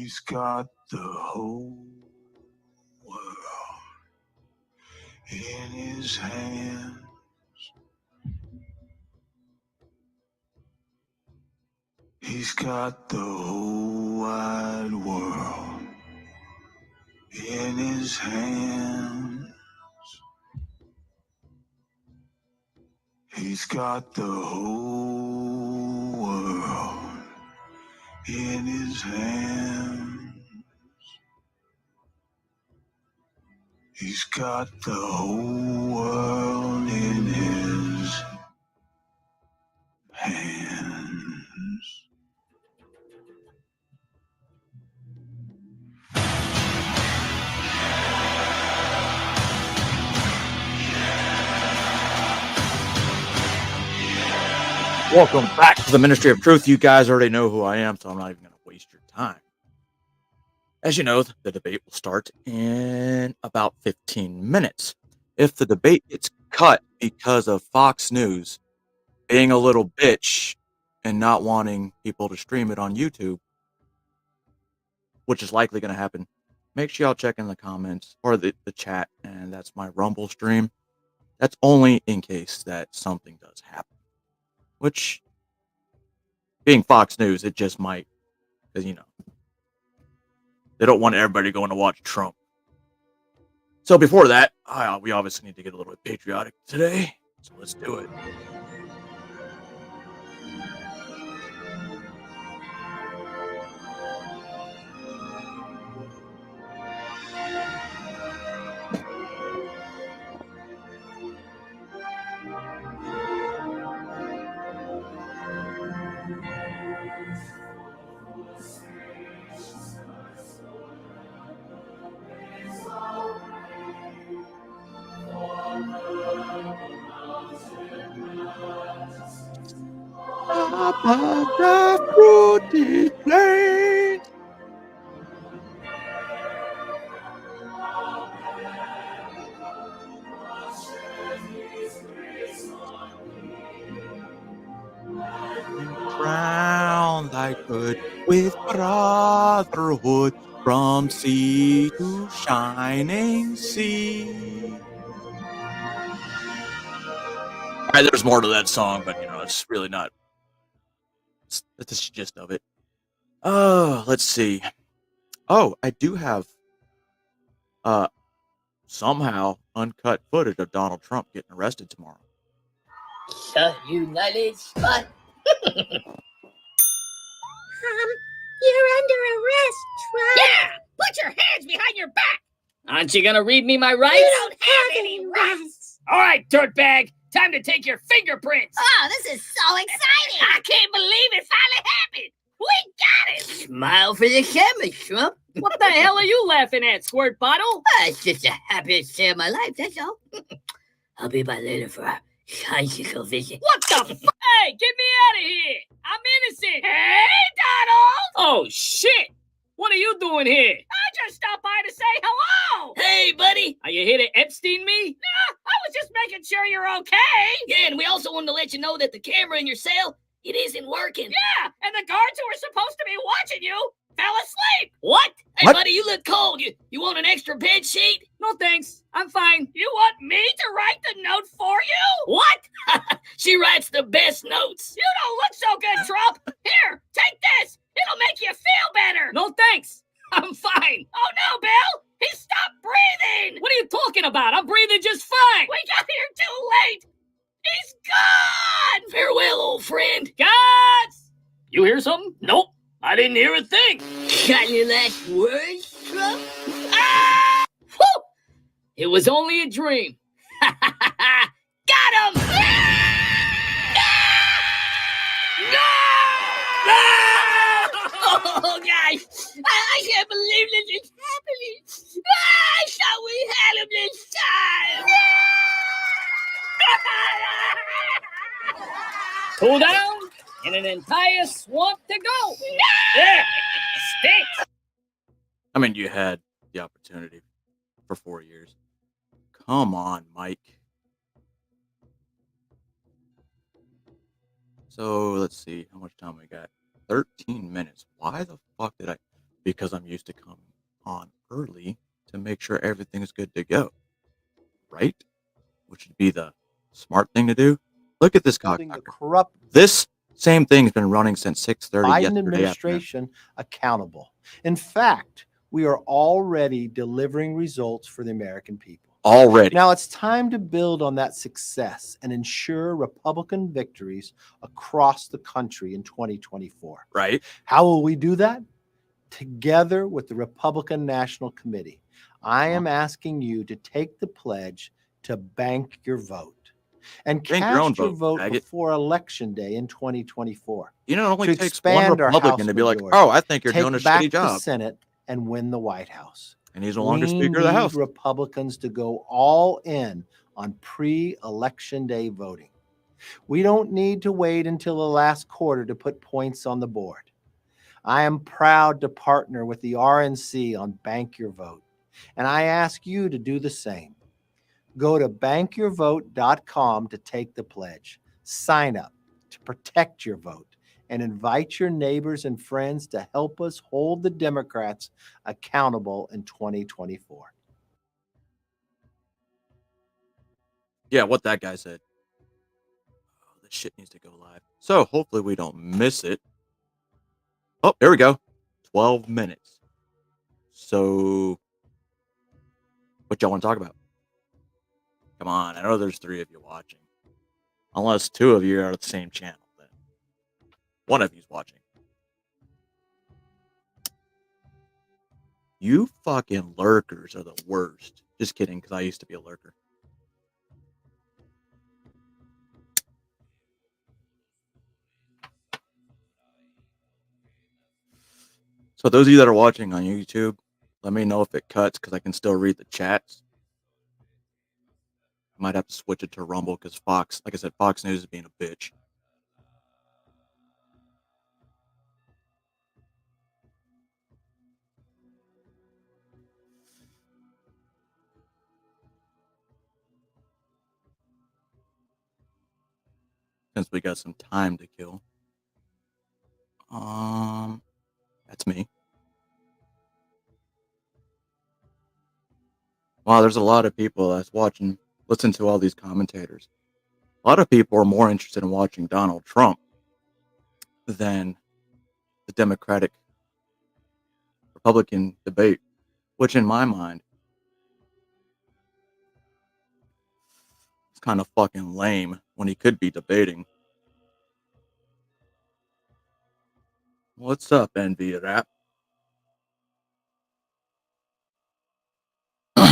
He's got the whole world in his hands. He's got the whole wide world in his hands. He's got the whole world in his hands. He's got the whole world in his hands. Welcome back to the Ministry of Truth. You guys already know who I am, so I'm not even going to waste your time. As you know, the debate will start in about 15 minutes. If the debate gets cut because of Fox News being a little bitch and not wanting people to stream it on YouTube, which is likely going to happen, make sure y'all check in the comments or the chat, and that's my Rumble stream. That's only in case that something does happen. Which, being Fox News, it just might, because, you know, they don't want everybody going to watch Trump. So before that, we obviously need to get a little bit patriotic today, so let's do it. Above the fruity plain. Crown thy good with brotherhood from sea to shining sea. All right, there's more to that song, but you know, it's really not. That's the gist of it. Oh, let's see. Oh, I do have somehow uncut footage of Donald Trump getting arrested tomorrow. The United States. You're under arrest, Trump. Yeah! Put your hands behind your back! Aren't you gonna read me my rights? You don't have any rights. All right, dirtbag. Time to take your fingerprints. Oh, this is so exciting. I can't believe it finally happened. We got it. Smile for the camera, Trump. What the hell are you laughing at, squirt bottle? It's just the happiest day of my life, that's all. I'll be by later for our bicycle visit. What the f***? Hey, get me out of here. I'm innocent. Hey, Donald. Oh, shit. What are you doing here? I just stopped by to say hello. Hey, buddy. Are you here to Epstein me? No, I was just making sure you're okay. Yeah, and we also wanted to let you know that the camera in your cell, it isn't working. Yeah, and the guards who were supposed to be watching you fell asleep. What? Hey, buddy, you look cold. You want an extra bed sheet? No, thanks. I'm fine. You want me to write the note for you? What? She writes the best notes. You don't look so good, Trump. Here, take this. It'll make you feel better. No, thanks. I'm fine. Oh, no, Bill. He stopped breathing. What are you talking about? I'm breathing just fine. We got here too late. He's gone. Farewell, old friend. Guys! You hear something? Nope. I didn't hear a thing. Got any last words, Trump? Ah! Whew! It was only a dream. Got him! No! Oh, guys, I can't believe this is happening. I thought we had him this time. Cool down, and an entire swamp to go. No! Yeah, stinks. I mean, you had the opportunity for 4 years. Come on, Mike. So let's see how much time we got. 13 minutes. Why the fuck did I? because I'm used to coming on early to make sure everything's good to go, right? Which would be the smart thing to do. Look at this Holding the cocksucker. corrupt This same thing's been running since 6:30 Biden yesterday afternoon. administration accountable. In fact, we are already delivering results for the American people. Already. Now it's time to build on that success and ensure Republican victories across the country in 2024. Right? How will we do that? Together with the Republican National Committee, I am asking you to take the pledge to bank your vote and Bank your own cast your vote, vote faggot. before Election Day in 2024. You know, it only To takes one expand our Republican House to be like, majority, oh, I think you're take doing a back shitty the job. Senate and win the White House. And he's no longer We Speaker of the need House. Republicans to go all in on pre-election day voting. We don't need to wait until the last quarter to put points on the board. I am proud to partner with the RNC on Bank Your Vote, and I ask you to do the same. Go to bankyourvote.com to take the pledge. Sign up to protect your vote and invite your neighbors and friends to help us hold the Democrats accountable in 2024. Yeah, what that guy said. Oh, this shit needs to go live. So hopefully we don't miss it. Oh, there we go. 12 minutes. So what y'all want to talk about? Come on, I know there's 3 of you watching. Unless 2 of you are at the same channel, then 1 of you's watching. You fucking lurkers are the worst. Just kidding, because I used to be a lurker. So those of you that are watching on YouTube, let me know if it cuts, because I can still read the chats. I might have to switch it to Rumble, because Fox, like I said, Fox News is being a bitch. Since we got some time to kill. That's me. Wow, there's a lot of people that's watching, listen to all these commentators. A lot of people are more interested in watching Donald Trump than the Democratic Republican debate, which in my mind is kind of fucking lame when he could be debating. What's up, NV Rap? We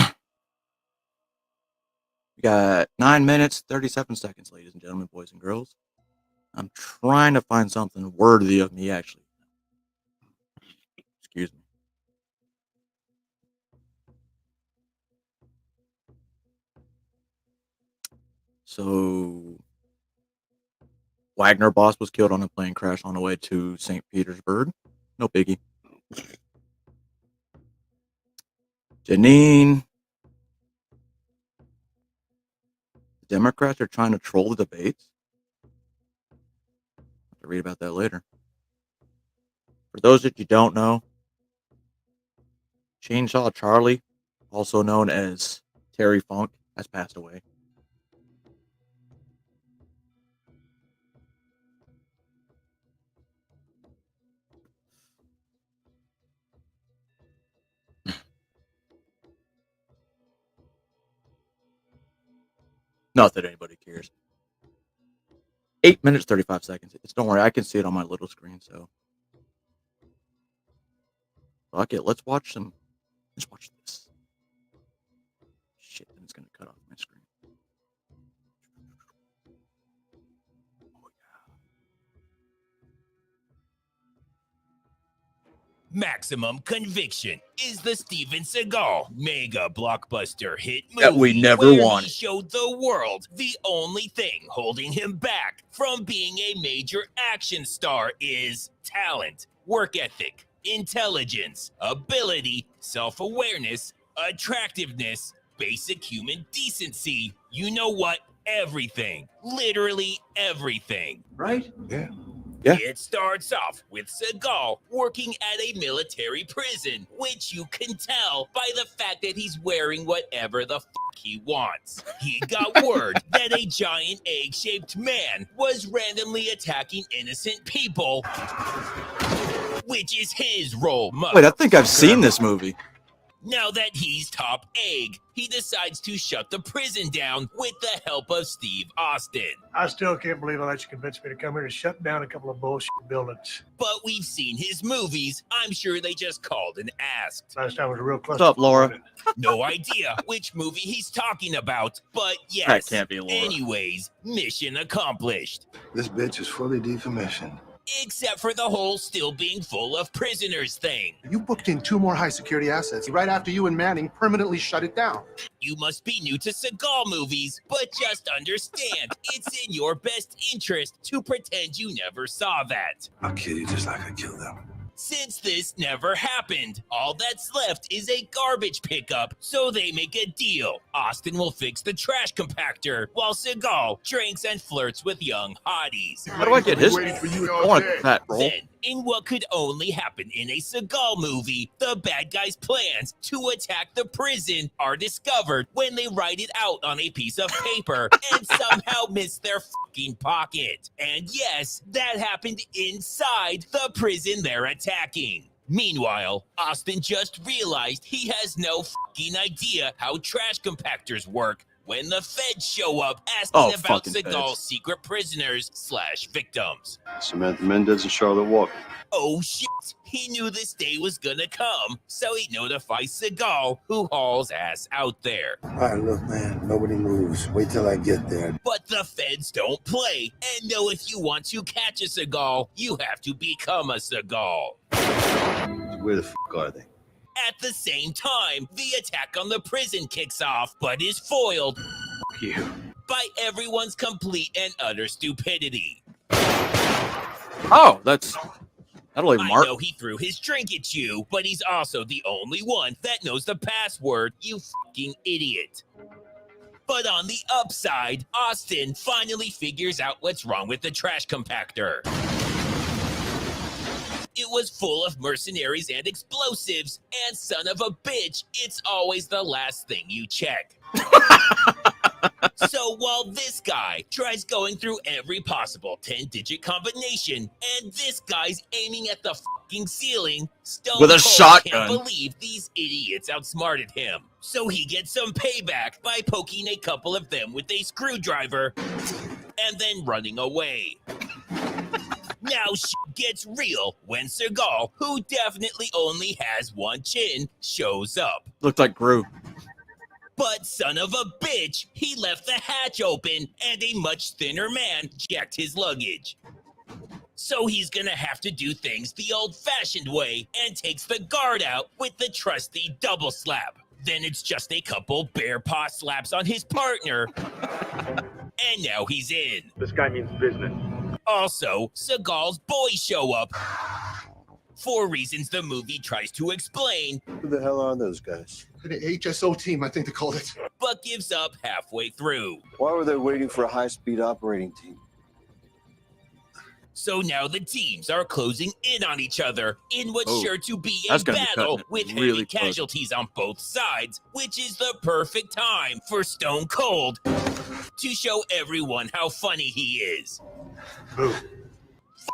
got 9 minutes, 37 seconds, ladies and gentlemen, boys and girls. I'm trying to find something worthy of me, actually. Excuse me. So, Wagner boss was killed on a plane crash on the way to St. Petersburg. No biggie. Janine. The Democrats are trying to troll the debates. I'll have to read about that later. For those that you don't know, Chainsaw Charlie, also known as Terry Funk, has passed away. Not that anybody cares. 8 minutes, 35 seconds. Don't worry, I can see it on my little screen, so. Fuck it, let's watch this. Shit, then it's gonna cut off my screen. Oh, yeah. Maximum Conviction is the Steven Seagal mega blockbuster hit movie That we never where wanted. he showed the world the only thing holding him back from being a major action star is talent, work ethic, intelligence, ability, self-awareness, attractiveness, basic human decency. You know what? Everything. Literally everything. Right? Yeah. Yeah. It starts off with Seagal working at a military prison, which you can tell by the fact that he's wearing whatever the fuck he wants. He got word that a giant egg-shaped man was randomly attacking innocent people, which is his role model. Wait, I think I've seen this movie. Now that he's top egg, he decides to shut the prison down with the help of Steve Austin. I still can't believe I let you convince me to come here to shut down a couple of bullshit buildings. But we've seen his movies. I'm sure they just called and asked. Last time was a real cluster. What's up, Laura? No idea which movie he's talking about, but yes. That can't be Laura. Anyways, mission accomplished. This bitch is fully decommissioned. Except for the whole still being full of prisoners thing. You booked in 2 more high security assets right after you and Manning permanently shut it down. You must be new to Seagal movies, but just understand, it's in your best interest to pretend you never saw that. I'll kill you just like I killed them. Since this never happened, all that's left is a garbage pickup, so they make a deal. Austin will fix the trash compactor, while Seagal drinks and flirts with young hotties. How do I get his? Waiting for you I all want day. that role. Then, in what could only happen in a Seagal movie, the bad guys' plans to attack the prison are discovered when they write it out on a piece of paper and somehow miss their fucking pocket. And yes, that happened inside the prison they're attacking. Meanwhile, Austin just realized he has no fucking idea how trash compactors work when the feds show up asking about fucking Seagal's feds. secret prisoners / victims. Samantha Mendez and Charlotte Walker. Oh shit, he knew this day was gonna come, so he notifies Seagal, who hauls ass out there. All right, look, man, nobody moves. Wait till I get there. But the feds don't play, and know if you want to catch a Seagal, you have to become a Seagal. Where the fuck are they? At the same time, the attack on the prison kicks off, but is foiled Fuck you. by everyone's complete and utter stupidity. Oh, that'll leave a I mark. know he threw his drink at you, but he's also the only one that knows the password, you fucking idiot. But on the upside, Austin finally figures out what's wrong with the trash compactor. It was full of mercenaries and explosives, and son of a bitch, it's always the last thing you check. So while this guy tries going through every possible 10-digit combination, and this guy's aiming at the fucking ceiling, Stone With a Cold shotgun. can't believe these idiots outsmarted him. So he gets some payback by poking a couple of them with a screwdriver, and then running away. Now shit gets real when Seagal, who definitely only has one chin, shows up. Looked like Gru. But son of a bitch, he left the hatch open and a much thinner man jacked his luggage. So he's gonna have to do things the old-fashioned way and takes the guard out with the trusty double slap. Then it's just a couple bear paw slaps on his partner, and now he's in. This guy means business. Also, Seagal's boys show up for reasons the movie tries to explain, Who the hell are those guys? The HSO team, I think they called it. but gives up halfway through. Why were they waiting for a high-speed operating team? So now the teams are closing in on each other in what's Oh, sure to be a that's gonna be battle cutting it with really heavy close. casualties on both sides, which is the perfect time for Stone Cold to show everyone how funny he is. Boo.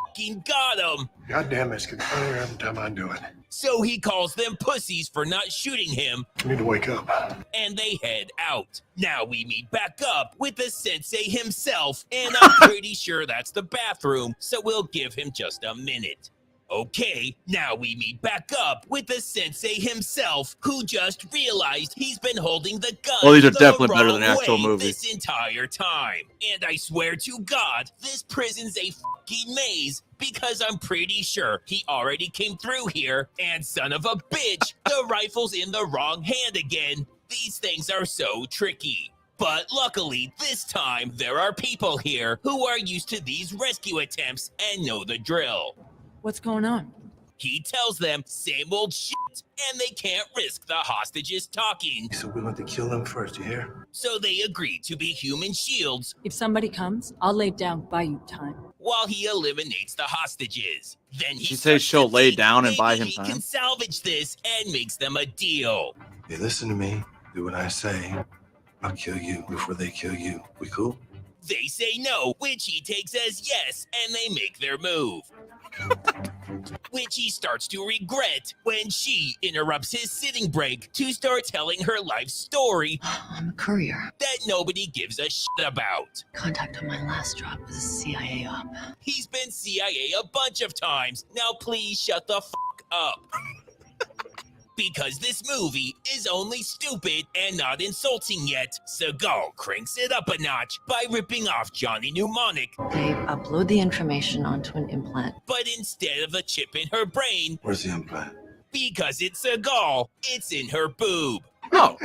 Fucking got him! Goddamn, it's getting funnier every time I do it. So he calls them pussies for not shooting him, I need to wake up. and they head out. Now we meet back up with the sensei himself, and I'm pretty sure that's the bathroom, so we'll give him just a minute. Okay, now we meet back up with the sensei himself, who just realized he's been holding the gun Well, these are the definitely better than the wrong actual way movie. this entire time. And I swear to God, this prison's a fucking maze, because I'm pretty sure he already came through here, and son of a bitch, the rifle's in the wrong hand again. These things are so tricky. But luckily, this time, there are people here who are used to these rescue attempts and know the drill. What's going on? He tells them same old shit, and they can't risk the hostages talking. So we want to kill them first, you hear? So they agree to be human shields, If somebody comes, I'll lay down, buy you time. while he eliminates the hostages. Then he She says starts she'll to lay think down and buy maybe him he time. can salvage this and makes them a deal. You listen to me. Do what I say. I'll kill you before they kill you. We cool? They say no, which he takes as yes, and they make their move. Which he starts to regret when she interrupts his sitting break to start telling her life story I'm a courier. that nobody gives a shit about. Contact on my last job was a CIA op. He's been CIA a bunch of times. Now please shut the fuck up. Because this movie is only stupid and not insulting yet, Seagal cranks it up a notch by ripping off Johnny Mnemonic. They upload the information onto an implant. But instead of a chip in her brain, Where's the implant? because it's Seagal, it's in her boob. Oh,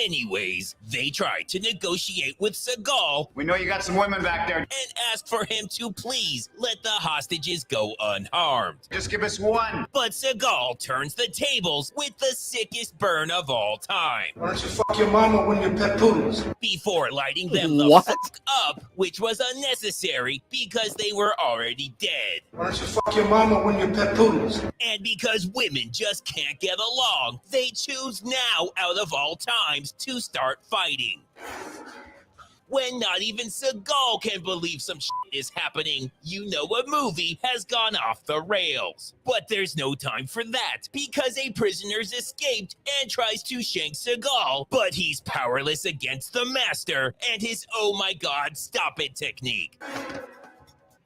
Anyways, they try to negotiate with Seagal We know you got some women back there. and ask for him to please let the hostages go unharmed. Just give us one. But Seagal turns the tables with the sickest burn of all time. Why don't you fuck your mama when your pet poodles? Before lighting them the What? fuck up, which was unnecessary because they were already dead. Why don't you fuck your mama when your pet poodles? And because women just can't get along, they choose now out of all times to start fighting. When not even Seagal can believe some shit is happening, you know a movie has gone off the rails. But there's no time for that, because a prisoner's escaped and tries to shank Seagal, but he's powerless against the master and his oh my god stop it technique.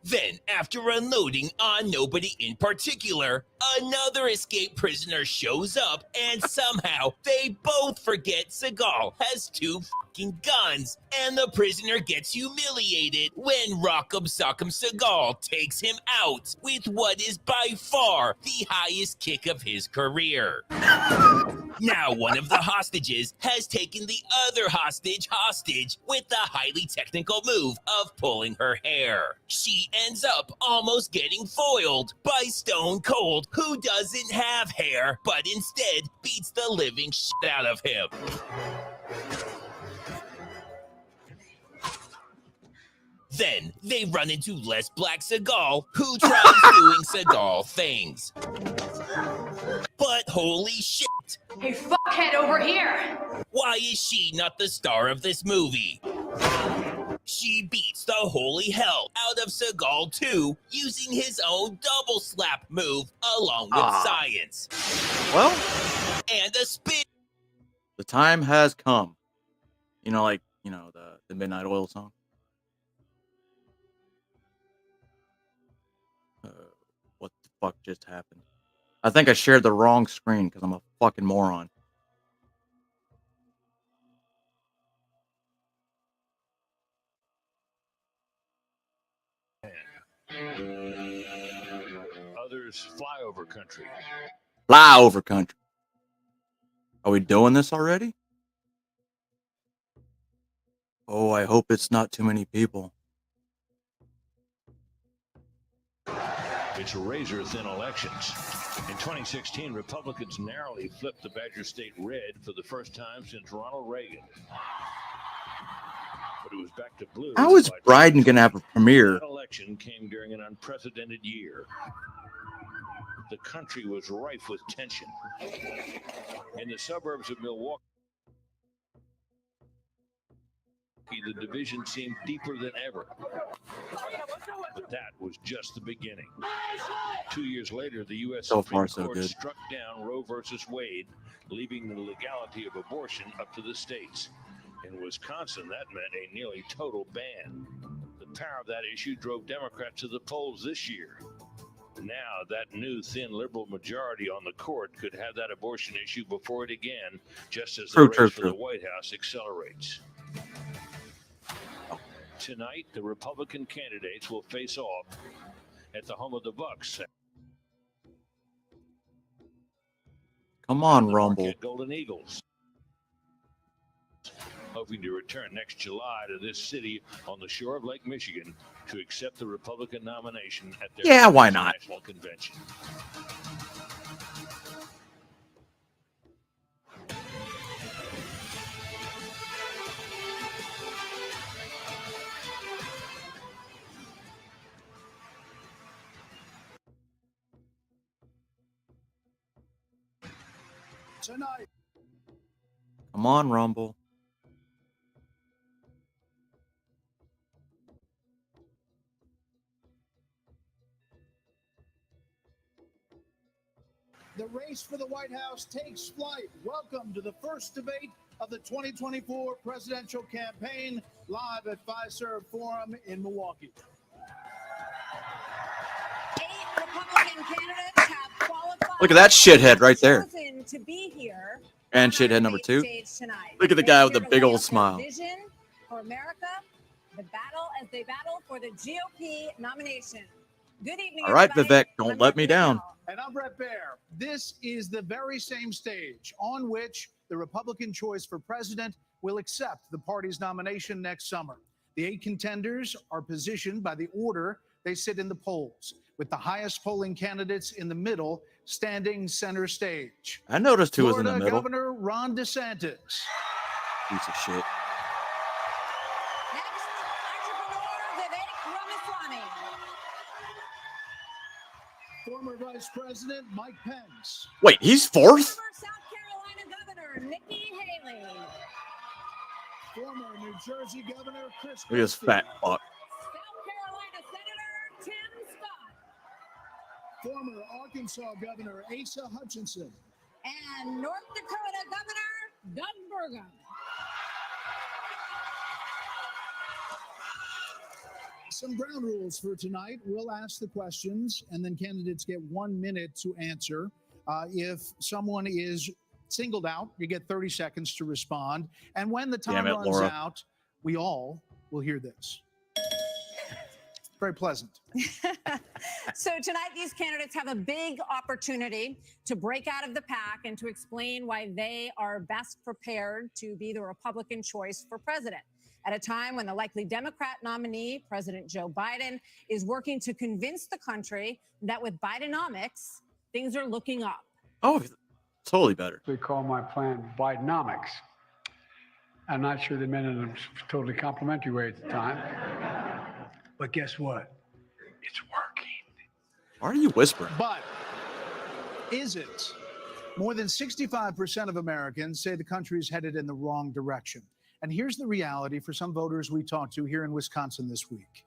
Then, after unloading on nobody in particular, another escaped prisoner shows up, and somehow they both forget Seagal has 2 fucking guns, and the prisoner gets humiliated when Rock'em Sock'em Seagal takes him out with what is by far the highest kick of his career. Now one of the hostages has taken the other hostage with the highly technical move of pulling her hair. She ends up almost getting foiled by Stone Cold, who doesn't have hair, but instead beats the living shit out of him. Then they run into Les Black Seagal, who tries doing Seagal things. But holy shit! Hey, fuckhead over here! Why is she not the star of this movie? She beats the holy hell out of Seagal too, using his own double slap move along with science. well, And a spin. the time has come. You know, like, the Midnight Oil song. What the fuck just happened? I think I shared the wrong screen because I'm a fucking moron. Others fly over country. Fly over country. Are we doing this already? Oh, I hope it's not too many people. It's razor-thin elections. In 2016, Republicans narrowly flipped the Badger State red for the first time since Ronald Reagan. But it was back to blue. How is Biden going to have a premiere? That election came during an unprecedented year. The country was rife with tension. In the suburbs of Milwaukee, the division seemed deeper than ever. But that was just the beginning. 2 years later, the U.S. So Supreme far, so Court good. struck down Roe versus Wade, leaving the legality of abortion up to the states. In Wisconsin, that meant a nearly total ban. The power of that issue drove Democrats to the polls this year. Now, that new thin liberal majority on the court could have that abortion issue before it again, just as the race for the White House accelerates. Tonight, the Republican candidates will face off at the home of the Bucks. Come on, Rumble. Marquette Golden Eagles, hoping to return next July to this city on the shore of Lake Michigan to accept the Republican nomination at their why not? national convention. tonight. Come on, Rumble. The race for the White House takes flight. Welcome to the first debate of the 2024 presidential campaign, live at Fiserv Forum in Milwaukee. 8 Republican candidates have qualified. Look at that shithead right there. To be here And shithead number 2. Look at the guy with the big old smile. Vision for America, as they battle for the GOP nomination. Good evening. All right, everybody. Vivek, don't let me down. And I'm Brett Baer. This is the very same stage on which the Republican choice for president will accept the party's nomination next summer. The 8 contenders are positioned by the order they sit in the polls, with the highest polling candidates in the middle standing center stage. I noticed who was in the Florida middle. Governor Ron DeSantis. Piece of shit. Vivek Ramaswamy. Former Vice President Mike Pence. Wait, he's 4th? Former South Carolina Governor Nikki Haley. Former New Jersey Governor Christie. Look at this fat fuck. South Carolina Senator Tim Scott. Former Arkansas Governor Asa Hutchinson. And North Dakota Governor Doug Burgum. Some ground rules for tonight. We'll ask the questions, and then candidates get 1 minute to answer. If someone is singled out, you get 30 seconds to respond. And when the time runs Laura. out, we all will hear this. Very pleasant. So tonight, these candidates have a big opportunity to break out of the pack and to explain why they are best prepared to be the Republican choice for president. At a time when the likely Democrat nominee, President Joe Biden, is working to convince the country that with Bidenomics, things are looking up. Oh, totally better. They call my plan Bidenomics. I'm not sure they meant it in a totally complimentary way at the time. But guess what? It's working. Why are you whispering? But is it? More than 65% of Americans say the country is headed in the wrong direction. And here's the reality for some voters we talked to here in Wisconsin this week.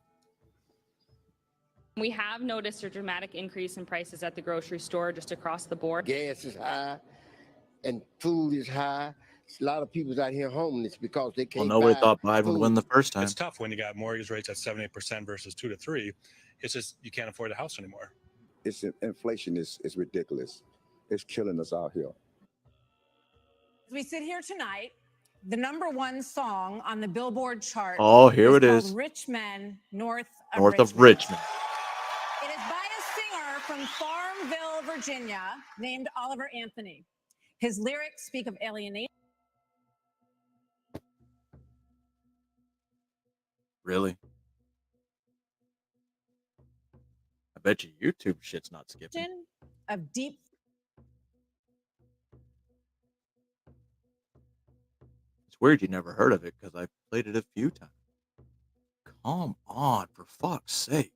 We have noticed a dramatic increase in prices at the grocery store just across the board. Gas is high and food is high. A lot of people's out here homeless because they can't. Well, nobody buy thought Biden food. would win the first time. It's tough when you got mortgage rates at 7-8% versus 2 to 3. It's just you can't afford a house anymore. It's inflation is ridiculous. It's killing us out here. As we sit here tonight, the #1 song on the Billboard chart. Oh, here it called is. Rich Men North Of Richmond. It is by a singer from Farmville, Virginia, named Oliver Anthony. His lyrics speak of alienation. Really? I bet you YouTube shit's not skipping. Of deep. It's weird you never heard of it because I played it a few times. Come on, for fuck's sake.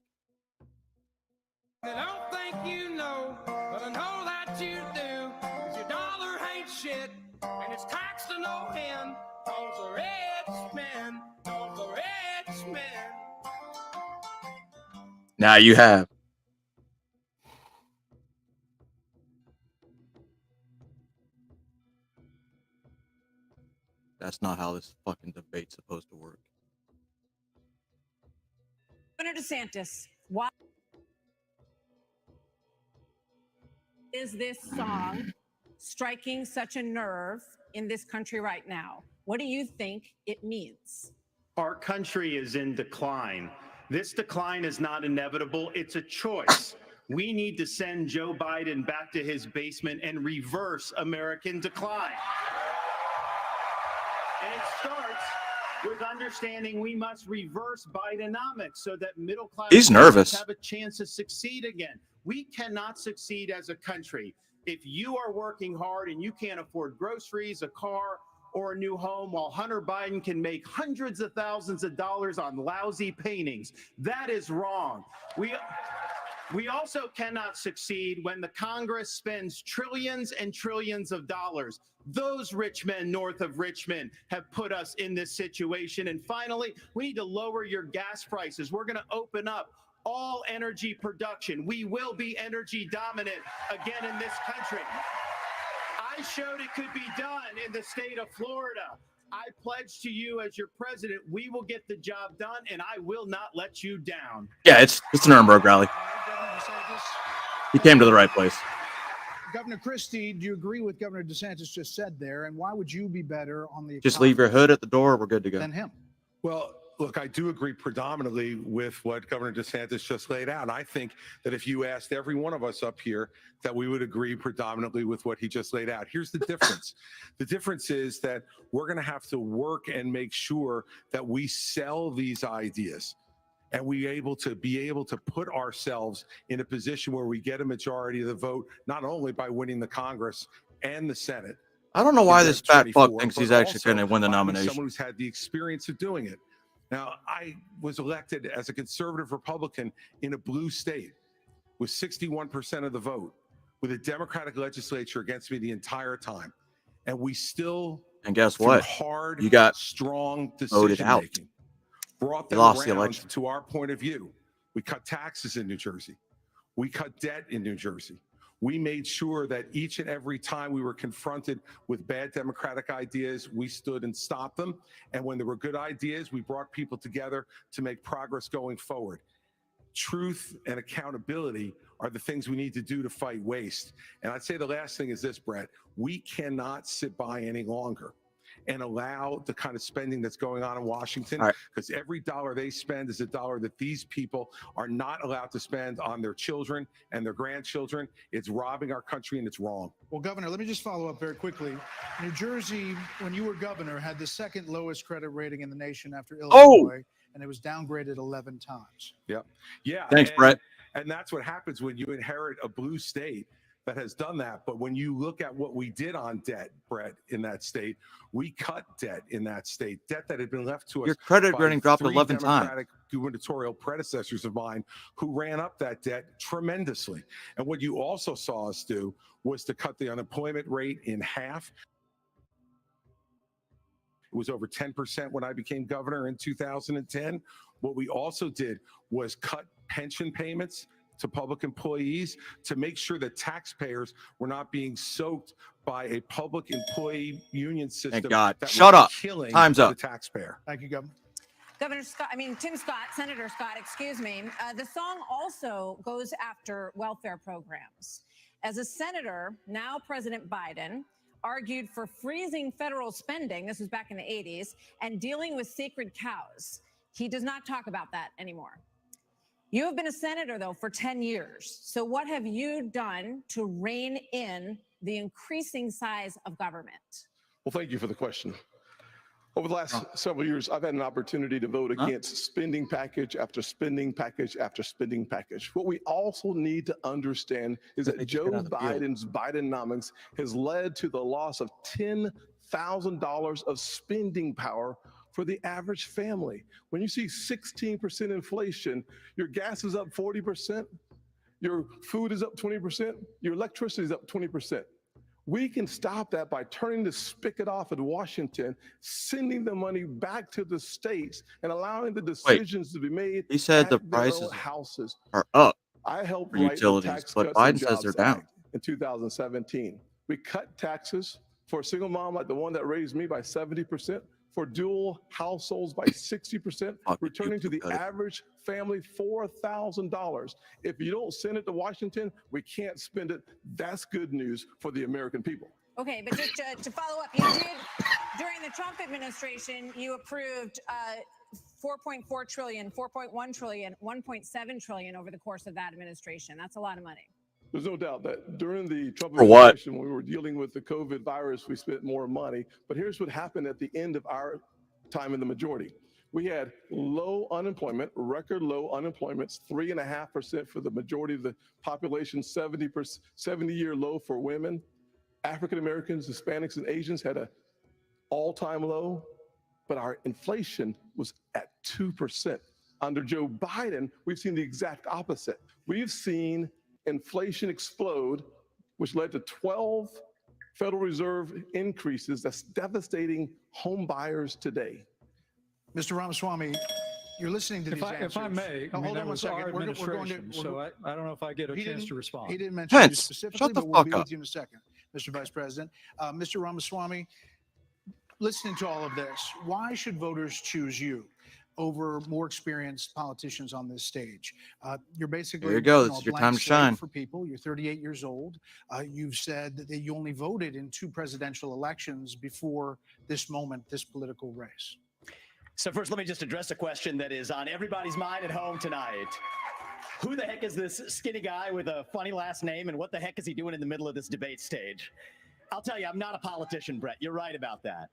I don't think you know, but I know that you do. 'Cause your dollar ain't shit, and it's taxed to no end. Cause the rich men, cause the rich men. Now you have. That's not how this fucking debate's supposed to work. Governor DeSantis, why is this song striking such a nerve in this country right now? What do you think it means? Our country is in decline. This decline is not inevitable. It's a choice. We need to send Joe Biden back to his basement and reverse American decline. And it starts with understanding we must reverse Bidenomics so that middle class He's nervous. have a chance to succeed again. We cannot succeed as a country if you are working hard and you can't afford groceries, a car, or a new home while Hunter Biden can make hundreds of thousands of dollars on lousy paintings. That is wrong. We also cannot succeed when the Congress spends trillions and trillions of dollars. Those rich men north of Richmond have put us in this situation. And finally, we need to lower your gas prices. We're going to open up all energy production. We will be energy dominant again in this country. I showed it could be done in the state of Florida. I pledge to you as your president, we will get the job done, and I will not let you down. Yeah, it's the Nuremberg rally. He came to the right place. Governor Christie, do you agree with Governor DeSantis just said there? And why would you be better on the Just leave your hood at the door. We're good to go. than him? Well, look, I do agree predominantly with what Governor DeSantis just laid out. I think that if you asked every one of us up here, that we would agree predominantly with what he just laid out. Here's the difference. The difference is that we're going to have to work and make sure that we sell these ideas and be able to put ourselves in a position where we get a majority of the vote, not only by winning the Congress and the Senate. I don't know why this fat fuck 24, thinks but he's actually also going to win the by nomination. Someone who's had the experience of doing it. Now, I was elected as a conservative Republican in a blue state with 61% of the vote, with a Democratic legislature against me the entire time. And we still, And guess through what? hard, You got strong voted out. decision-making, brought You them lost the around election. to our point of view. We cut taxes in New Jersey. We cut debt in New Jersey. We made sure that each and every time we were confronted with bad Democratic ideas, we stood and stopped them. And when there were good ideas, we brought people together to make progress going forward. Truth and accountability are the things we need to do to fight waste. And I'd say the last thing is this, Brett. We cannot sit by any longer and allow the kind of spending that's going on in Washington, because every dollar they spend is a dollar that these people are not allowed to spend on their children and their grandchildren. It's robbing our country, and it's wrong. Well, Governor, let me just follow up very quickly. New Jersey, when you were governor, had the second lowest credit rating in the nation after Illinois, and it was downgraded 11 times. Yep. Yeah. Thanks, Brett. And that's what happens when you inherit a blue state that has done that. But when you look at what we did on debt, Brett, in that state, we cut debt in that state, debt that had been left to us. Your credit by rating dropped 3 11 times. Democratic gubernatorial predecessors of mine who ran up that debt tremendously. And what you also saw us do was to cut the unemployment rate in half. It was over 10% when I became governor in 2010. What we also did was cut pension payments to public employees to make sure that taxpayers were not being soaked by a public employee union system. Thank God. That Shut was up. Killing Time's the up. taxpayer. Thank you, Governor. Senator Scott, excuse me. The song also goes after welfare programs. As a senator, now President Biden argued for freezing federal spending, this was back in the 80s, and dealing with sacred cows. He does not talk about that anymore. You have been a senator, though, for 10 years. So what have you done to rein in the increasing size of government? Well, thank you for the question. Over the last several years, I've had an opportunity to vote against spending package after spending package after spending package. What we also need to understand is that Joe Biden's Bidenomics has led to the loss of $10,000 of spending power for the average family. When you see 16% inflation, your gas is up 40%, your food is up 20%, your electricity is up 20%. We can stop that by turning the spigot off in Washington, sending the money back to the states, and allowing the decisions to be made. He said the at their own prices houses. are up I helped for write the utilities, Tax but Cuts and Biden says they're Jobs down. Act in 2017. We cut taxes for a single mom like the one that raised me by 70%, for dual households by 60%, returning to the average family $4,000. If you don't send it to Washington, we can't spend it. That's good news for the American people. Okay, but just to follow up, you did, during the Trump administration, you approved 4.4 trillion, 4.1 trillion, 1.7 trillion over the course of that administration. That's a lot of money. There's no doubt that during the Trump For what? administration, when we were dealing with the COVID virus, we spent more money. But here's what happened at the end of our time in the majority. We had low unemployment, record low unemployment, 3.5% for the majority of the population, 70-year low for women. African Americans, Hispanics, and Asians had an all-time low, but our inflation was at 2%. Under Joe Biden, we've seen the exact opposite. We've seen inflation explode, which led to 12 Federal Reserve increases that's devastating home buyers today. Mr. Ramaswamy, you're listening to these answers. If I may, Now, hold on one second. our We're going administration, so I don't know if I get a He chance didn't- to respond. He didn't mention you Pence, specifically, shut the but we'll be fuck up. with you in a second, Mr. Vice President. Mr. Ramaswamy, listening to all of this, why should voters choose you over more experienced politicians on this stage? You're basically There you go. know, This is a your blank time to slate shine. for people. You're 38 years old. You've said that you only voted in 2 presidential elections before this moment, this political race. So first, let me just address a question that is on everybody's mind at home tonight. Who the heck is this skinny guy with a funny last name, and what the heck is he doing in the middle of this debate stage? I'll tell you, I'm not a politician, Brett. You're right about that.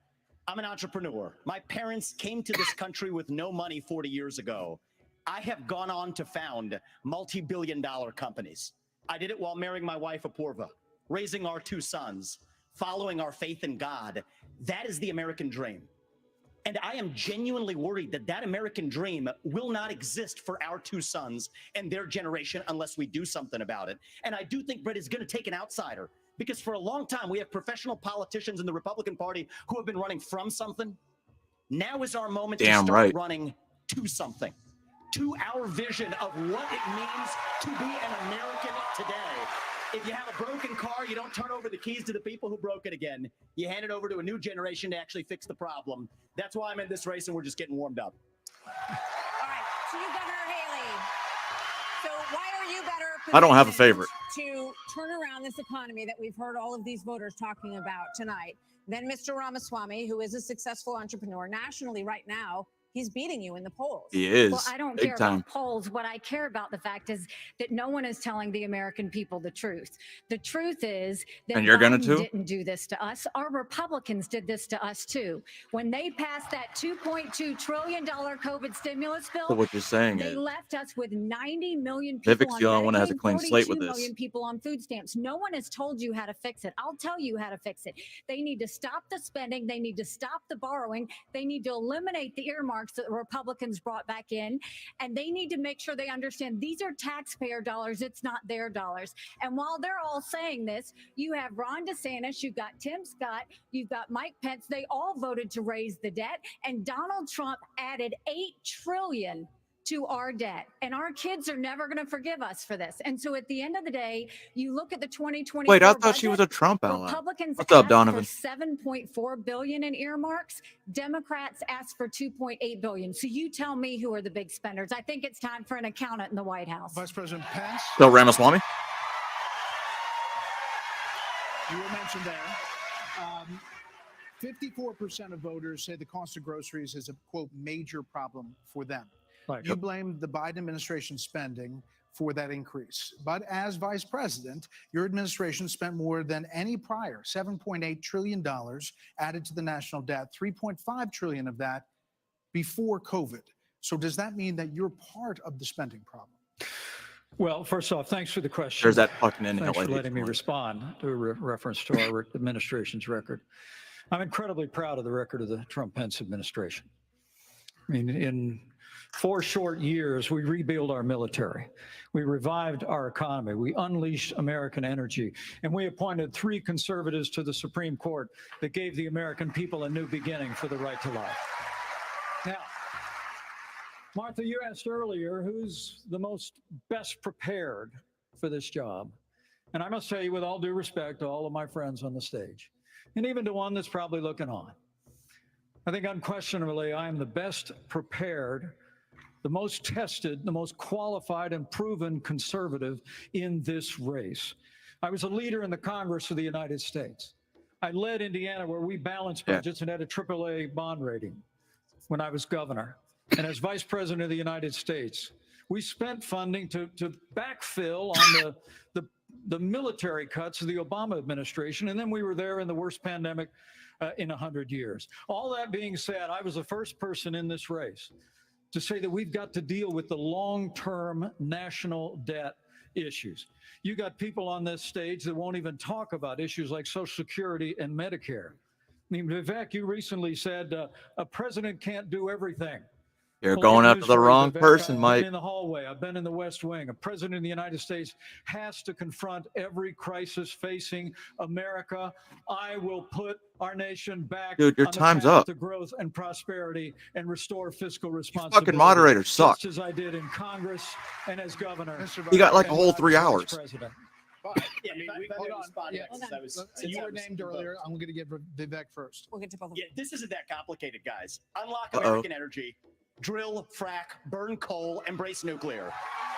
I'm an entrepreneur. My parents came to this country with no money 40 years ago. I have gone on to found multi-billion-dollar companies. I did it while marrying my wife, Apoorva, raising our 2 sons, following our faith in God. That is the American dream. And I am genuinely worried that that American dream will not exist for our 2 sons and their generation unless we do something about it. And I do think Brett is going to take an outsider, because for a long time we have professional politicians in the Republican Party who have been running from something. Now is our moment to Damn start right. running to something, to our vision of what it means to be an American today. If you have a broken car, you don't turn over the keys to the people who broke it again. You hand it over to a new generation to actually fix the problem. That's why I'm in this race, and we're just getting warmed up. All right, to you, Governor Haley. So why are you better I don't have a positioned favorite. to turn around this economy that we've heard all of these voters talking about tonight than Mr. Ramaswamy, who is a successful entrepreneur nationally right now? He's beating you in the polls. He is. Well, I don't big care time. about polls. What I care about the fact is that no one is telling the American people the truth. The truth is that And you're gonna Biden too? didn't do this to us. Our Republicans did this to us too. When they passed that $2.2 trillion COVID stimulus bill, So what you're saying they is left us with 90 million people Vivek's on the only one that has a Medicaid, clean slate with 42 this. million people on food stamps. No one has told you how to fix it. I'll tell you how to fix it. They need to stop the spending. They need to stop the borrowing. They need to eliminate the earmarks that the Republicans brought back in. And they need to make sure they understand these are taxpayer dollars. It's not their dollars. And while they're all saying this, you have Ron DeSantis, you've got Tim Scott, you've got Mike Pence. They all voted to raise the debt. And Donald Trump added $8 trillion to our debt. And our kids are never going to forgive us for this. And so at the end of the day, you look at the 2024 Wait, I thought budget, she was a Trump ally. Republicans What's up, asked Donovan? for $7.4 billion in earmarks. Democrats asked for $2.8 billion. So you tell me who are the big spenders. I think it's time for an accountant in the White House. Vice President Pence, So Ramaswamy? you were mentioned there. 54% of voters say the cost of groceries is a, quote, major problem for them. Right. You blame the Biden administration spending for that increase. But as vice president, your administration spent more than any prior, $7.8 trillion added to the national debt, $3.5 trillion of that before COVID. So does that mean that you're part of the spending problem? Well, first off, thanks for the question. There's that fucking inhale. Thanks I for hate letting me to respond to a reference to our administration's record. I'm incredibly proud of the record of the Trump-Pence administration. I mean, in 4 short years, we rebuilt our military. We revived our economy. We unleashed American energy. And we appointed 3 conservatives to the Supreme Court that gave the American people a new beginning for the right to life. Now, Martha, you asked earlier who's the most best prepared for this job. And I must tell you, with all due respect to all of my friends on the stage, and even to one that's probably looking on, I think unquestionably I am the best prepared, the most tested, the most qualified and proven conservative in this race. I was a leader in the Congress of the United States. I led Indiana where we balanced budgets and had a AAA bond rating when I was governor. And as vice president of the United States, we spent funding to backfill on the military cuts of the Obama administration. And then we were there in the worst pandemic in 100 years. All that being said, I was the first person in this race to say that we've got to deal with the long-term national debt issues. You got people on this stage that won't even talk about issues like Social Security and Medicare. I mean, Vivek, you recently said a president can't do everything. You're Well, going good after news the for you, wrong Vivek. person, I've Mike. been in the hallway. I've been in the West Wing. A president of the United States has to confront every crisis facing America. I will put our nation back Dude, your on the time's path up. to growth and prosperity and restore fiscal You responsibility. fucking moderators suck. Just as I did in Congress and as governor. You got like a and whole when I 3 was vice hours. president. Yeah, hold on. Yeah, you were named earlier. I'm going to give Vivek first. We'll get to both of Yeah, them. this isn't that complicated, guys. Unlock Uh-oh. American energy, drill, frack, burn coal, embrace nuclear.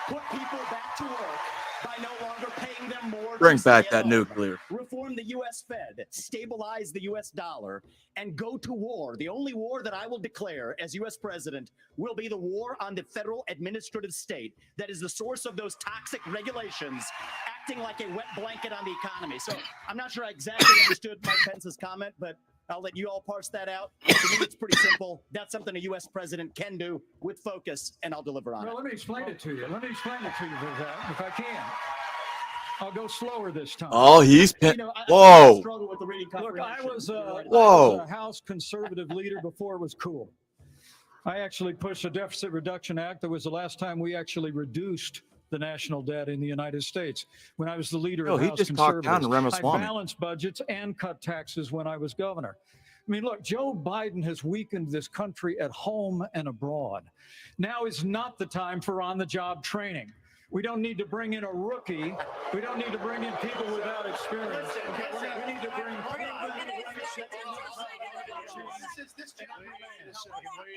Put people back to work by no longer paying them more. Bring to back stay at that home. nuclear. Reform the U.S. Fed, stabilize the U.S. dollar, and go to war. The only war that I will declare as U.S. president will be the war on the federal administrative state that is the source of those toxic regulations acting like a wet blanket on the economy. So I'm not sure I exactly understood Mike Pence's comment, but I'll let you all parse that out. For me, it's pretty simple. That's something a U.S. president can do with focus, and I'll deliver on Well, it. let me explain it to you. Vivek, if I can. I'll go slower this time. Oh, he's pin. I Whoa. struggle with the reading Look, I was Whoa. a House conservative leader before it was cool. I actually pushed a Deficit Reduction Act. That was the last time we actually reduced the national debt in the United States. When I was the leader Oh, of he House just talked conservatives, down to Ramaswamy. I balanced budgets and cut taxes when I was governor. I mean, look, Joe Biden has weakened this country at home and abroad. Now is not the time for on-the-job training. We don't need to bring in a rookie. We don't need to bring in people without experience. We need to bring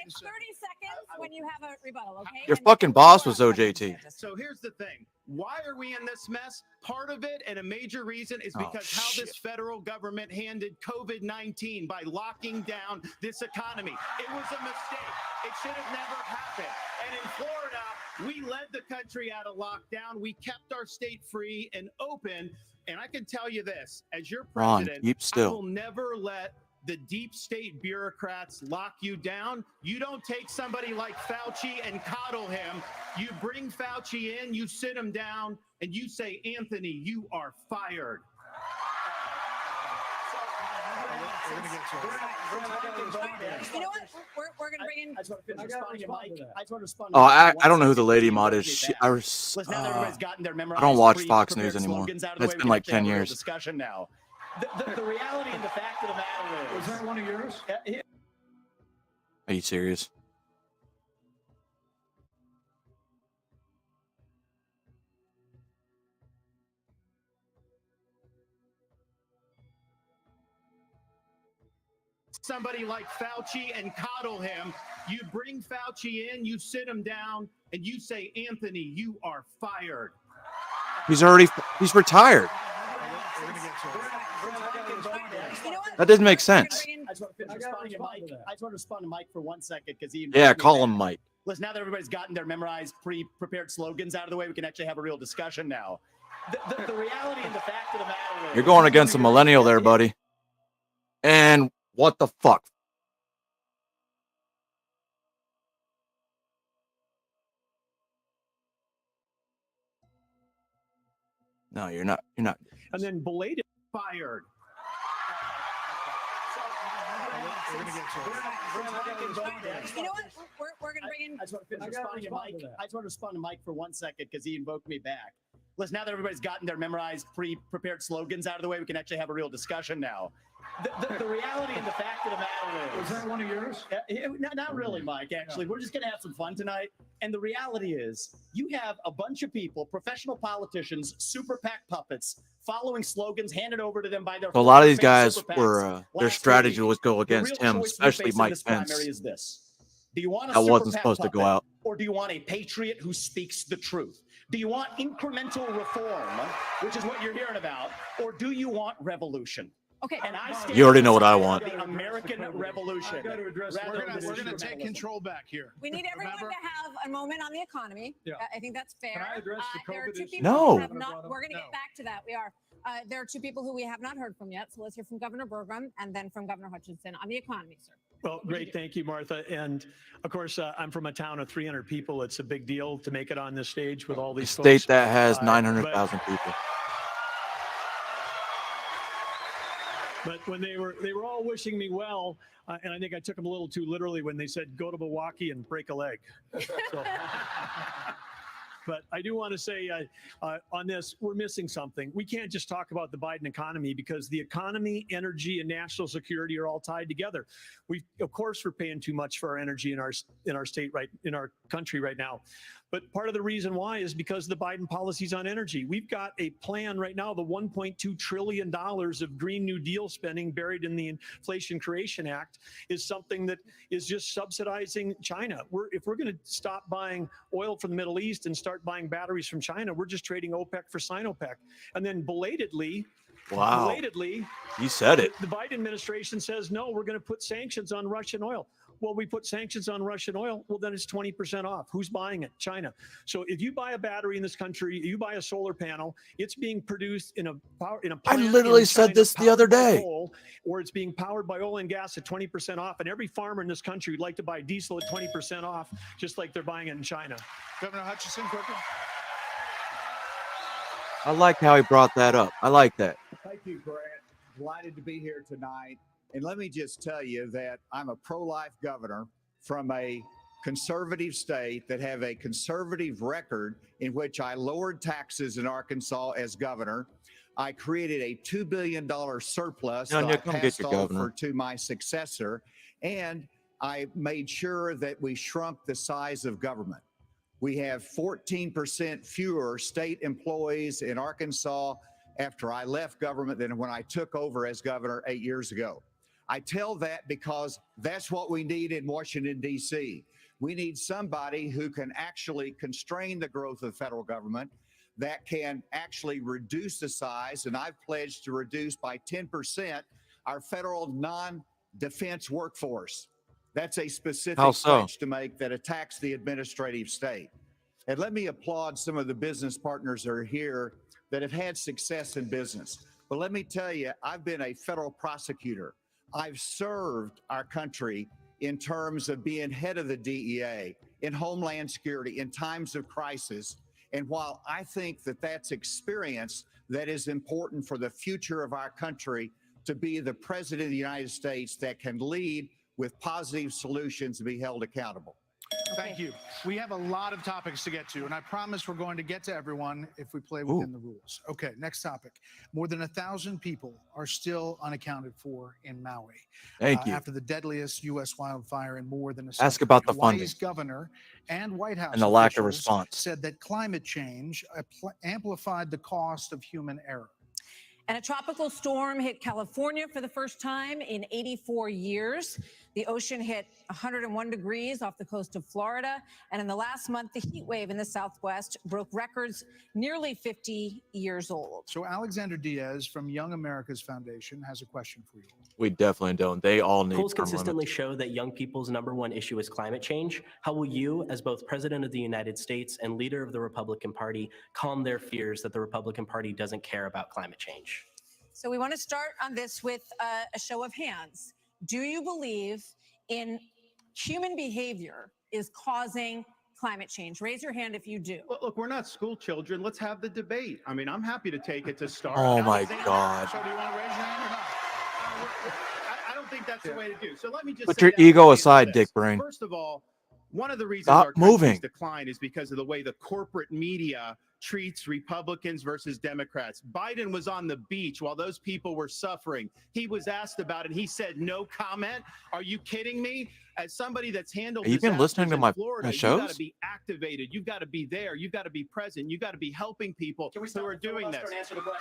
It's 30 seconds when you have a rebuttal, okay? Your And fucking boss was OJT. So here's the thing. Why are we in this mess? Part of it, and a major reason, is Oh, because how this federal government handled COVID-19 by locking down this economy. It was a mistake. It should have never happened. And in Florida, we led the country out of lockdown. We kept our state free and open. And I can tell you this, as your Ron, president, keep I still. will never let the deep state bureaucrats lock you down. You don't take somebody like Fauci and coddle him. You bring Fauci in, you sit him down, and you say, Anthony, you are fired. You know what? We're going to bring in. I just want to finish responding to Mike. I just want to respond. Oh, I don't know who the lady mod is. Listen, now that everybody's gotten their I memorized don't watch pre- Fox prepared News anymore. slogans out of the It's way, been we like can actually 10 have a real years. discussion now. The reality and the fact of the matter is. Was that one of yours? Are you serious? Somebody like Fauci and coddle him. You bring Fauci in, you sit him down, and you say, Anthony, you are fired. He's retired. That doesn't make sense. I just want to finish responding to Mike. I just want to respond to Mike for 1 second because he. Yeah, call him Mike. Listen, now that everybody's gotten their memorized pre-prepared slogans out of the way, we can actually have a real discussion now. The reality and the fact of the matter is. You're going against a millennial there, buddy. And what the fuck? No, you're not. You're not. And then belated fired. You know what? We're going to bring in. I just want to finish responding to Mike. I just want to respond to Mike for 1 second because he invoked me back. Listen, now that everybody's gotten their memorized pre-prepared slogans out of the way, we can actually have a real discussion now. The reality and the fact of the matter is. Was that one of yours? Not really, Mike, actually. We're just going to have some fun tonight. And the reality is, you have a bunch of people, professional politicians, super PAC puppets, following slogans handed over to them by their. So a lot of these super guys PACs were their last strategy week. was go The against real him, choice we especially face in Mike this Pence. primary is this. Do you want a That super wasn't PAC supposed to go puppet, out. or do you want a patriot who speaks the truth? Do you want incremental reform, which is what you're hearing about, or do you want revolution? Okay. And I stand You already know what I on want. The American Revolution. We're going to take control back here. We need everyone to have a moment on the economy. Yeah. I think that's fair. Can I address the there are COVID two issue? people No. who have not. We're going to get back to that. We are. There are two people who we have not heard from yet. So let's hear from Governor Burgum and then from Governor Hutchinson on the economy, sir. Well, great. Thank you, Martha. And of course, I'm from a town of 300 people. It's a big deal to make it on this stage with all A these state folks. that has But 900,000 people. But when they were all wishing me well, and I think I took them a little too literally when they said, go to Milwaukee and break a leg. So, but I do want to say on this, we're missing something. We can't just talk about the Biden economy because the economy, energy, and national security are all tied together. Of course, we're paying too much for our energy in our state, in our country right now. But part of the reason why is because of the Biden policies on energy. We've got a plan right now, the $1.2 trillion of Green New Deal spending buried in the Inflation Creation Act is something that is just subsidizing China. If we're going to stop buying oil from the Middle East and start buying batteries from China, we're just trading OPEC for Sinopec. And then belatedly, you said it. The Biden administration says, no, we're going to put sanctions on Russian oil. Well, we put sanctions on Russian oil. Well, then it's 20% off. Who's buying it? China. So if you buy a battery in this country, you buy a solar panel, it's being produced in a plant I literally said this the other day. Or it's being powered by oil and gas at 20% off. And every farmer in this country would like to buy diesel at 20% off, just like they're buying it in China. Governor Hutchinson, quickly. I like how he brought that up. I like that. Thank you, Grant. Delighted to be here tonight. And let me just tell you that I'm a pro-life governor from a conservative state that have a conservative record in which I lowered taxes in Arkansas as governor. I created a $2 billion surplus that I passed over to my successor. And I made sure that we shrunk the size of government. We have 14% fewer state employees in Arkansas after I left government than when I took over as governor 8 years ago. I tell that because that's what we need in Washington, D.C. We need somebody who can actually constrain the growth of the federal government, that can actually reduce the size. And I've pledged to reduce by 10% our federal non-defense workforce. That's a specific pledge to make that attacks the administrative state. And let me applaud some of the business partners that are here that have had success in business. But let me tell you, I've been a federal prosecutor. I've served our country in terms of being head of the DEA, in Homeland Security, in times of crisis. And while I think that that's experience that is important for the future of our country, to be the president of the United States that can lead with positive solutions and be held accountable. Thank you. We have a lot of topics to get to, and I promise we're going to get to everyone if we play within the rules. Okay, next topic. More than 1,000 people are still unaccounted for in Maui. Thank you. After the deadliest U.S. wildfire in more than a Ask century. about the funding. Hawaii's governor and White House and the lack of officials response. said that climate change amplified the cost of human error. And a tropical storm hit California for the first time in 84 years. The ocean hit 101 degrees off the coast of Florida. And in the last month, the heat wave in the Southwest broke records nearly 50 years old. So Alexander Diaz from Young America's Foundation has a question for you. We definitely don't. They all need Polls term consistently limits. show that young people's #1 issue is climate change. How will you, as both President of the United States and leader of the Republican Party, calm their fears that the Republican Party doesn't care about climate change? So we want to start on this with a show of hands. Do you believe in human behavior is causing climate change? Raise your hand if you do. Look, we're not school children. Let's have the debate. I mean, I'm happy to take it to start. Oh my God. So do you want to raise your hand or not? I don't think that's the way to do. So let me just Put say your that ego this. aside, dick brain. First of all, one of the reasons Stop our country's moving. decline is because of the way the corporate media treats Republicans versus Democrats. Biden was on the beach while those people were suffering. He was asked about it. He said no comment. Are you kidding me? As somebody that's handled Have you been listening to disasters in my Florida, you've shows? got to be activated. You've got to be there. You've got to be present. You've got to be helping people who are doing this.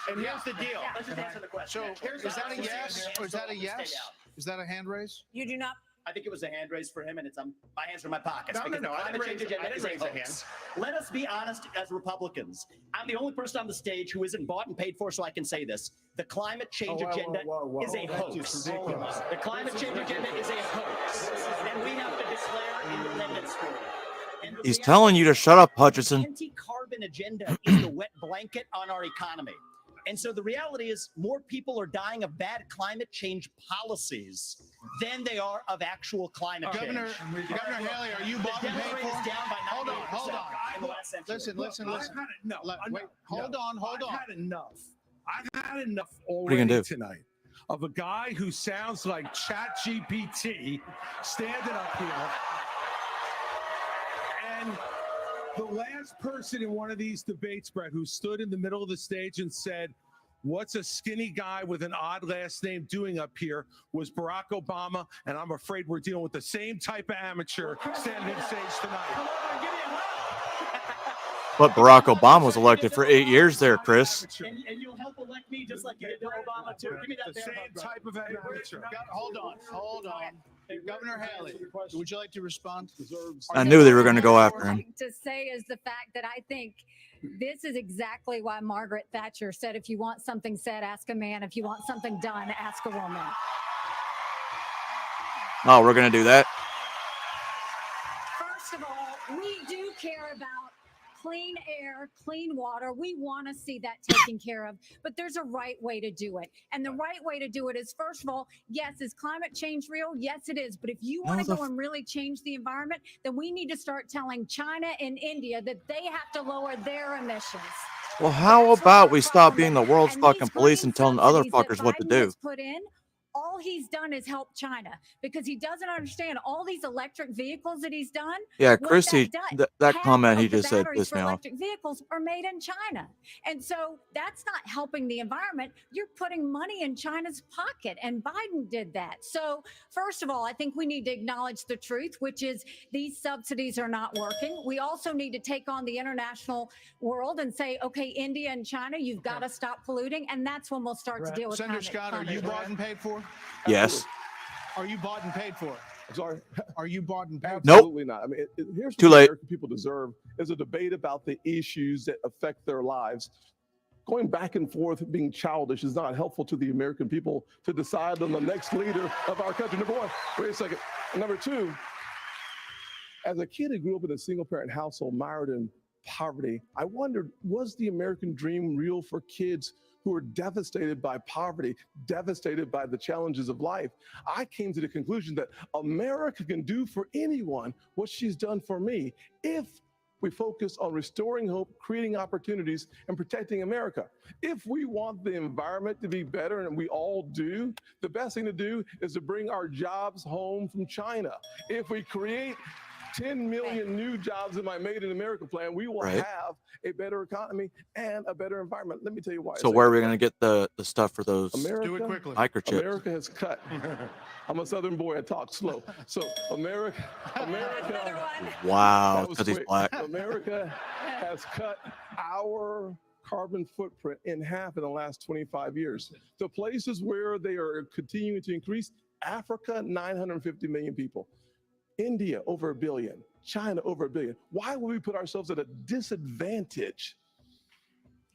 And here's the deal. Let's just answer the question. So is that a yes or is that a yes? Is that a hand raise? You do not. I think it was a hand raise for him, and it's my hands are in my pockets. No, because no, the I climate didn't change raise- I agenda didn't is raise a hoax. Let us be honest as Republicans. I'm the only person on the stage who isn't bought and paid for, so I can say this. The climate change agenda is a hoax. The climate change agenda is a hoax, and we have to declare independence for it. And the He's reality telling you to shut up, Hutchinson. The anti-carbon agenda is the wet blanket on our economy. And so the reality is more people are dying of bad climate change policies than they are of actual climate change. Governor Haley, are you bought The and death paid rate for? is down by 98% Hold on. in the last century. Listen. I've had enough. Wait, hold on. I've had enough. I've had enough you already gonna do? tonight. of a guy who sounds like ChatGPT standing up here. And the last person in one of these debates, Brett, who stood in the middle of the stage and said, "What's a skinny guy with an odd last name doing up here?" was Barack Obama. And I'm afraid we're dealing with the same type of amateur standing on stage tonight. But Barack Obama was elected for 8 years there, Chris. And you'll help elect me just like you did to Obama, too. Give me that The bear same hug, brother. type of amateur. Hold on. Hey, Governor Haley, would you like to respond? I knew they were going to go after him. To say is the fact that I think this is exactly why Margaret Thatcher said, if you want something said, ask a man. If you want something done, ask a woman. Oh, we're going to do that. First of all, we do care about clean air, clean water. We want to see that taken care of, but there's a right way to do it. And the right way to do it is, first of all, yes, is climate change real? Yes, it is. But if you want to go and really change the environment, then we need to start telling China and India that they have to lower their emissions. Well, how about we stop being the world's fucking police and telling other fuckers what to do? Put in, all he's done is help China because he doesn't understand all these electric vehicles that he's done. Yeah, what Christie, that half comment he of the just said batteries pissed for me off. electric vehicles are made in China. And so that's not helping the environment. You're putting money in China's pocket, and Biden did that. So first of all, I think we need to acknowledge the truth, which is these subsidies are not working. We also need to take on the international world and say, okay, India and China, you've got to stop polluting, and that's when we'll start to deal with Senator Scott, are you bought and paid for? Yes. Are you bought and paid for? I'm sorry. Are you bought and paid for? Nope. Absolutely not. I mean, here's what Too the late. American people deserve is a debate about the issues that affect their lives. Going back and forth being childish is not helpful to the American people to decide on the next leader of our country. Number one, wait a second. Number two, as a kid who grew up in a single parent household mired in poverty, I wondered, was the American dream real for kids who are devastated by poverty, devastated by the challenges of life? I came to the conclusion that America can do for anyone what she's done for me if we focus on restoring hope, creating opportunities, and protecting America. If we want the environment to be better, and we all do, the best thing to do is to bring our jobs home from China. If we create 10 million new jobs in my Made in America plan, we will Right. have a better economy and a better environment. Let me tell you why. So where are we going to get the stuff for those America, microchips? America has cut. I'm a Southern boy. I talk slow. So America. Wow, That was because he's quick. black. America has cut our carbon footprint in half in the last 25 years. The places where they are continuing to increase: Africa, 950 million people. India, over 1 billion. China, over 1 billion. Why would we put ourselves at a disadvantage,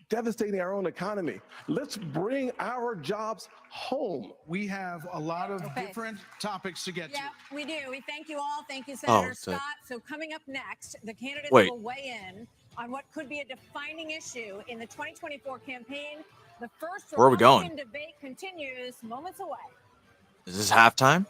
devastating our own economy? Let's bring our jobs home. We have a lot of different topics to get to. Yeah, we do. We thank you all. Thank you, Oh, Senator so- Scott. So coming up next, the candidates Wait. will weigh in on what could be a defining issue in the 2024 campaign. The first Where are we going? Republican debate continues moments away. Is this halftime?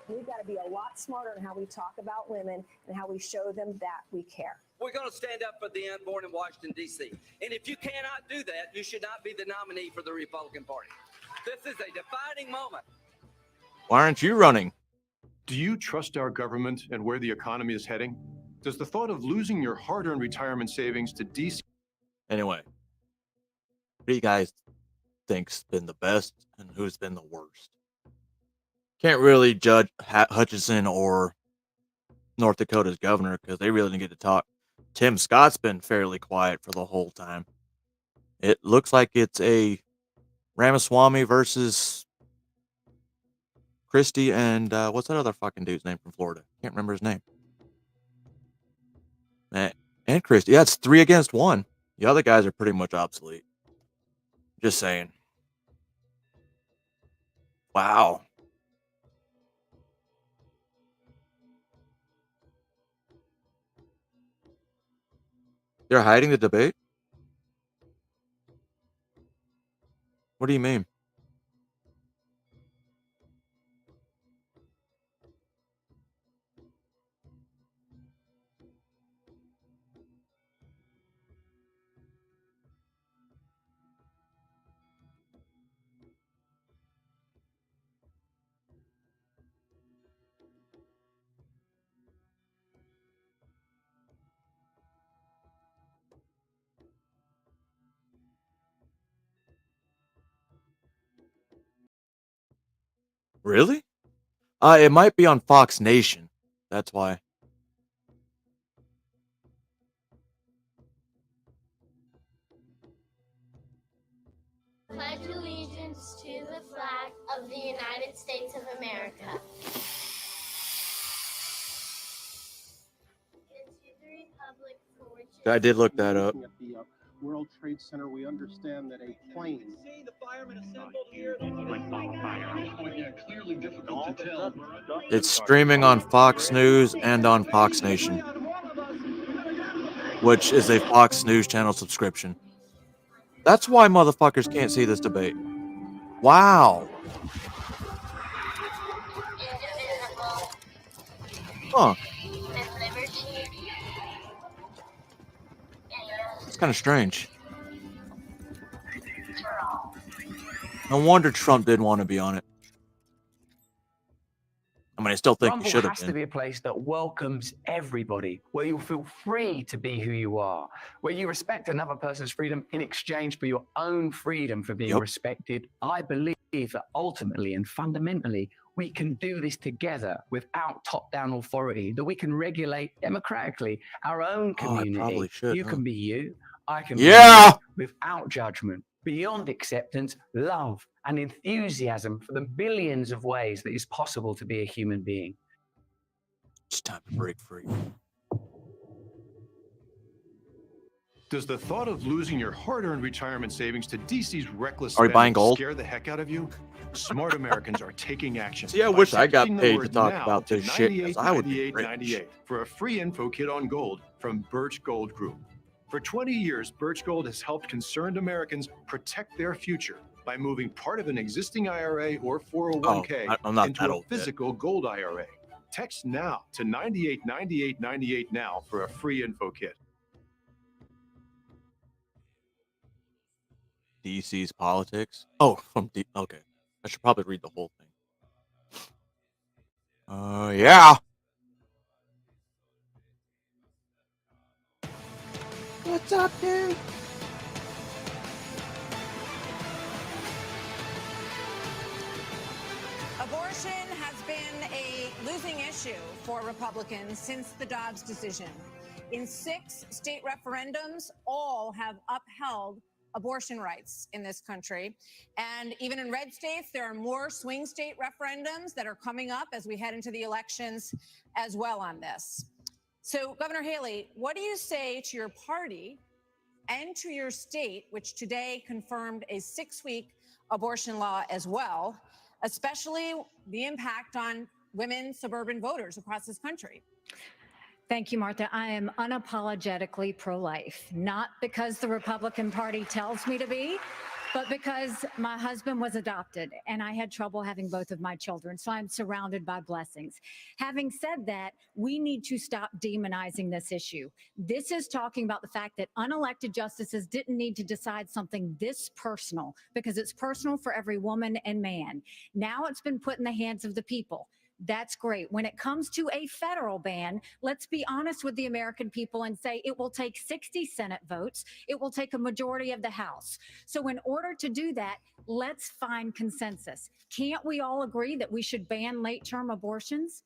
We've got to be a lot smarter in how we talk about women and how we show them that we care. We're going to stand up for the unborn in Washington, D.C. And if you cannot do that, you should not be the nominee for the Republican Party. This is a defining moment. Why aren't you running? Do you trust our government and where the economy is heading? Does the thought of losing your hard-earned retirement savings to DC? Anyway, what do you guys think's been the best and who's been the worst? Can't really judge Hutchinson or North Dakota's governor because they really didn't get to talk. Tim Scott's been fairly quiet for the whole time. It looks like it's a Ramaswamy versus Christie and what's that other fucking dude's name from Florida? Can't remember his name. And Christie. Yeah, it's 3 against 1. The other guys are pretty much obsolete. Just saying. Wow. They're hiding the debate? What do you mean? Really? It might be on Fox Nation. That's why. Pledge allegiance to the flag of the United States of America. And to the republic for which it I did look that up. At the World Trade Center, we understand that a plane. See the firemen assembled here. Clearly difficult to tell. It's streaming on Fox News and on Fox Nation, which is a Fox News channel subscription. That's why motherfuckers can't see this debate. Wow. Huh. It's kind of strange. No wonder Trump didn't want to be on it. I mean, I still think he should have has to been. be a place that welcomes everybody, where you feel free to be who you are, where you respect another person's freedom in exchange for your own freedom for being respected. I believe that ultimately and fundamentally, we can do this together without top-down authority, that we can regulate democratically our own community. probably should, You huh? can be you, I can Yeah! be me, without judgment, beyond acceptance, love, and enthusiasm for the billions of ways that it's possible to be a human being. It's time to break free. Does the thought of losing your hard-earned retirement savings to DC's reckless Are we buying spending gold? scare the heck out of you? Smart Americans are taking action. See, I by wish I got texting the paid to word talk now about to this shit, 'cause I would be 9898 rich. for a free info kit on gold from Birch Gold Group. For 20 years, Birch Gold has helped concerned Americans protect their future by moving part of an existing IRA or 401k I'm not into that a old yet. physical gold IRA. Text now to 989898 now for a free info kit. DC's politics. Oh, from D. Okay, I should probably read the whole thing. Yeah. What's up, dude? Abortion has been a losing issue for Republicans since the Dobbs decision. In 6 state referendums, all have upheld abortion rights in this country. And even in red states, there are more swing state referendums that are coming up as we head into the elections as well on this. So, Governor Haley, what do you say to your party and to your state, which today confirmed a 6-week abortion law as well, especially the impact on women suburban voters across this country? Thank you, Martha. I am unapologetically pro-life, not because the Republican Party tells me to be, but because my husband was adopted and I had trouble having both of my children. So I'm surrounded by blessings. Having said that, we need to stop demonizing this issue. This is talking about the fact that unelected justices didn't need to decide something this personal because it's personal for every woman and man. Now it's been put in the hands of the people. That's great. When it comes to a federal ban, let's be honest with the American people and say it will take 60 Senate votes. It will take a majority of the House. So in order to do that, let's find consensus. Can't we all agree that we should ban late-term abortions?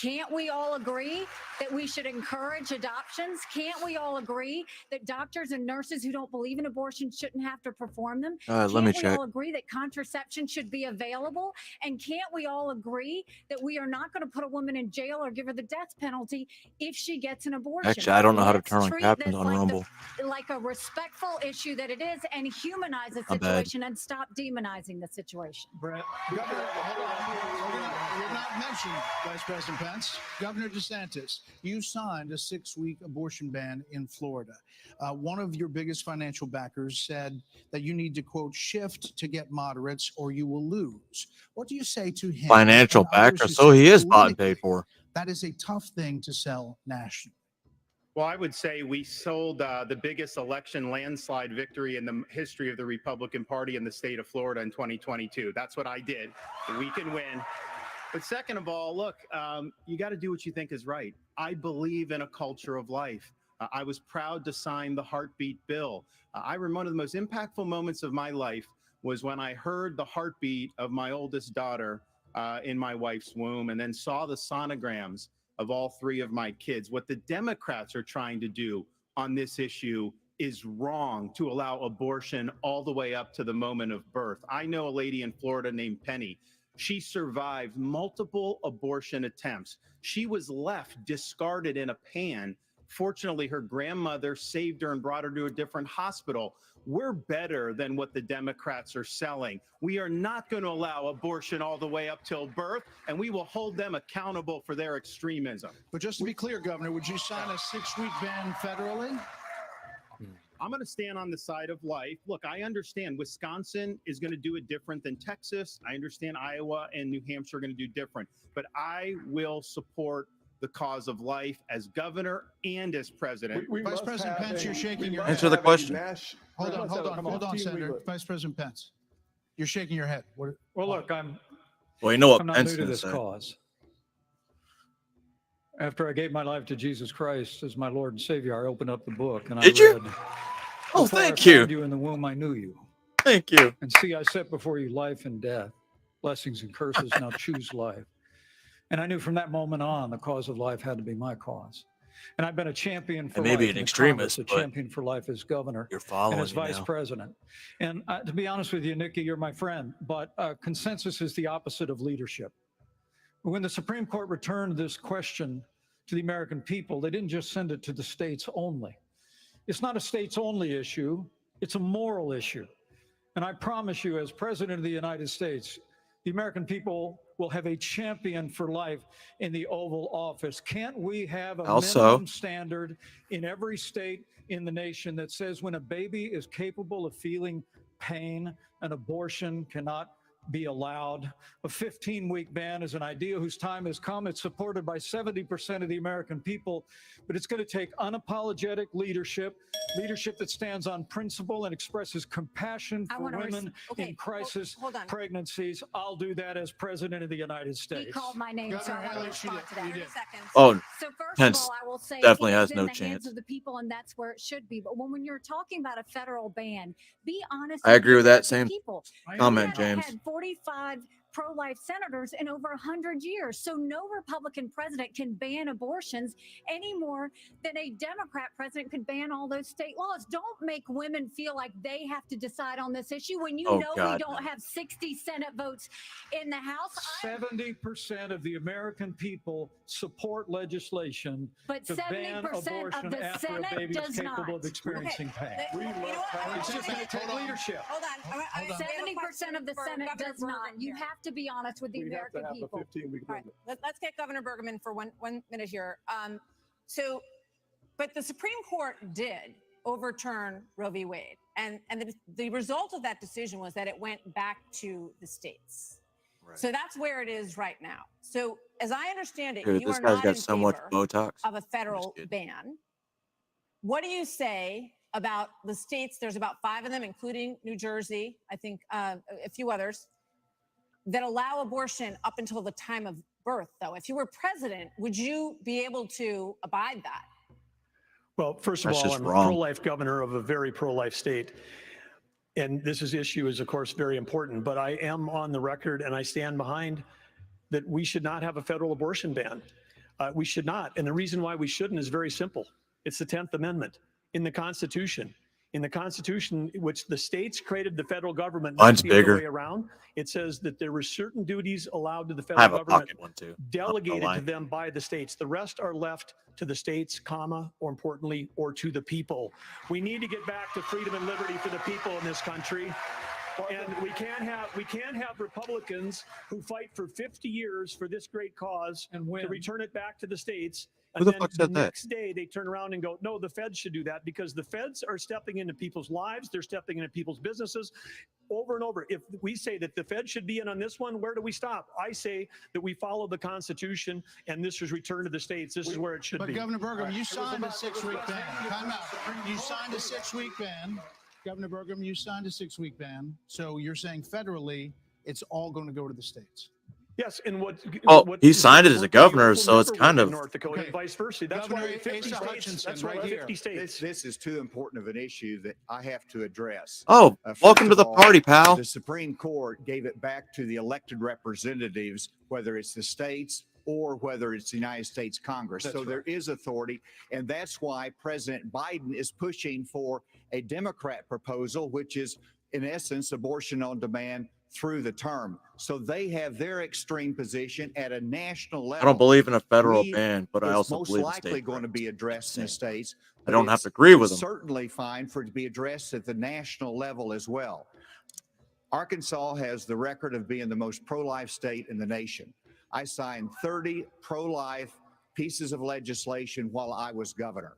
Can't we all agree that we should encourage adoptions? Can't we all agree that doctors and nurses who don't believe in abortion shouldn't have to perform them? Let me Can't we check. all agree that contraception should be available? And can't we all agree that we are not going to put a woman in jail or give her the death penalty if she gets an abortion? Actually, I don't know how to Let's turn on treat captions this on like Rumble. like a respectful issue that it is and humanize the My bad. situation and stop demonizing the situation. Brett, Governor, hold on. You're not mentioned, Vice President Pence. Governor DeSantis, you signed a 6-week abortion ban in Florida. One of your biggest financial backers said that you need to, quote, shift to get moderates or you will lose. What do you say to him? Financial and others backer, who so say he is bought and politically paid for. that is a tough thing to sell nationally? Well, I would say we sold the biggest election landslide victory in the history of the Republican Party in the state of Florida in 2022. That's what I did. We can win. But second of all, look, you got to do what you think is right. I believe in a culture of life. I was proud to sign the heartbeat bill. I remember one of the most impactful moments of my life was when I heard the heartbeat of my oldest daughter in my wife's womb and then saw the sonograms of all 3 of my kids. What the Democrats are trying to do on this issue is wrong, to allow abortion all the way up to the moment of birth. I know a lady in Florida named Penny. She survived multiple abortion attempts. She was left discarded in a pan. Fortunately, her grandmother saved her and brought her to a different hospital. We're better than what the Democrats are selling. We are not going to allow abortion all the way up till birth, and we will hold them accountable for their extremism. But just to be clear, Governor, would you sign a 6-week ban federally? I'm going to stand on the side of life. Look, I understand Wisconsin is going to do it different than Texas. I understand Iowa and New Hampshire are going to do different. But I will support the cause of life as governor and as president. Vice President Pence, you're shaking your head. Answer the question. Hold on, Senator. Vice President Pence, you're shaking your head. Well, look, Well, you know what I'm not Pence new to can this say. cause. After I gave my life to Jesus Christ as my Lord and Savior, I opened up the book and Did I you? read, Oh, "Before thank I you. formed you in the womb, I knew you. Thank you. And see, I set before you life and death, blessings and curses. Now choose life." And I knew from that moment on, the cause of life had to be my cause. And I've been a champion for I may life be an in the extremist, Congress, but a champion for life as governor you're and following as me vice now. president. And to be honest with you, Nikki, you're my friend, but consensus is the opposite of leadership. When the Supreme Court returned this question to the American people, they didn't just send it to the states only. It's not a states only issue, it's a moral issue. And I promise you, as President of the United States, the American people will have a champion for life in the Oval Office. Can't we have a minimum standard in every state in the nation that says when a baby is capable of feeling pain, an abortion cannot be allowed? A 15-week ban is an idea whose time has come. It's supported by 70% of the American people, but it's going to take unapologetic leadership that stands on principle and expresses compassion for women in crisis pregnancies. I'll do that as President of the United States. He called my name, so I want to respond to that. 30 seconds. Oh, So first Pence of all, I will say definitely it has is no in the hands chance. of the people, and that's where it should be. But when you're talking about a federal ban, be honest. I agree with that the same people. comment, We haven't James. had 45 pro-life senators in over 100 years. So no Republican president can ban abortions any more than a Democrat president could ban all those state laws. Don't make women feel like they have to decide on this issue when you Oh, know we God, don't no. have 60 Senate votes in the House. 70% of the American people support legislation But to ban 70% of abortion the after Senate a baby is does capable not. of experiencing pain. It's just going to take leadership. Hold on. 70% of the Senate does not. You have to be honest with the American people. All right, let's get Governor Burgum in for one minute here. But the Supreme Court did overturn Roe v. Wade, and the result of that decision was that it went back to the states. Right. So that's where it is right now. So as I understand it, Dude, you this are guy's not got in so much favor Botox. of a federal ban. What do you say about the states? There's about 5 of them, including New Jersey, I think a few others, that allow abortion up until the time of birth, though. If you were president, would you be able to abide that? Well, first of That's all, just I'm wrong. a pro-life governor of a very pro-life state. And issue is, of course, very important. But I am on the record, and I stand behind that we should not have a federal abortion ban. We should not. And the reason why we shouldn't is very simple. It's the 10th Amendment in the Constitution. In the Constitution, which the states created the federal government, not Mine's the other bigger. way around, it says that there were certain duties allowed to the I federal have a government, pocket one too. delegated lie. to them by the states. The rest are left to the states, comma, or importantly, or to the people. We need to get back to freedom and liberty for the people in this country. And we can't have Republicans who fight for 50 years for this great cause And to win. return it back to the states. Who And the then fuck the said that? next day they turn around and go, no, the feds should do that, because the feds are stepping into people's lives. They're stepping into people's businesses over and over. If we say that the feds should be in on this one, where do we stop? I say that we follow the Constitution, and this is returned to the states. This is where it should But be. Governor Burgum, you signed a 6-week ban. Time out. You signed a 6-week ban. Governor Burgum, you signed a 6-week ban. So you're saying federally, it's all going to go to the states. Yes, and Well, he signed it as a governor, so it's kind of. North Dakota and vice versa. That's Governor why 50 Asa states. Hutchinson, That's why right here. 50 states. This is too important of an issue that I have to address. Oh, First welcome to of the all, party, pal. The Supreme Court gave it back to the elected representatives, whether it's the states or whether it's the United States Congress. That's so right. there is authority, and that's why President Biden is pushing for a Democrat proposal, which is, in essence, abortion on demand through the term. So they have their extreme position at a national level. I don't believe in a federal We- ban, but I it's also most believe in likely state going to be rights. addressed in the states. I but don't have it's to agree with them. Certainly fine for it to be addressed at the national level as well. Arkansas has the record of being the most pro-life state in the nation. I signed 30 pro-life pieces of legislation while I was governor.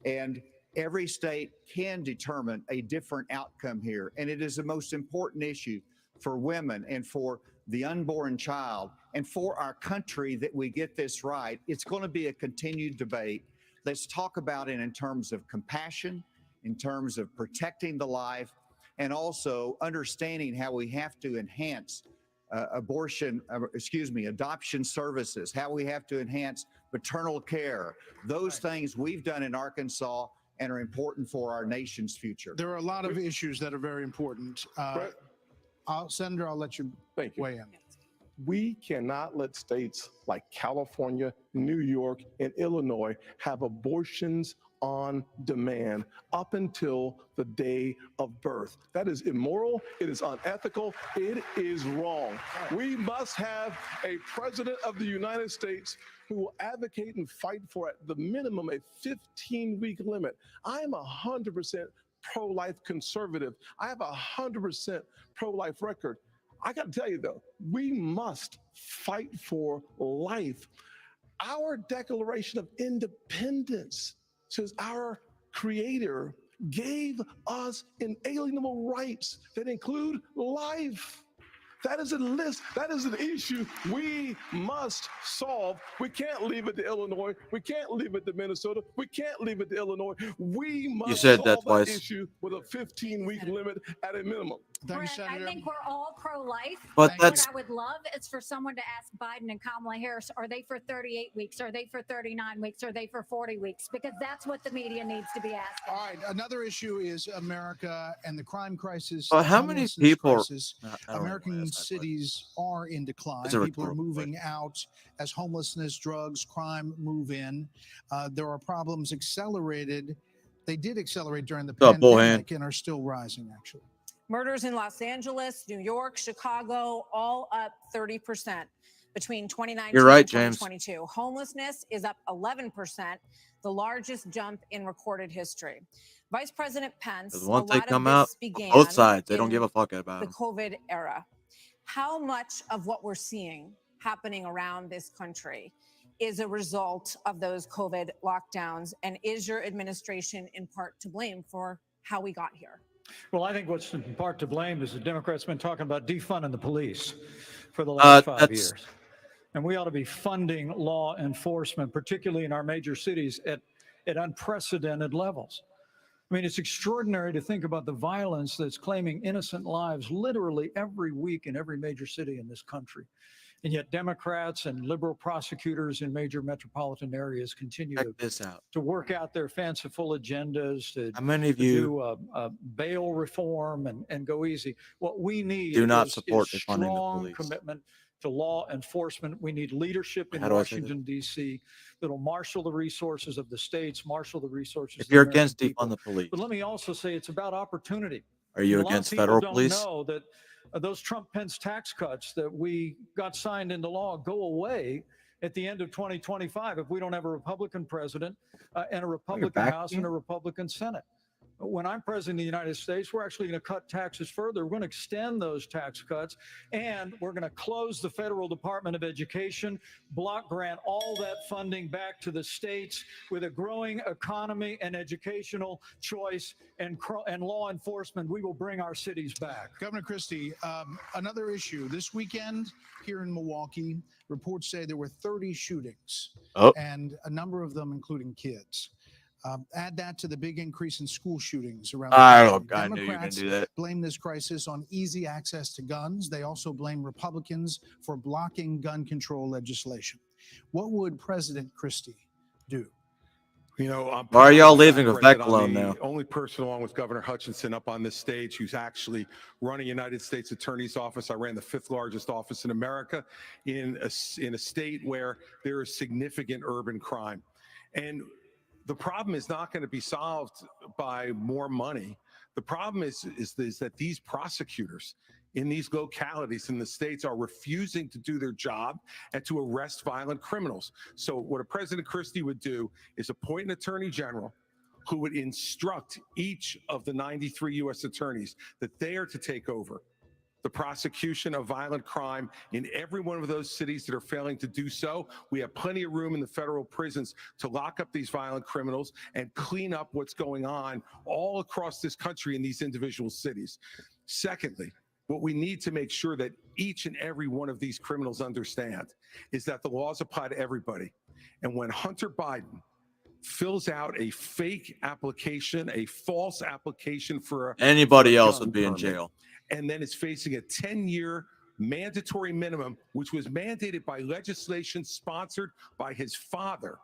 And every state can determine a different outcome here. And it is the most important issue for women and for the unborn child and for our country that we get this right. It's going to be a continued debate. Let's talk about it in terms of compassion, in terms of protecting the life, and also understanding how we have to enhance adoption services, how we have to enhance maternal care. Those things we've done in Arkansas and are important for our nation's future. There are a lot of issues that are very important. Senator, I'll let you weigh in. We cannot let states like California, New York, and Illinois have abortions on demand up until the day of birth. That is immoral. It is unethical. It is wrong. We must have a president of the United States who will advocate and fight for, at the minimum, a 15-week limit. I am 100% pro-life conservative. I have 100% pro-life record. I got to tell you, though, we must fight for life. Our Declaration of Independence says our Creator gave us inalienable rights that include life. That is a list. That is an issue we must solve. We can't leave it to Illinois. We can't leave it to Minnesota. We can't leave it to Illinois. We must said solve that twice. issue with a 15-week limit at a minimum. Thank you, Brett, I Senator. think we're all pro-life. But What that's- I would love is for someone to ask Biden and Kamala Harris, are they for 38 weeks? Are they for 39 weeks? Are they for 40 weeks? Because that's what the media needs to be asking. All right, another issue is America and the crime crisis. But how the many homelessness people- crisis. I don't know American why that's that, but- cities are in decline. It's a People are rhetorical moving out as homelessness, drugs, crime move in. There are problems accelerated. They did accelerate during the What's up, Bullhand? pandemic and are still rising, actually. Murders in Los Angeles, New York, Chicago, all up 30% between 2019 You're right, and James. 2022. Homelessness is up 11%, the largest jump in recorded history. Vice President Pence, Because a once they lot of come this out, began both sides, they don't in give a fuck about the them. COVID era. How much of what we're seeing happening around this country is a result of those COVID lockdowns? And is your administration in part to blame for how we got here? Well, I think what's in part to blame is the Democrats been talking about defunding the police for the last 5 that's- years. And we ought to be funding law enforcement, particularly in our major cities, at unprecedented levels. I mean, it's extraordinary to think about the violence that's claiming innocent lives literally every week in every major city in this country. And yet Democrats and liberal prosecutors in major metropolitan areas continue Check this out. to work out their fanciful agendas, to, How many of to you do bail reform and go easy. What we need do not is support is defunding the strong police? commitment to law enforcement. We need leadership in How do I say that? Washington, D.C. that'll marshal the resources of the states, marshal the resources If of the you're American against people. defund the police, But let me also say it's about opportunity. are you A lot of against people federal don't police? know that those Trump-Pence tax cuts that we got signed into law go away at the end of 2025 if we don't have a Republican president and a Republican back House again? and a Republican Senate. When I'm president of the United States, we're actually going to cut taxes further. We're going to extend those tax cuts, and we're going to close the Federal Department of Education, block grant all that funding back to the states. With a growing economy and educational choice and law enforcement, we will bring our cities back. Governor Christie, another issue. This weekend here in Milwaukee, reports say there were 30 shootings, Oh. and a number of them including kids. Add that to the big increase in school shootings around. I country. knew you were gonna Democrats do that. blame this crisis on easy access to guns. They also blame Republicans for blocking gun control legislation. What would President Christie do? You know, Why are y'all leaving President, Vivek I'm alone the now? only person, along with Governor Hutchinson, up on this stage who's actually running United States Attorney's Office. I ran the 5th largest office in America in a state where there is significant urban crime. And the problem is not going to be solved by more money. The problem is that these prosecutors in these localities in the states are refusing to do their job and to arrest violent criminals. So what a President Christie would do is appoint an attorney general who would instruct each of the 93 U.S. attorneys that they are to take over the prosecution of violent crime in every one of those cities that are failing to do so. We have plenty of room in the federal prisons to lock up these violent criminals and clean up what's going on all across this country in these individual cities. Secondly, what we need to make sure that each and every one of these criminals understand is that the laws apply to everybody. And when Hunter Biden fills out a fake application, a false application for Anybody a else gun would be in permit, jail. and then is facing a 10-year mandatory minimum, which was mandated by legislation sponsored by his father.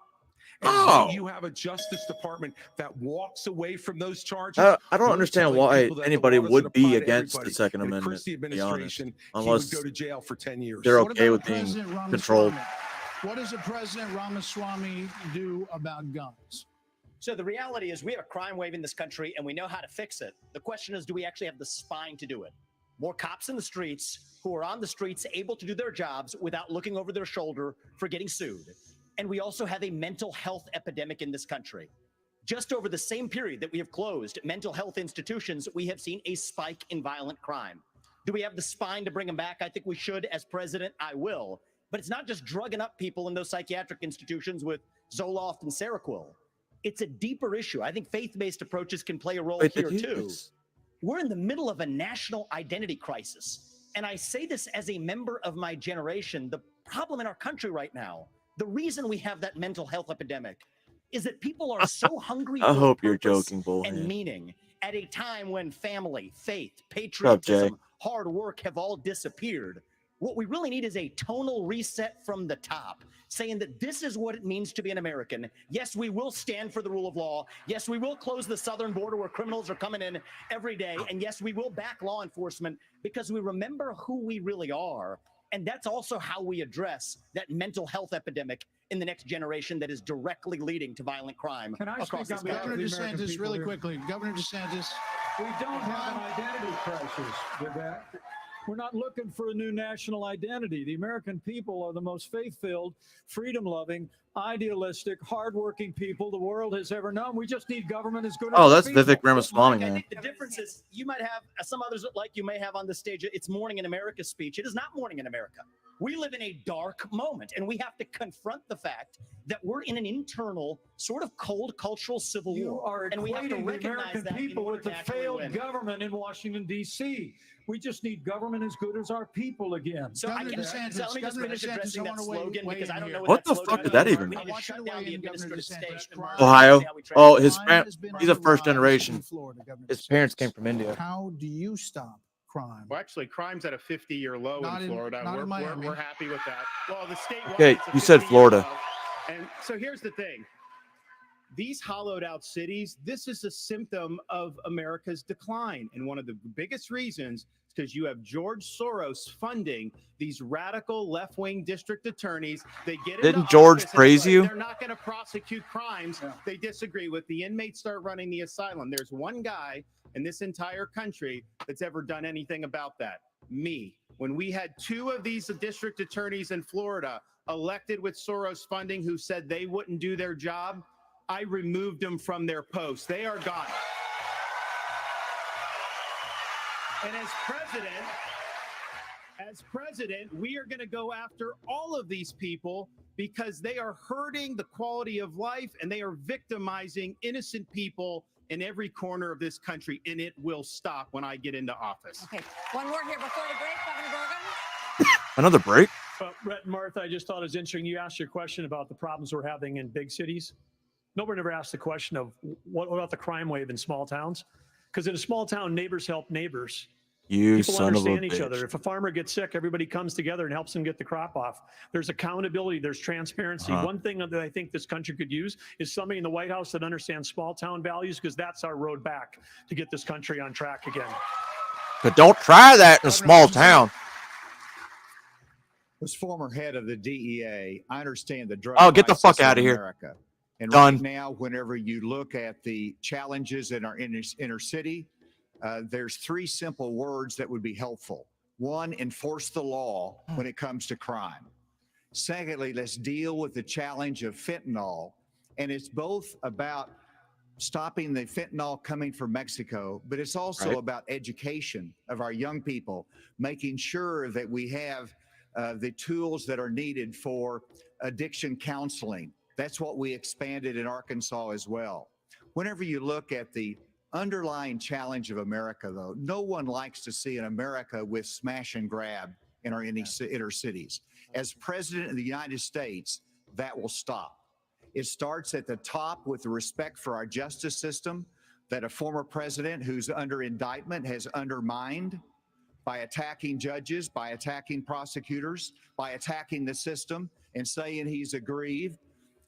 And then you have a Justice Department that walks away from those charges. I don't We're understand telling why people that the anybody law doesn't would be apply to against the everybody. Second In the Amendment, Christie to be honest, administration, he unless would go to jail for 10 years. they're What okay about with being President Ramaswamy? controlled. What does President Ramaswamy do about guns? So the reality is we have a crime wave in this country and we know how to fix it. The question is, do we actually have the spine to do it? More cops in the streets who are on the streets able to do their jobs without looking over their shoulder for getting sued. And we also have a mental health epidemic in this country. Just over the same period that we have closed mental health institutions, we have seen a spike in violent crime. Do we have the spine to bring them back? I think we should. As president, I will. But it's not just drugging up people in those psychiatric institutions with Zoloft and Seroquel. It's a deeper issue. I think faith-based approaches can play a role here too. We're in the middle of a national identity crisis. And I say this as a member of my generation. The problem in our country right now, the reason we have that mental health epidemic, is that people are so hungry I for hope you're purpose joking, Bullhead. and meaning at a time when family, faith, What's up, Jay? patriotism, hard work have all disappeared. What we really need is a tonal reset from the top, saying that this is what it means to be an American. Yes, we will stand for the rule of law. Yes, we will close the southern border where criminals are coming in every day. And yes, we will back law enforcement because we remember who we really are. And that's also how we address that mental health epidemic in the next generation that is directly leading to violent crime Can I across speak this on behalf of country. the American DeSantis really quickly? Governor DeSantis. We don't have an identity crisis, Vivek. We're not looking for a new national identity. The American people are the most faith-filled, freedom-loving, idealistic, hardworking people the world has ever known. We just need government as good as Oh, our that's people. Vivek Ramaswamy, Mike, I man. think the difference is you might have some others like you may have on the stage. It's Morning in America speech. It is not Morning in America. We live in a dark moment, and we have to confront the fact that we're in an internal sort of cold cultural civil You war, are and we have to equating the recognize American that people in order with the to actually failed win. government in Washington, D.C. We just need government as good as our people again. So I can, so let me just finish addressing that slogan because I don't know What the that fuck slogan did that means. even We mean? need to shut down the administrative state. Ohio. Oh, his Crime has been he's a on the first rise generation. in Florida, Governor His DeSantis. parents came from India. How do you stop crime? Well, actually, crime's at a 50-year low Not in in- Florida. not in We're Miami. happy with that. Well, the state. Okay, you said Florida. And so here's the thing. These hollowed out cities, this is a symptom of America's decline. And one of the biggest reasons is because you have George Soros funding these radical left-wing district attorneys. They get into Didn't George office and praise you? They're not going to prosecute crimes they disagree with. The inmates start running the asylum. There's one guy in this entire country that's ever done anything about that. Me. When we had two of these district attorneys in Florida elected with Soros funding who said they wouldn't do their job, I removed them from their posts. They are gone. And as president, we are going to go after all of these people because they are hurting the quality of life and they are victimizing innocent people in every corner of this country. And it will stop when I get into office. Okay, one more here before the break, Governor Burgum. Another break? Brett and Martha, I just thought it was interesting. You asked your question about the problems we're having in big cities. nobody ever asked the question of what about the crime wave in small towns? Because in a small town, neighbors help neighbors. You People son of a understand each bitch. other. If a farmer gets sick, everybody comes together and helps him get the crop off. There's accountability. There's transparency. Uh-huh. One thing that I think this country could use is somebody in the White House that understands small town values, because that's our road back to get this country on track again. But don't try that in a small town. Was former head of the DEA. I understand the drug. Oh, get the fuck crisis in out of here. America. And Done. right now, whenever you look at the challenges in our inner city, there's three simple words that would be helpful. One, enforce the law when it comes to crime. Secondly, let's deal with the challenge of fentanyl. And it's both about stopping the fentanyl coming from Mexico, but it's also about education of our young people, making sure that we have the tools that are needed for addiction counseling. That's what we expanded in Arkansas as well. Whenever you look at the underlying challenge of America, though, no one likes to see an America with smash and grab in our inner cities. As president of the United States, that will stop. It starts at the top with the respect for our justice system that a former president who's under indictment has undermined by attacking judges, by attacking prosecutors, by attacking the system and saying he's aggrieved.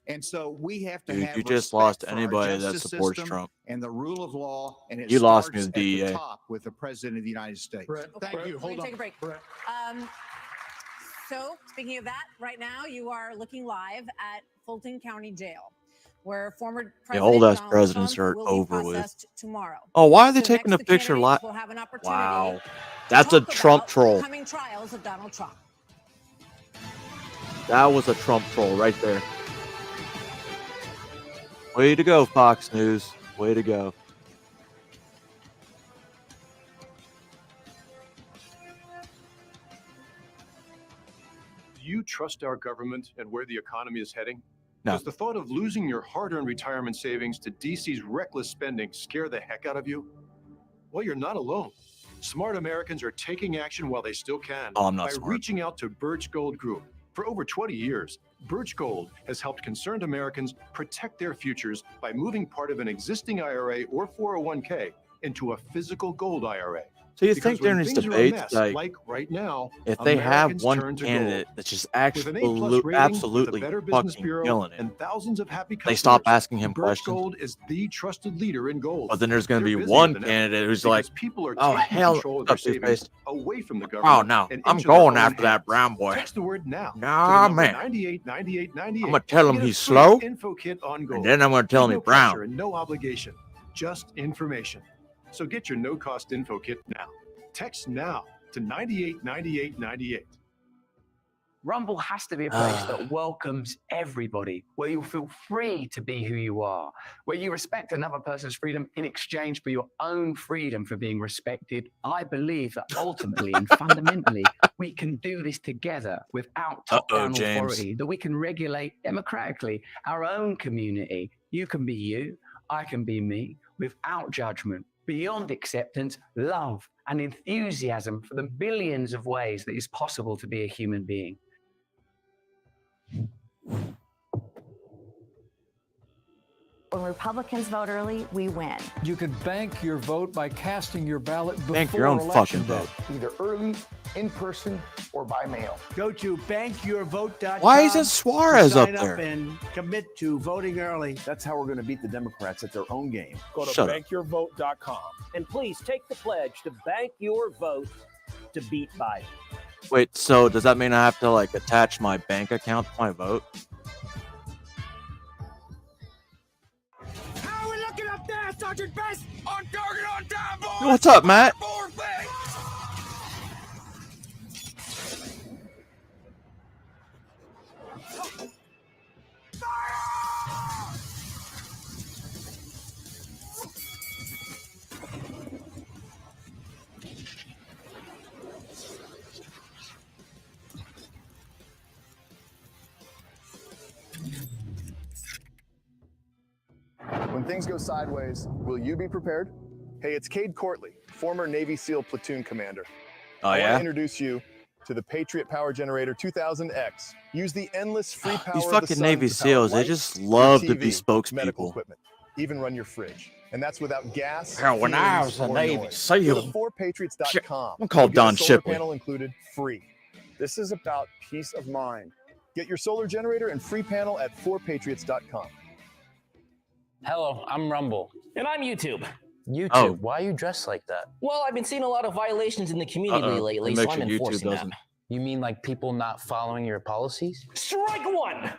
And so we have to have You just respect lost for our anybody that justice supports system Trump. and the rule of law, and it You lost me starts with at the DEA. top with the president of the United States. Thank you. We're going to take a break. So, speaking of that, right now you are looking live at Fulton County Jail, where former President old-ass Donald presidents Trump are will over be with. processed tomorrow. Oh, why are they So taking next, a the picture candidates live? will have an opportunity Wow. to That's a talk Trump about troll. upcoming trials of Donald Trump. That was a Trump troll right there. Way to go, Fox News. Way to go. Do you trust our government and where the economy is heading? No. Does the thought of losing your hard-earned retirement savings to DC's reckless spending scare the heck out of you? Well, you're not alone. Smart Americans are taking action while they still can Oh, I'm not by smart. reaching out to Birch Gold Group. For over 20 years, Birch Gold has helped concerned Americans protect their futures by moving part of an existing IRA or 401k into a physical gold IRA. So you Because think during when these things are a debates, mess, like right now, if they have Americans one turn to candidate gold. that's just With an A+ rating, absolutely with the Better Business fucking Bureau, killing it, and thousands of happy they stop customers, asking him Birch questions. Gold is the trusted leader in gold. But then there's going to They're be busier one than ever candidate who's because like, people are oh, taking hell, control of what's their up, savings Toothpaste? away from the Oh, government. no, and I'm into their going own after that hands. brown boy. Text the word now. to the Nah, number man. 989898. I'm going to tell him Get a he's free slow, info kit on gold. and then I'm going to tell him There's he's no pressure brown. and no obligation, just information. So get your no-cost info kit now. Text now to 989898. Rumble has to be a place that welcomes everybody, where you feel free to be who you are, where you respect another person's freedom in exchange for your own freedom for being respected. I believe that ultimately and fundamentally, we can do this together without top-down James. authority, that we can regulate democratically our own community. You can be you, I can be me, without judgment, beyond acceptance, love, and enthusiasm for the billions of ways that it's possible to be a human being. When Republicans vote early, we win. You can bank your vote by casting your ballot before Bank your own election fucking day. vote. Either early, in person, or by mail. Go to bankyourvote.com. Why isn't Suarez up sign there? up and commit to voting early. That's how we're going to beat the Democrats at their own game. Go to Shut up. bankyourvote.com. And please take the pledge to bank your vote to beat Biden. Wait, so does that mean I have to like attach my bank account to my vote? How are we looking up there, Sergeant Best? On target, on time, boys! Yo, what's up, Matt? Forward, bang! When things go sideways, will you be prepared? Hey, it's Cade Courtley, former Navy SEAL platoon commander. Oh, I want yeah? to introduce you to the Patriot Power Generator 2000X. Use the endless free power These of the fucking sun Navy to power SEAls, they lights, just your love to TV, be medical spokespeople. equipment, even run your fridge. And that's without gas, Hell, when I fumes, was a or Navy noise. SEAL. Go to 4patriots.com. I'm called Get a Don solar Shipley. panel included free. This is about peace of mind. Get your solar generator and free panel at 4patriots.com. Hello, I'm Rumble. And I'm YouTube. YouTube? Oh. Why are you dressed like that? Well, I've been seeing a lot of violations in the community lately, so I'm enforcing them. You mean like people not following your policies? Strike one!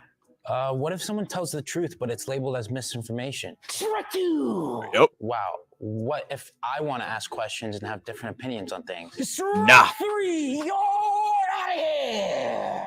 What if someone tells the truth, but it's labeled as misinformation? Strike two! Yep. Wow. What if I want to ask questions and have different opinions on things? Strike three! You're out of here!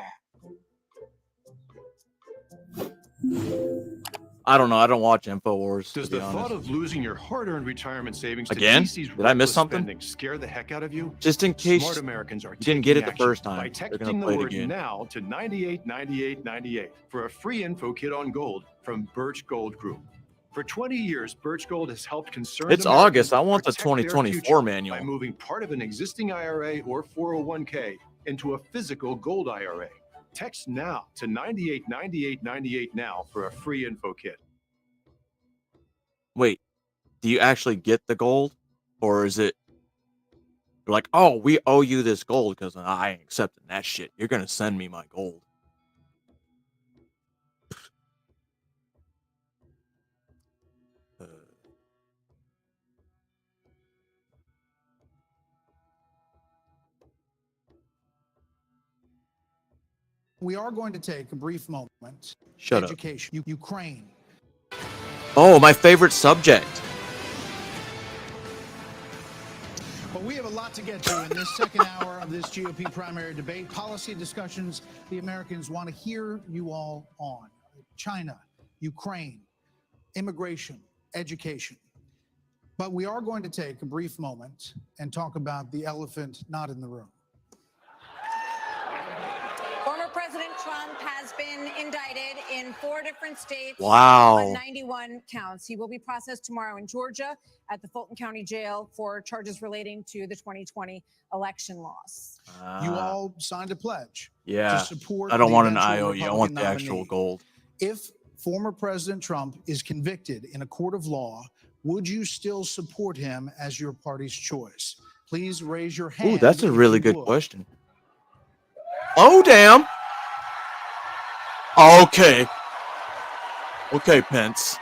I don't know. I don't watch InfoWars. Does to be the honest. thought of losing your hard-earned retirement savings Again? to DC's Did I miss reckless something? spending scare the heck out of you? Just in case Smart Americans are you didn't get it the taking first action time, by they're gonna texting play the it word again. now to 989898 for a free info kit on gold from Birch Gold Group. For 20 years, Birch Gold has helped concerned It's Americans August. I want the protect their 2024 future manual. by moving part of an existing IRA or 401k into a physical gold IRA. Text now to 989898 now for a free info kit. Wait, do you actually get the gold? Or is it like, oh, we owe you this gold because I ain't accepting that shit. You're going to send me my gold. We are going to take a brief moment. Shut up. Education. Ukraine. Oh, my favorite subject. Well, we have a lot to get to in this second hour of this GOP primary debate. Policy discussions the Americans want to hear you all on. China, Ukraine, immigration, education. But we are going to take a brief moment and talk about the elephant not in the room. Former President Trump has been indicted in 4 different states Wow. on 91 counts. He will be processed tomorrow in Georgia at the Fulton County Jail for charges relating to the 2020 election loss. You all signed a pledge Yeah. to support I don't the want an eventual IOU. I want the Republican actual nominee. gold. If former President Trump is convicted in a court of law, would you still support him as your party's choice? Please raise your hand. Ooh, that's a if really you good would. question. Oh, damn. Okay. Okay, Pence.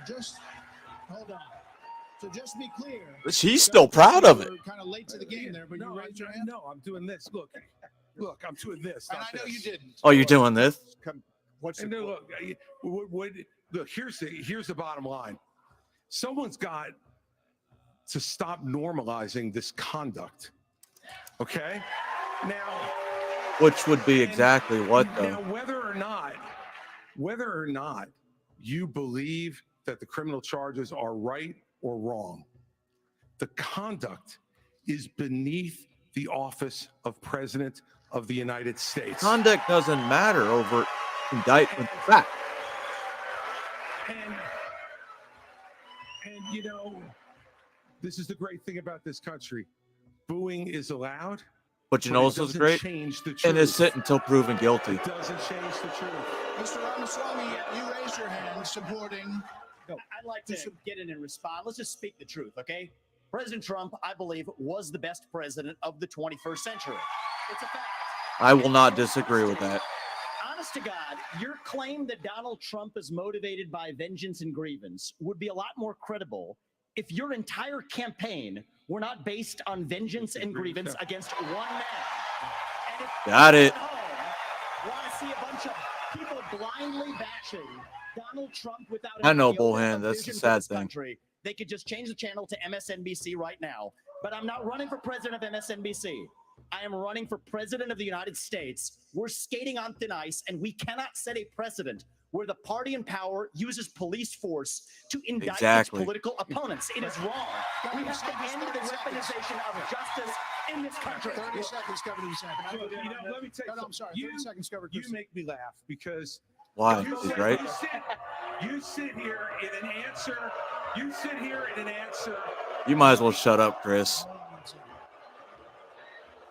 Just hold on. So just be clear. He's still proud of it. Kind of late to the game there, but you raised your hand. No, I'm doing this. Look, I'm doing this. And not I know this. you didn't. Oh, you're doing this? What's and then look, here's the bottom line. Someone's got to stop normalizing this conduct. Okay? Now, Which would be exactly what, though? now whether or not you believe that the criminal charges are right or wrong, the conduct is beneath the office of President of the United States. Conduct doesn't matter over indictment fact. And you know, this is the great thing about this country. Booing is allowed. But you but know it what's doesn't great? change the And it's truth. sit until proven guilty. It doesn't change the truth. Mr. Ramaswamy, you raised your hand supporting. I'd like to get in and respond. Let's just speak the truth, okay? President Trump, I believe, was the best president of the 21st century. It's a fact. I will not disagree with that. Honest to God, your claim that Donald Trump is motivated by vengeance and grievance would be a lot more credible if your entire campaign were not based on vengeance and grievance against one man. And if Got it. want to see a bunch of people blindly bashing Donald Trump without I know, any iota Bullhand. of That's the vision for sad this thing. country, they could just change the channel to MSNBC right now. But I'm not running for president of MSNBC. I am running for president of the United States. We're skating on thin ice, and we cannot set a precedent where the party in power uses police force to indict Exactly. its political opponents. It is wrong. We have to end the weaponization of justice in this country. 30 seconds, Governor DeSantis. Look, you know, let me tell you No, I'm sorry. 30 seconds, Governor You Christie. make me laugh because Why? you He's sit- right. You sit here in an answer. You sit here in an answer. You might as well shut up, Chris.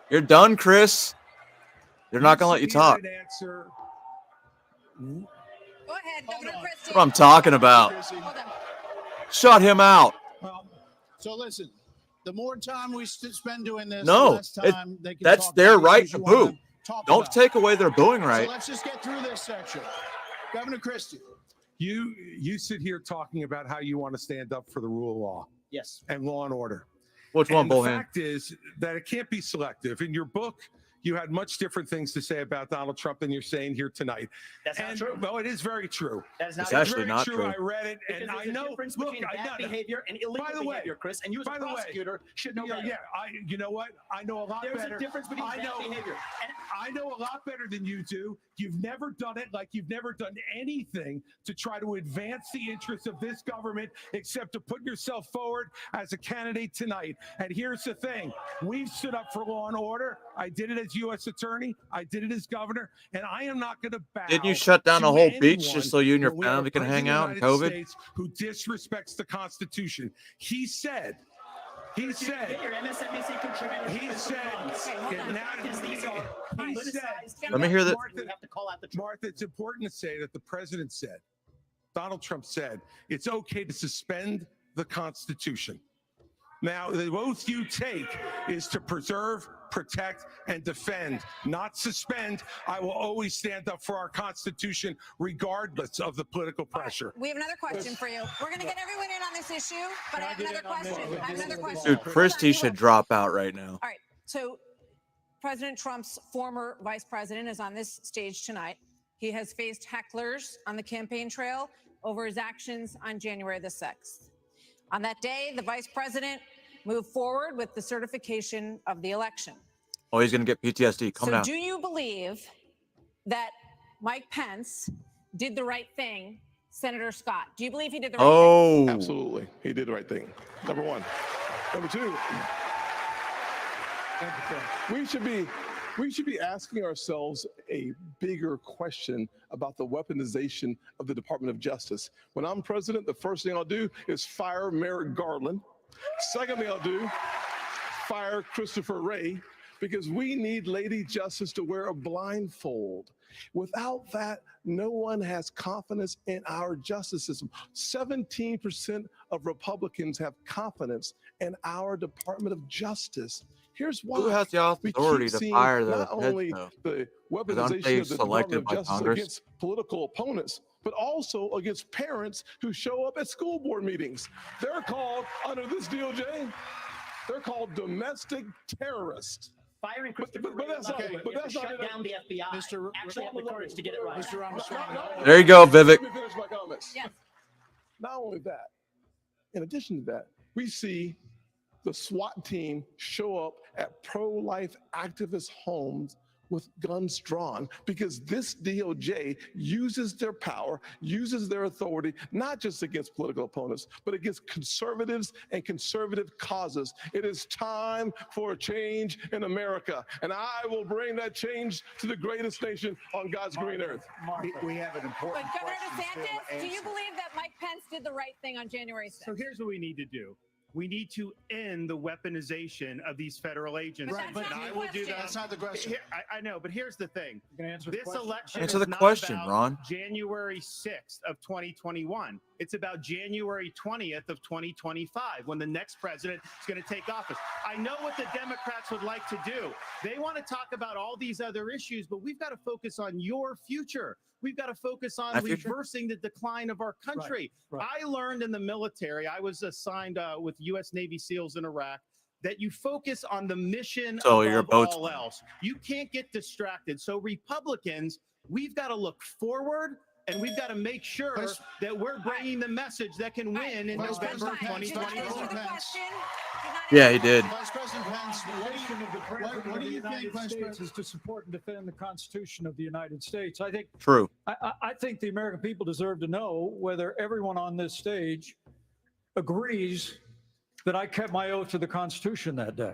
You're done, Chris. They're not going to let you talk. An answer. Go ahead, Governor Christie. That's what I'm talking about. Shut him out. So listen, the more time we spend doing this, No, the less time they can that's talk their about right issues to you wanna boo. talk Don't about. take away their booing right. So let's just get through this section. Governor Christie. You sit here talking about how you want to stand up for the rule of law. Yes. And law and order. Which one, And the Bullhand? fact is that it can't be selective. In your book, you had much different things to say about Donald Trump than you're saying here tonight. That's not true. Well, it is very true. That is not It's true. actually very not true. true. I read it, Because and I there's a know. difference Look, between I bad know. behavior and illegal By the way, behavior, Chris. And you as a by the way, prosecutor should know better. Yeah, you know what? I know a lot There's better. a difference between I bad know, behavior. And I know a lot better than you do. You've never done it like you've never done anything to try to advance the interests of this government except to put yourself forward as a candidate tonight. And here's the thing. We've stood up for law and order. I did it as U.S. attorney. I did it as governor. And I am not going to bow. Didn't you shut down to the whole beach anyone just so you and your when we have a family can hang president out of in the United COVID? States who disrespects the Constitution. He said, Get your MSNBC contributor. he said, Let me hear that. We have to call out the truth. Martha, it's important to say that the president said, Donald Trump said, it's okay to suspend the Constitution. Now, the oath you take is to preserve, protect, and defend, not suspend. I will always stand up for our Constitution, regardless of the political pressure. We have another question for you. We're going to get everyone in on this issue, but I have another question. Dude, Christie should drop out right now. All right. So President Trump's former vice president is on this stage tonight. He has faced hecklers on the campaign trail over his actions on January the 6th. On that day, the vice president moved forward with the certification of the election. Oh, he's going to get PTSD. Calm down. Do you believe that Mike Pence did the right thing, Senator Scott? Do you believe he did the right thing? Absolutely. He did the right thing. Number one. Number two, we should be asking ourselves a bigger question about the weaponization of the Department of Justice. When I'm president, the first thing I'll do is fire Merrick Garland. Second thing I'll do, fire Christopher Wray, because we need Lady Justice to wear a blindfold. Without that, no one has confidence in our justice system. 17% of Republicans have confidence in our Department of Justice. Here's why. Who has the authority to fire the not only heads, the Aren't weaponization they of the selected Department of by Justice Congress? against political opponents, but also against parents who show up at school board meetings. They're called, under this DOJ, they're called domestic terrorists. Firing Christopher But that's not, Wray, but you have that's to not shut down the FBI. Actually have the courage to get it right. Mr. Ramaswamy. There you go, Vivek. Let me finish my comments. Yes. Not only that, in addition to that, we see the SWAT team show up at pro-life activist homes with guns drawn because this DOJ uses their power, uses their authority, not just against political opponents, but against conservatives and conservative causes. It is time for a change in America, and I will bring that change to the greatest nation on God's green earth. We have an But important Governor question still DeSantis, to do you answer. believe that Mike Pence did the right thing on January 6th? So here's what we need to do. We need to end the weaponization of these federal agents. But that's And not I the will do question. that. That's not the question. I know, but here's the thing. answer the This question? election Answer is the not question, about Ron. January 6th of 2021. It's about January 20th of 2025 when the next president is going to take office. I know what the Democrats would like to do. They want to talk about all these other issues, but we've got to focus on your future. We've got to focus on My future? reversing the decline of our country. Right. I learned in the military, I was assigned with U.S. Navy SEALs in Iraq, that you focus on the mission So you're a above all boatsman. else. You can't get distracted. So Republicans, we've got to look forward and we've got to make sure that we're bringing the message that can win in Vice November President Pence, 2024. Yeah, he did. Vice President Pence, what do you think, Vice President? Is to support and defend the Constitution of the United States. I think True. I think the American people deserve to know whether everyone on this stage agrees that I kept my oath to the Constitution that day.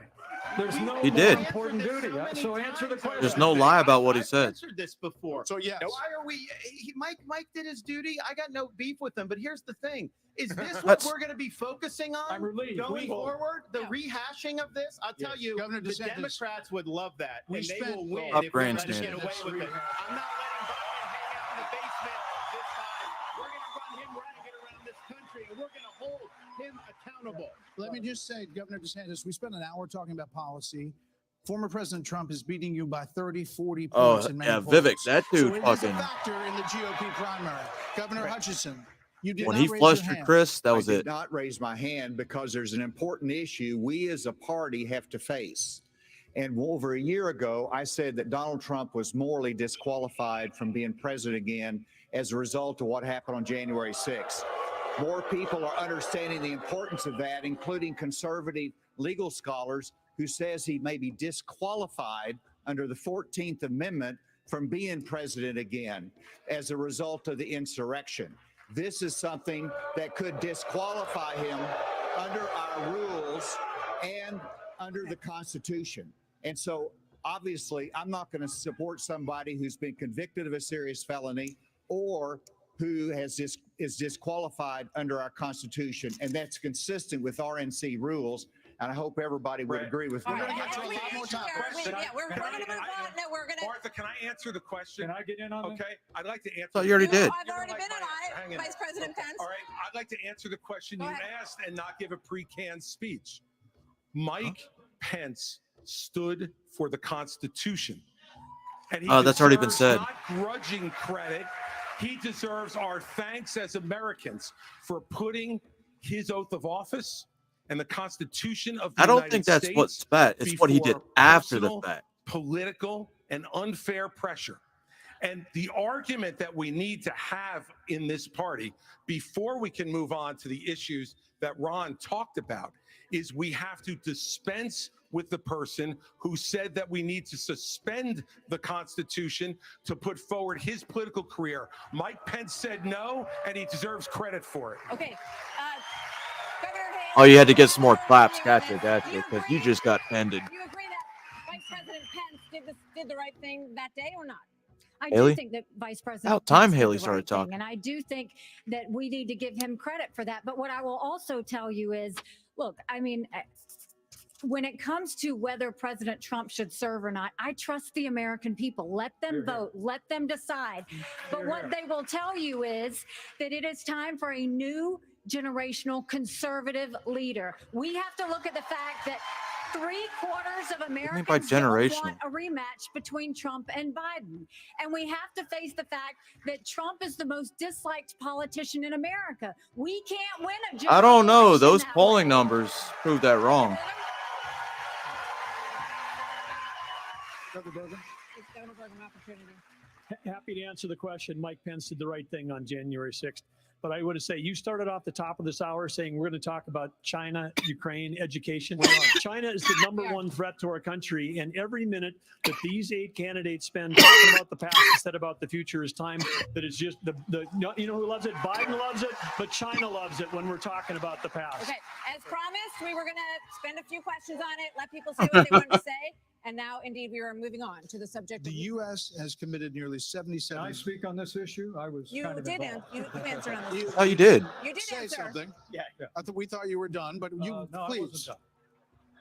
There's no He more did. important duty. So answer the question. There's no lie about what he I've said. answered this before. So yes. Why are we? Mike did his duty. I got no beef with him. But here's the thing: Is this what That's- we're going to be focusing on I'm relieved. going We- forward? The rehashing of this? I'll tell you, Governor the DeSantis, Democrats would love that, we and they spent- will win Up if we let us grandstanding. get away with it. I'm not letting Biden hang out in the basement this time. We're going to run him ragged around this country, and we're going to hold him accountable. Let me just say, Governor DeSantis, we spent an hour talking about policy. Former President Trump is beating you by 30, 40 Oh, points in many yeah, polls. Vivek, that dude so it was a fucking. factor in the GOP primary. Governor Hutchinson, you did When not he raise flushed your your hand. Chris, that was I it. did not raise my hand because there's an important issue we as a party have to face. And over a year ago, I said that Donald Trump was morally disqualified from being president again as a result of what happened on January 6th. More people are understanding the importance of that, including conservative legal scholars who says he may be disqualified under the 14th Amendment from being president again as a result of the insurrection. This is something that could disqualify him under our rules and under the Constitution. And so obviously, I'm not going to support somebody who's been convicted of a serious felony or who is disqualified under our Constitution. And that's consistent with RNC rules. And I hope everybody would agree with me. We're going to move on. No, we're going to. Martha, can I answer the question? Can I get in on that? Okay, I'd like to answer. Thought you already did. I've already been on it, Vice President Pence. All right, I'd like to answer the question Go you ahead. asked and not give a pre-canned speech. Mike Pence stood for the Constitution. And he That's already been deserves said. Not grudging credit. He deserves our thanks as Americans for putting his oath of office and the Constitution of the I don't United think that's States what's bad. It's what he did before after the personal, fact. Political and unfair pressure. And the argument that we need to have in this party before we can move on to the issues that Ron talked about is we have to dispense with the person who said that we need to suspend the Constitution to put forward his political career. Mike Pence said no, and he deserves credit for it. Okay. Governor Haley, Oh, you had to get some more claps. Gotcha, because you just got ended. do you agree that Vice President Pence did the right thing that day or not? I Haley? do think that Vice President About time Pence did Haley the started right thing, talking. and I do think that we need to give him credit for that. But what I will also tell you is, look, I mean, when it comes to whether President Trump should serve or not, I trust the American people. Let them vote. Let them decide. But what they will tell you is that it is time for a new generational conservative leader. We have to look at the fact that 3/4 of Americans by don't generational? want a rematch between Trump and Biden. And we have to face the fact that Trump is the most disliked politician in America. We can't win a general I don't know. election Those that polling way. numbers prove that wrong. Governor Burgum. It's Governor Burgum opportunity. Happy to answer the question. Mike Pence did the right thing on January 6th. But I want to say you started off the top of this hour saying we're going to talk about China, Ukraine, education. China is the number one threat to our country. And every minute that these 8 candidates spend talking about the past instead about the future is time that is just you know who loves it? Biden loves it, but China loves it when we're talking about the past. Okay, as promised, we were going to spend a few questions on it, let people say what they wanted to say. And now, indeed, we are moving on to the subject. The U.S. has committed nearly 77. Can I speak on this issue? I was You kind of did involved. you answered on this. Oh, you did. You did say answer. something. Yeah. We thought you were done, but you No, I please. wasn't done.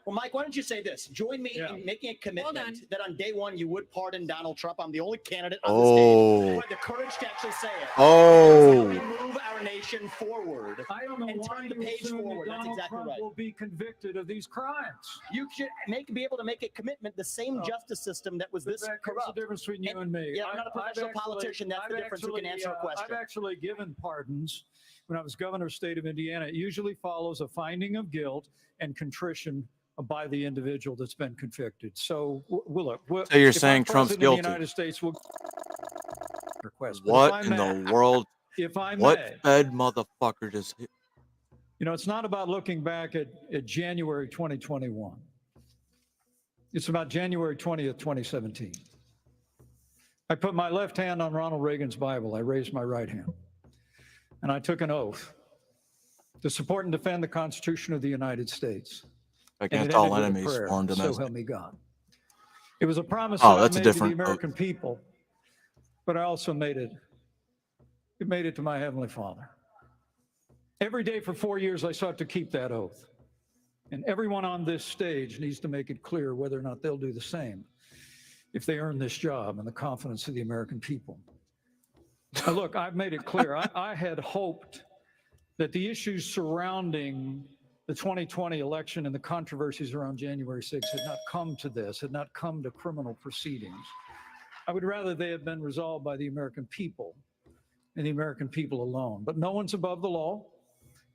Well, Mike, why don't you say this? Join me in making a commitment that on day one you would pardon Donald Trump. I'm the only candidate on the stage who had the courage to actually say it. Oh. We move our nation forward. I don't know and why turn the you page assume that forward. That's Donald exactly Trump right. will be convicted of these crimes. You should be able to make a commitment. The same justice system that was this Vivek, corrupt. What's the difference between you and me? Yeah, I'm not a professional politician. That's the difference. You can answer a question. I've actually given pardons when I was governor of the state of Indiana. It usually follows a finding of guilt and contrition by the individual that's been convicted. So, look. So you're if I'm saying Trump's president of guilty? The United States will request. But What if I in may- the world? If I may, What Fed motherfucker just hit? you know, it's not about looking back at January 2021. It's about January 20th, 2017. I put my left hand on Ronald Reagan's Bible. I raised my right hand. And I took an oath to support and defend the Constitution of the United States. And Against it all ended with a enemies, prayer, foreign, So domestic. help me God. It was a promise Oh, that that's I a made to different the American people, but I also made it to my Heavenly Father. Every day for 4 years, I sought to keep that oath. And everyone on this stage needs to make it clear whether or not they'll do the same if they earn this job and the confidence of the American people. Now, look, I've made it clear. I had hoped that the issues surrounding the 2020 election and the controversies around January 6th had not come to this, had not come to criminal proceedings. I would rather they had been resolved by the American people and the American people alone. But no one's above the law.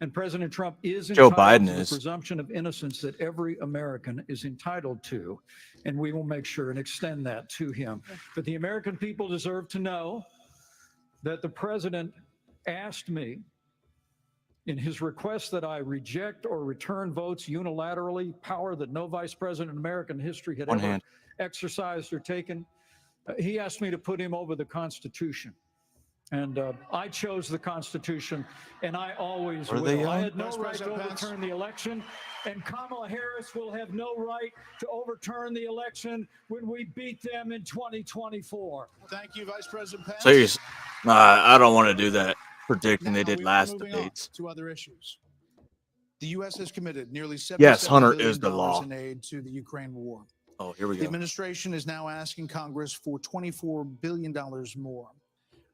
And President Trump is Joe entitled Biden to the is. presumption of innocence that every American is entitled to. And we will make sure and extend that to him. But the American people deserve to know that the president asked me in his request that I reject or return votes unilaterally, power that no vice president in American history had ever exercised or taken. He asked me to put him over the Constitution. And I chose the Constitution, and I always will. I had no right to overturn the election, and Kamala Harris will have no right to overturn the election when we beat them in 2024. Thank you, Vice President Pence. Please, I don't want to do that predicting they did last debates. To other issues. The U.S. has committed nearly $77 Yes, Hunter billion is the law. in aid to the Ukraine war. Oh, here we The go. administration is now asking Congress for $24 billion more.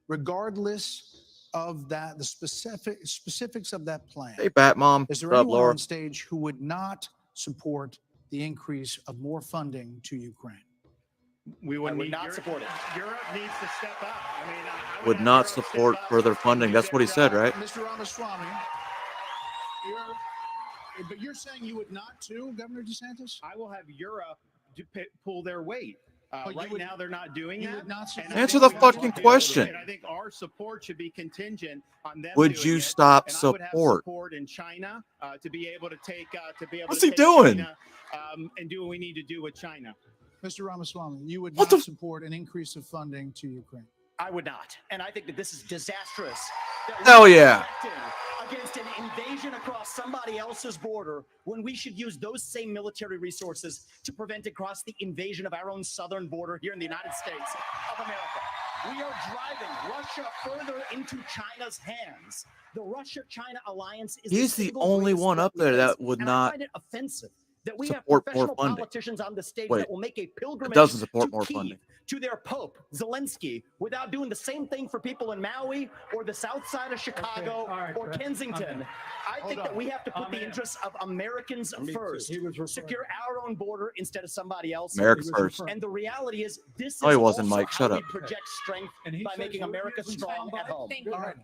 Regardless of that, the specifics of that plan. Hey, Bat Mom. Is there What's up, anyone Laura? on stage who would not support the increase of more funding to Ukraine? We would not support it. Europe needs to step up. I mean, I Would not support further funding. That's what he said, right? Mr. Ramaswamy, but you're saying you would not too, Governor DeSantis? I will have Europe pull their weight. Right now, they're not doing that. Would not support Answer the fucking question. And I think our support should be contingent on them. Would doing you it. stop And I would have support? support in China to be able to take. What's he doing? China, and do what we need to do with China. Mr. Ramaswamy, you would not support an increase of funding to Ukraine. I would not. And I think that this is disastrous. Hell yeah. Against an invasion across somebody else's border when we should use those same military resources to prevent across the invasion of our own southern border here in the United States of America. We are driving Russia further into China's hands. The Russia-China alliance is He's the single only greatest one threat up we there face, that would and I not find it offensive that we have support more professional funding. politicians on the stage Wait, that will make a pilgrimage doesn't support to more Kyiv, funding. to their Pope, Zelensky, without doing the same thing for people in Maui or the south side of Chicago or Kensington. I think that we have to put the interests of Americans first. Secure our own border instead of somebody else's. America first. And the reality is, this No, is he wasn't, also Mike. how Shut we up. project strength by making America strong at home. All right.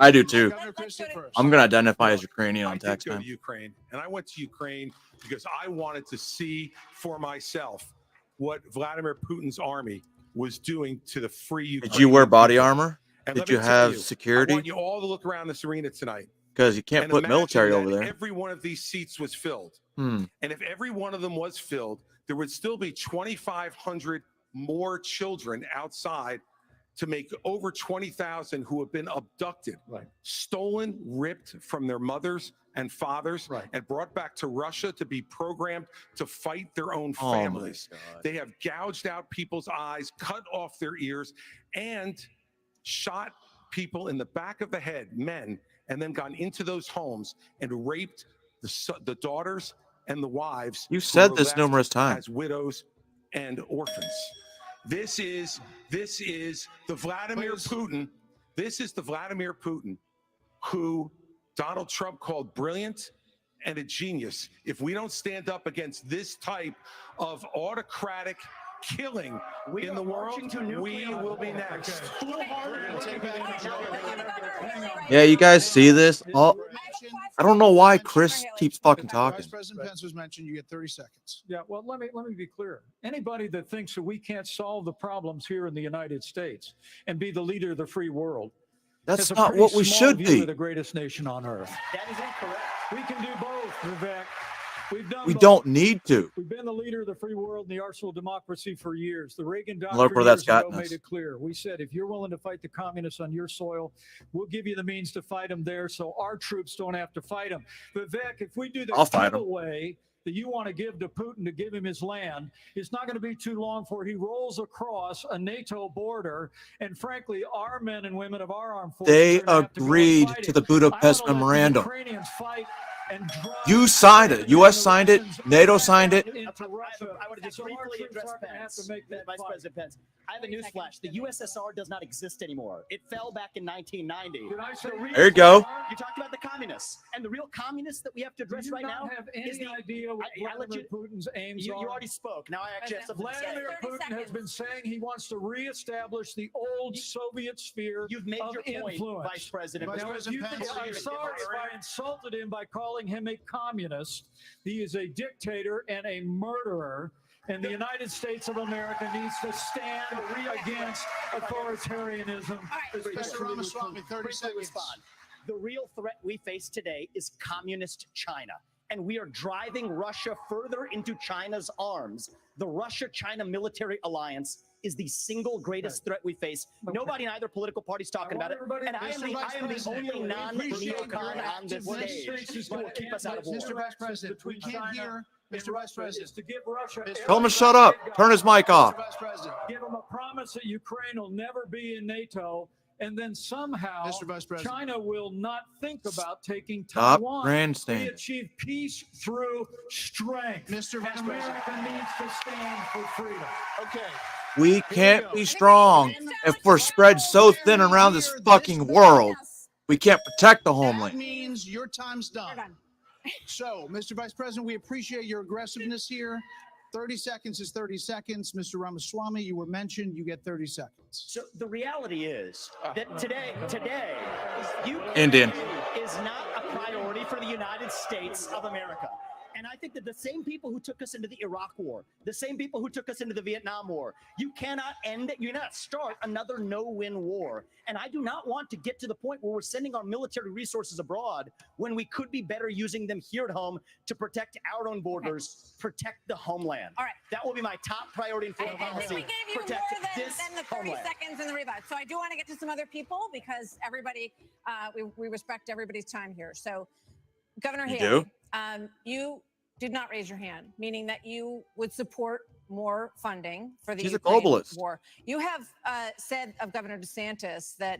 I do too. Governor Christie first. I'm gonna identify as Ukrainian I on did tax go time. to Ukraine, and I went to Ukraine because I wanted to see for myself what Vladimir Putin's army was doing to the free Ukraine. Did you wear body armor? And Did let me you tell have I security? want you all to look around this arena tonight. Because you can't and put imagine military that over there. Every one of these seats was filled. Hmm. And if every one of them was filled, there would still be 2,500 more children outside to make over 20,000 who have been abducted, stolen, ripped from their mothers and fathers, and brought back to Russia to be programmed to fight their own Oh, my families. They have gouged out people's eyes, cut off their ears, and shot people in the back of the head, men, and then gone into those homes and raped the daughters and the wives. You who said were this left numerous times. as widows and orphans. This is the Vladimir Putin. This is the Vladimir Putin who Donald Trump called brilliant and a genius. If we don't stand up against this type of autocratic killing in the world, we will be next. Yeah, you guys see this? Oh, I don't know why Chris keeps fucking talking. Vice President Pence was mentioned. You get 30 seconds. Yeah, well, let me be clear. Anybody that thinks that we can't solve the problems here in the United States and be the leader of the free world, That's has a not pretty what we small should view be. of the greatest nation on earth. That is incorrect. We can do both, Vivek. We've done We both. don't need to. We've been the leader of the free world and the arsenal of democracy for years. The Reagan Look doctrine where that's years ago gotten us. made it clear. We said, if you're willing to fight the communists on your soil, we'll give you the means to fight them there so our troops don't have to fight them. Vivek, if we do the I'll fight 'em. giveaway that you want to give to Putin to give him his land, it's not going to be too long before he rolls across a NATO border. And frankly, our men and women of our armed forces They are gonna have to go and agreed fight to it. the Budapest I wanna let the Memorandum. Ukrainians fight and drive You signed it. U.S. signed it. NATO signed it. into Russia. I want to just So our briefly troops address aren't gonna have to Pence, make that Vice fight. President Pence. I have a newsflash. The USSR does not exist anymore. It fell back in 1990. Did I say There you go. You talked about the communists, and the real communists that we have to address Do you right not now have any is the idea what I let Vladimir Putin's aims you are? already spoke. Now I actually have something to say. Vladimir Putin has been saying he wants to reestablish the old Soviet sphere You've made of your point, influence. Vice President. Now, if you think I'm sorry if I insulted him by calling him a communist. He is a dictator and a murderer. And the United States of America needs to stand against authoritarianism. Mr. Ramaswamy, 30 seconds. Respond. The real threat we face today is communist China. And we are driving Russia further into China's arms. The Russia-China military alliance is the single greatest threat we face. Nobody in either political party is talking about it. And I am the only non-neocon on this stage who will keep us out of war. Mr. Vice President, we can't hear. Mr. Vice President, to give Russia Tell him to shut up. Turn his mic off. Vice President, give him a promise that Ukraine will never be in NATO, and then somehow Mr. Vice President. China will not think about taking Stop Taiwan. grandstanding. We achieve peace through strength. Mr. Vice And America needs to stand for freedom. Okay. We can't be strong if we're spread so thin around this fucking world. We can't protect the That homeland. means your time's done. So, Mr. Vice President, we appreciate your aggressiveness here. 30 seconds is 30 seconds. Mr. Ramaswamy, you were mentioned. You get 30 seconds. So the reality is that today, Indian. is not a priority for the United States of America. And I think that the same people who took us into the Iraq War, the same people who took us into the Vietnam War, you cannot start another no-win war. And I do not want to get to the point where we're sending our military resources abroad when we could be better using them here at home to protect our own borders, protect the homeland. All right. That will be my top priority in foreign I think policy. we gave you more Protect than this the 30 homeland. seconds in the rebut. So I do want to get to some other people because everybody, we respect everybody's time here. So Governor You Haley, do? you did not raise your hand, meaning that you would support more funding for the She's a Ukraine globalist. war. You have said of Governor DeSantis that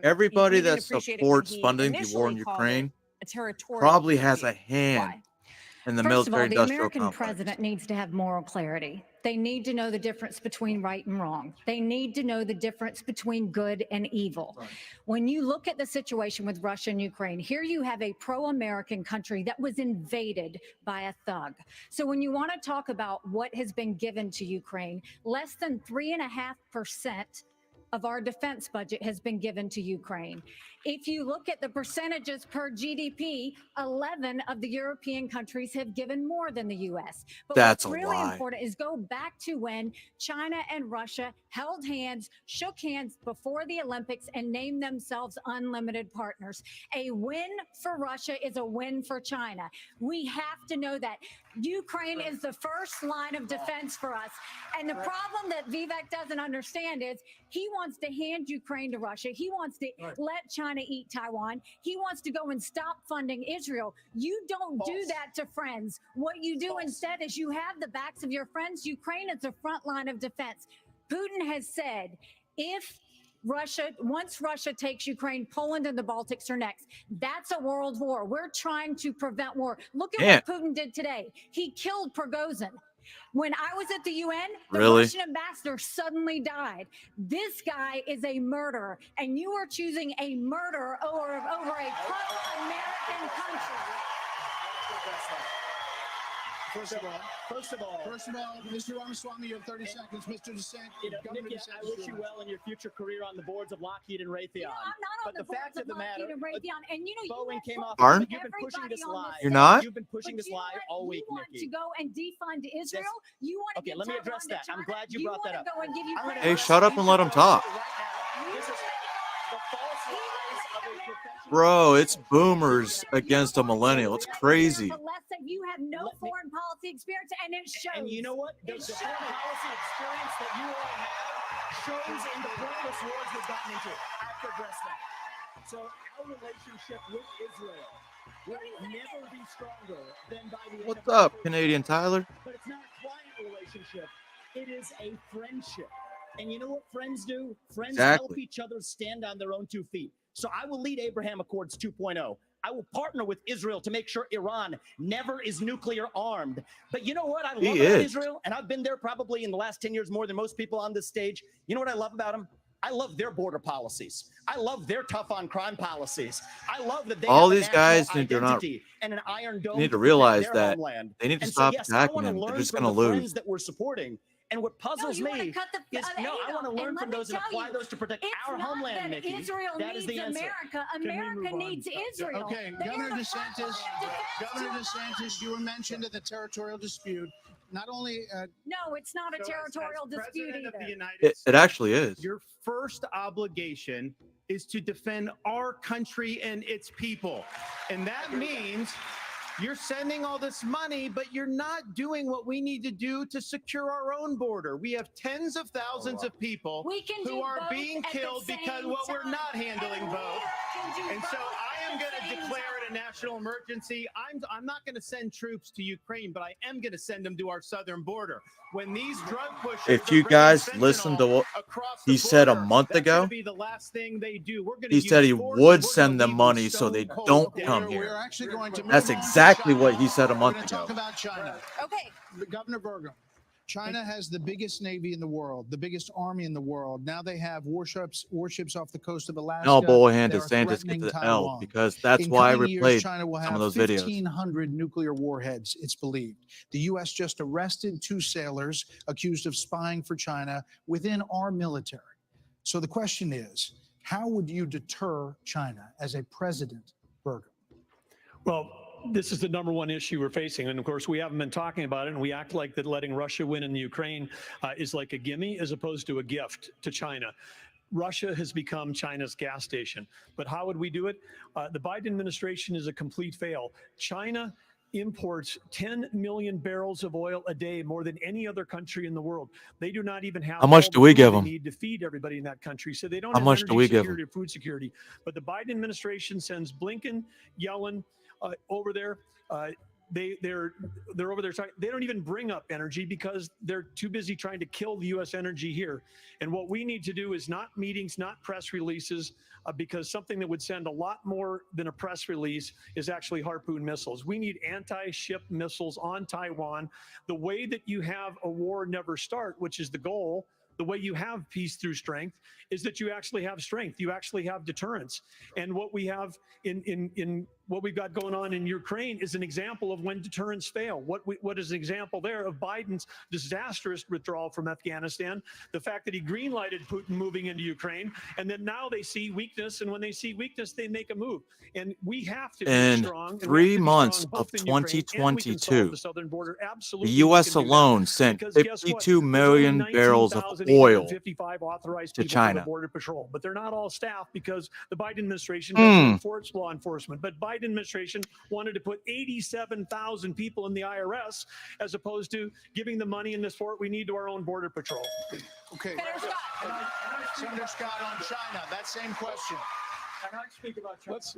Everybody you didn't that appreciate it when supports he funding the war in initially called it Ukraine a territorial probably has a dispute. hand Why? in the First of all, the military-industrial American complex. president needs to have moral clarity. They need to know the difference between right and wrong. They need to know the difference between good and evil. Right. When you look at the situation with Russia and Ukraine, here you have a pro-American country that was invaded by a thug. So when you want to talk about what has been given to Ukraine, less than 3.5% of our defense budget has been given to Ukraine. If you look at the percentages per GDP, 11 of the European countries have given more than the U.S. But That's what's a really lie. important is go back to when China and Russia held hands, shook hands before the Olympics, and named themselves unlimited partners. A win for Russia is a win for China. We have to know that. Ukraine is the first line of defense for us. And the problem that Vivek doesn't understand is he wants to hand Ukraine to Russia. He wants to let China eat Taiwan. He wants to go and stop funding Israel. You don't do that to friends. What you do instead is you have the backs of your friends. Ukraine is the front line of defense. Putin has said, once Russia takes Ukraine, Poland and the Baltics are next. That's a world war. We're trying to prevent war. Look at what Putin did today. He killed Prigozhin. When I was at the UN, the Russian ambassador suddenly died. This guy is a murderer, and you are choosing a murderer over a pro-American country. First of all, Mr. Ramaswamy, you have 30 seconds. Mr. DeSantis, Nikki, I wish you well in your future career on the boards of Lockheed and Raytheon. I'm not on the boards of Lockheed and Raytheon. And you know, Boeing came off. Pardon? You've been pushing this lie. You're not? You've been pushing this lie all week, You want Nikki. to go and defund Israel? You want to Okay, give let me Taiwan address to that. I'm China? glad you brought that up. Go and give you credit. Hey, shut up and let him talk. Bro, it's boomers against a millennial. It's crazy. You have no foreign policy experience, and it shows. And you know what? The foreign policy experience that you all have shows in the pointless wars we've gotten into. I have to address that. So our relationship with Israel will never be stronger than by the end What's of our up, first Canadian year. Tyler? But it's not a client relationship. It is a friendship. And you know what friends do? Friends help Exactly. each other stand on their own 2 feet. So I will lead Abraham Accords 2.0. I will partner with Israel to make sure Iran never is nuclear armed. But you know what I love He about is. Israel? And I've been there probably in the last 10 years more than most people on this stage. You know what I love about them? I love their border policies. I love their tough on crime policies. I love that they All have a these national guys need to not identity and an iron dome need to protect realize their that homeland. they need to And so, stop yes, I attacking want to him. They're learn just from going the to friends lose. that we're supporting. And what puzzles you wanna me cut the is other no, I want to angle. learn And from let me those and tell apply you, those to protect it's our not homeland, that Nikki. Israel That is needs the answer. America. America needs Israel. Okay, They are Governor the front DeSantis, line of defense Governor to DeSantis, you were mentioned at the territorial dispute. Not only No, it's not a So as territorial dispute President of the either. United It States, actually is. your first obligation is to defend our country and its people. And that means you're sending all this money, but you're not doing what we need to do to secure our own border. We have tens of thousands of people We can who do are both being at the killed because same well, we're time. not handling And we both. can do And so both I am at going the to same declare time. it a national emergency. I'm not going to send troops to Ukraine, but I am going to send them to our southern border. When these drug pushers If are you bringing guys listen fentanyl to what across the he said a border, month that's going ago, to be the last thing they do. We're going to he said use he force, would and we're gonna send them leave money so they stone don't cold come dead. here. we're actually going to move That's on to exactly China. what he said a We're month going to talk ago. about China. Okay. Governor Burgum. China has the biggest navy in the world, the biggest army in the world. Now they have warships off the coast of Alaska. No, Boyhan They are DeSantis threatening gets the L Taiwan. because that's In why I coming years, replayed China will some have of those videos. 1,500 nuclear warheads, it's believed. The U.S. just arrested 2 sailors accused of spying for China within our military. So the question is, how would you deter China as a president, Burgum? Well, this is the number one issue we're facing. And of course, we haven't been talking about it. And we act like that letting Russia win in the Ukraine is like a gimme as opposed to a gift to China. Russia has become China's gas station. But how would we do it? The Biden administration is a complete fail. China imports 10 million barrels of oil a day, more than any other country in the world. They do not even have How much all do the we food give they them? need to feed everybody in that country. So they don't How have much do energy we give security or food security. But the Biden administration sends Blinken, Yellen over there. They're over there. They don't even bring up energy because they're too busy trying to kill the U.S. energy here. And what we need to do is not meetings, not press releases, because something that would send a lot more than a press release is actually Harpoon missiles. We need anti-ship missiles on Taiwan. The way that you have a war never start, which is the goal, the way you have peace through strength is that you actually have strength. You actually have deterrence. And what we have in what we've got going on in Ukraine is an example of when deterrence fail. What is an example there of Biden's disastrous withdrawal from Afghanistan, the fact that he greenlighted Putin moving into Ukraine, and then now they see weakness, and when they see weakness, they make a move. And we have to be In strong. And we have 3 to be months strong of both in Ukraine, and we can solve 2022, the southern border. the Absolutely, U.S. we can do that. alone sent Because guess what? 52 There's only million barrels of oil 19,855 authorized to people for the China. Border Patrol, but they're not all staff because the Biden administration doesn't enforce law enforcement. But Biden administration wanted to put 87,000 people in the IRS as opposed to giving the money in this fort we need to our own Border Patrol. Okay. Senator Scott, on China, that same question.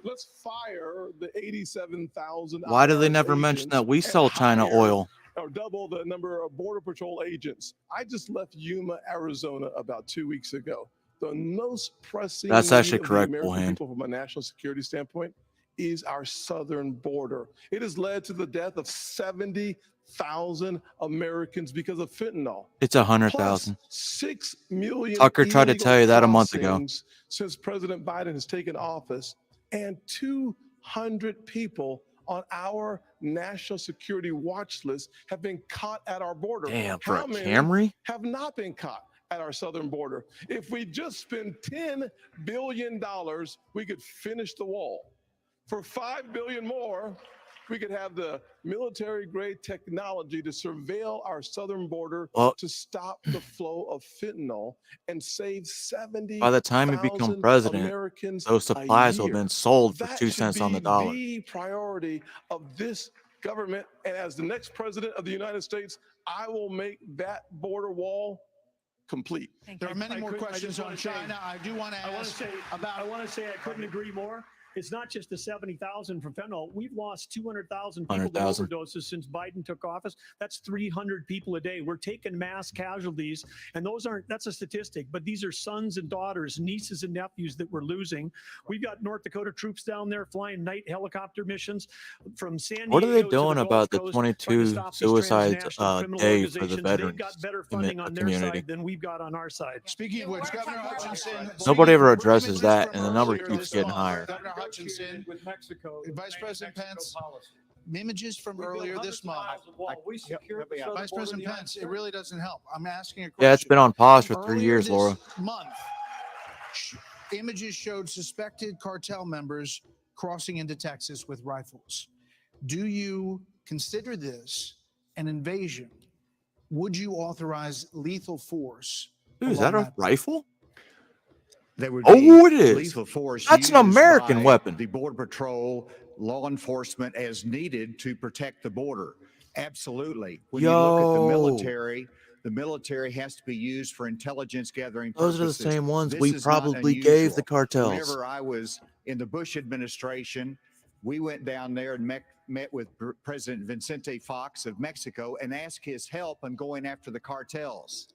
Let's fire the 87,000. Why do they never mention that we sell China oil? Or double the number of Border Patrol agents. I just left Yuma, Arizona about 2 weeks ago. The most pressing That's actually need of the correct, American Bullhand. people from a national security standpoint is our southern border. It has led to the death of 70,000 Americans because of fentanyl. It's 100,000. 6 million Tucker tried to illegal tell you that a month ago. crossings since President Biden has taken office, and 200 people on our national security watch list have been caught at our border. Damn, for How a many Camry? have not been caught at our southern border? If we just spend $10 billion, we could finish the wall. For $5 billion more, we could have the military-grade technology to surveil our southern border to stop the flow of fentanyl and save 70,000 By the time you become president, Americans those supplies will have a year. been sold for That 2 should cents on the be dollar. the priority of this government. And as the next president of the United States, I will make that border wall complete. There are many more questions on just wanna say- China. I do want to I want ask to say about. I want to say I couldn't agree more. It's not just the 70,000 from fentanyl. We've lost 200,000 people to 100,000. overdoses since Biden took office. That's 300 people a day. We're taking mass casualties, and that's a statistic, but these are sons and daughters, nieces and nephews that we're losing. We've got North Dakota troops down there flying night helicopter missions from San Diego. What are they to the doing Gulf about the Coast, 22 trying to stop these suicides transnational criminal day for the organizations. veterans They've got better funding on their community? side than we've got on our side. Speaking of which, Governor Hutchinson. Nobody ever speaking of addresses images that, from and the number earlier keeps this getting month, higher. Governor Hutchinson, With Mexico, Vice President Pence, policy. images from We built earlier hundreds this of month. miles of wall. We secured the southern Vice border of President the United Pence, it States. really doesn't help. I'm asking a question. Yeah, it's been on pause for 3 Earlier years, this Laura. month, images showed suspected cartel members crossing into Texas with rifles. Do you consider this an invasion? Would you authorize lethal force? Dude, is that along a rifle? There would Oh, be it is. lethal force That's an used American by weapon. The Border Patrol, law enforcement as needed to protect the border. Absolutely. When you look at the military has to be used for intelligence gathering Those purposes. are the same ones This we is not probably gave unusual. the cartels. Whenever I was in the Bush administration, we went down there and met with President Vicente Fox of Mexico and asked his help in going after the cartels.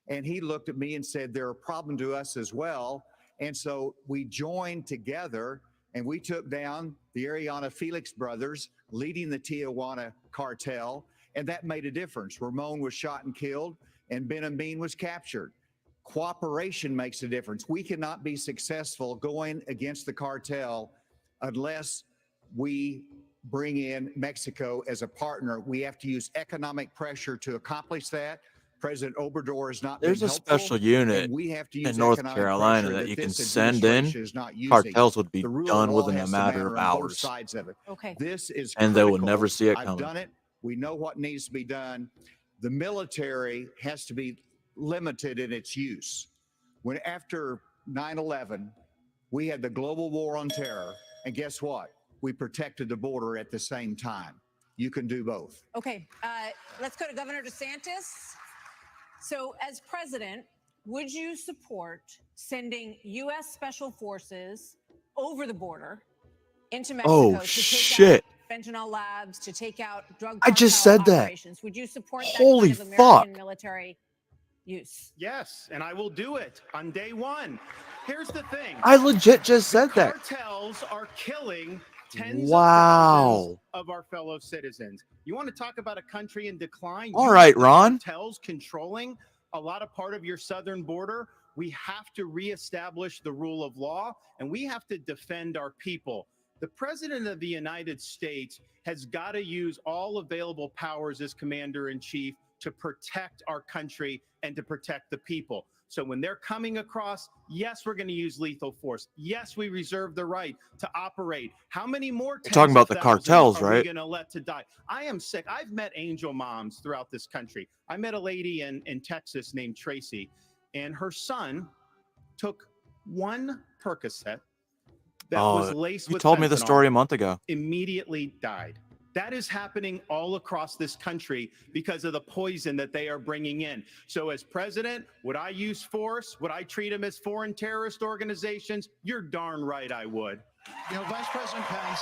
And he looked at me and said, they're a problem to us as well. And so we joined together and we took down the Ariana Felix brothers leading the Tijuana cartel. And that made a difference. Ramon was shot and killed and Ben Amin was captured. Cooperation makes a difference. We cannot be successful going against the cartel unless we bring in Mexico as a partner. We have to use economic pressure to accomplish that. President Obrador has not There's been a helpful, special unit and we have to use in North economic Carolina pressure that you can this send in. administration is not using. Cartels would be The rule done of law within a has to matter of matter on both hours. sides of it. Okay. This is And they will critical. never see it I've coming. done it. We know what needs to be done. The military has to be limited in its use. When after 9/11, we had the global war on terror, and guess what? We protected the border at the same time. You can do both. Okay, let's go to Governor DeSantis. So, as president, would you support sending U.S. Special Forces over the border into Mexico to take shit. out fentanyl labs, to take out drug I just cartel said that. operations? Would you support that Holy kind of American fuck. military use? Yes, and I will do it on day one. Here's the thing. I legit just said that. Cartels are killing tens Wow. of thousands of our fellow citizens. You want to talk about a country in decline? All You right, have the Ron. Cartels controlling a lot of part of your southern border. We have to reestablish the rule of law, and we have to defend our people. The president of the United States has got to use all available powers as commander in chief to protect our country and to protect the people. So when they're coming across, yes, we're going to use lethal force. Yes, we reserve the right to operate. How many more You're talking about the tens of thousands cartels, are we right? going to let to die? I am sick. I've met angel moms throughout this country. I met a lady in Texas named Tracy, and her son took one Percocet that was laced you with told me the fentanyl, story a month ago. immediately died. That is happening all across this country because of the poison that they are bringing in. So as president, would I use force? Would I treat them as foreign terrorist organizations? You're darn right I would. You know, Vice President Pence,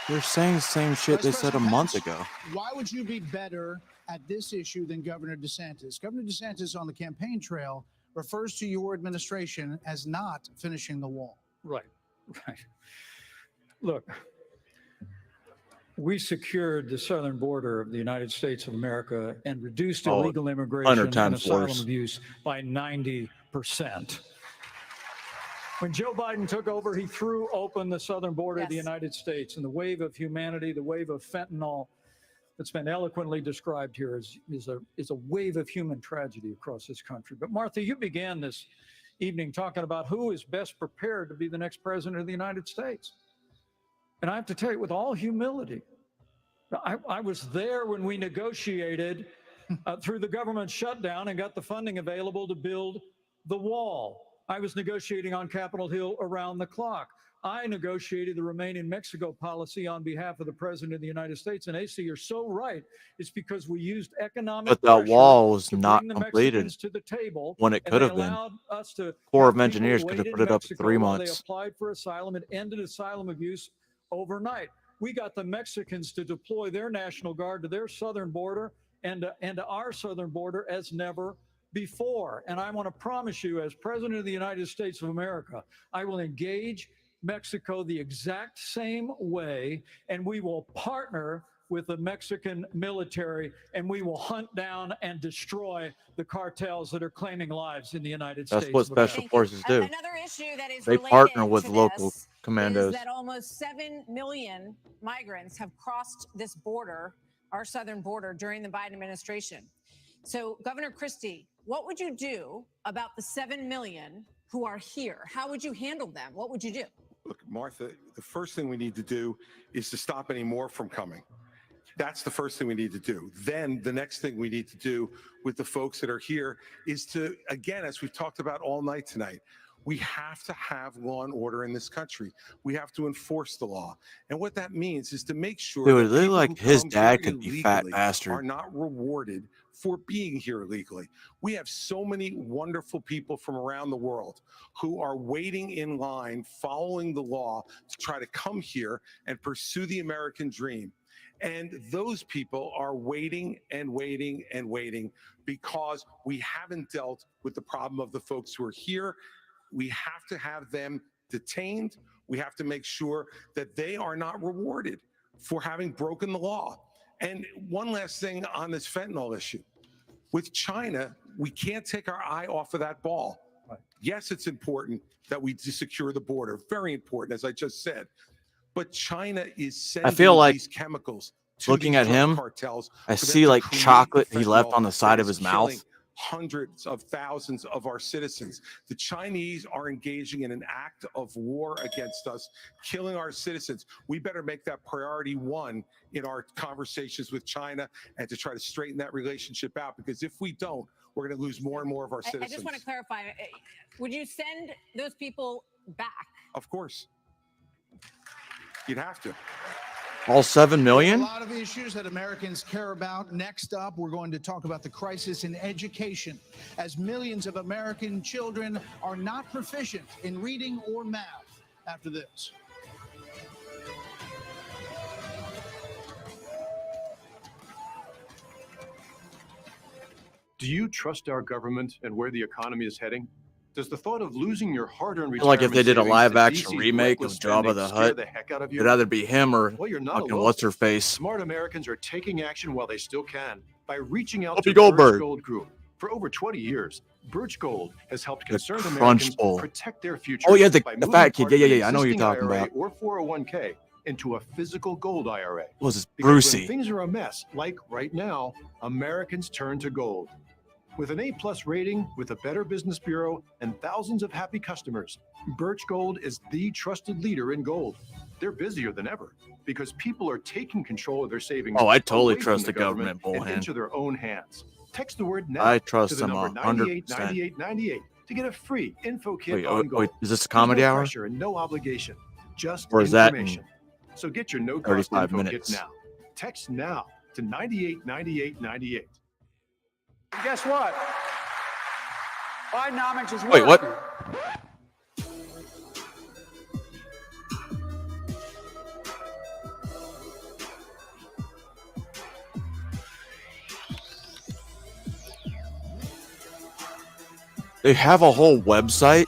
They're saying the same shit Vice they said a President month Pence, ago. why would you be better at this issue than Governor DeSantis? Governor DeSantis on the campaign trail refers to your administration as not finishing the wall. Right. Look, we secured the southern border of the United States of America and reduced illegal immigration 100 and times asylum worse. abuse by 90%. When Joe Biden took over, he threw open the southern border of the United States, and the wave of humanity, the wave of fentanyl that's been eloquently described here is a wave of human tragedy across this country. But Martha, you began this evening talking about who is best prepared to be the next president of the United States. And I have to tell you, with all humility, I was there when we negotiated through the government shutdown and got the funding available to build the wall. I was negotiating on Capitol Hill around the clock. I negotiated the Remain in Mexico policy on behalf of the President of the United States. And Asa, you're so right. It's because we used economic But that pressure wall was to not bring the completed Mexicans to the table, when it and could they have been. allowed us to Corps have of Engineers people could have wait put in it up in Mexico 3 while they months. applied for asylum and ended asylum abuse overnight. We got the Mexicans to deploy their National Guard to their southern border and to our southern border as never before. And I want to promise you, as President of the United States of America, I will engage Mexico the exact same way, and we will partner with the Mexican military, and we will hunt down and destroy the cartels that are claiming lives in the United States. That's what of America. special forces do. Another issue that is They related partner with to local this commandos. is that almost 7 million migrants have crossed this border, our southern border, during the Biden administration. So, Governor Christie, what would you do about the 7 million who are here? How would you handle them? What would you do? Look, Martha, the first thing we need to do is to stop any more from coming. That's the first thing we need to do. Then the next thing we need to do with the folks that are here is to, again, as we've talked about all night tonight, we have to have law and order in this country. We have to enforce the law. And what that means is to make sure Dude, that they people like who his come dad here could be fat illegally bastard. are not rewarded for being here illegally. We have so many wonderful people from around the world who are waiting in line, following the law to try to come here and pursue the American dream. And those people are waiting and waiting and waiting because we haven't dealt with the problem of the folks who are here. We have to have them detained. We have to make sure that they are not rewarded for having broken the law. And one last thing on this fentanyl issue. With China, we can't take our eye off of that ball. Right. Yes, it's important that we secure the border. Very important, as I just said. But China is sending these chemicals to looking these at drug him, cartels. I for them see to like create chocolate he left fentanyl on the side that of his is mouth. killing hundreds of thousands of our citizens. The Chinese are engaging in an act of war against us, killing our citizens. We better make that priority one in our conversations with China and to try to straighten that relationship out, because if we don't, we're going to lose more and more of our citizens. I just want to clarify, would you send those people back? Of course. You'd have to. All 7 million? A lot of issues that Americans care about. Next up, we're going to talk about the crisis in education, as millions of American children are not proficient in reading or math. After this. Do you trust our government and where the economy is heading? Does the thought of losing your hard-earned Like if retirement they did a savings live to action DC's remake of reckless Jabba spending the scare Hutt, the heck out of you? it'd either be him or Well, you're not fucking alone. what's her face. Smart Americans are taking action while they still can by reaching out Whoopi to Goldberg. Birch Gold Group. For over 20 years, Birch Gold has helped concerned Crunch Americans Bowl. protect their future. Oh, yeah, the by fat moving kid. part Yeah, of an yeah. I know what you're existing talking IRA about. or 401k into a physical gold IRA. What was this, Because Brucey? when things are a mess, like right now, Americans turn to gold. With an A+ rating, with a Better Business Bureau, and thousands of happy customers, Birch Gold is the trusted leader in gold. They're busier than ever because people are taking control of their savings. Oh, I totally away trust from the government, and bullhand. into their own hands. Text the word now I trust to the them number 100%. 989898 to get a free info kit Wait, on gold. wait, is this a There's comedy no hour? pressure and no obligation, just Or is that in information. So get your no-cost 35 info minutes? kit now. Text now to 989898. And guess what? Bidenomics is Wait, working. what? They have a whole website.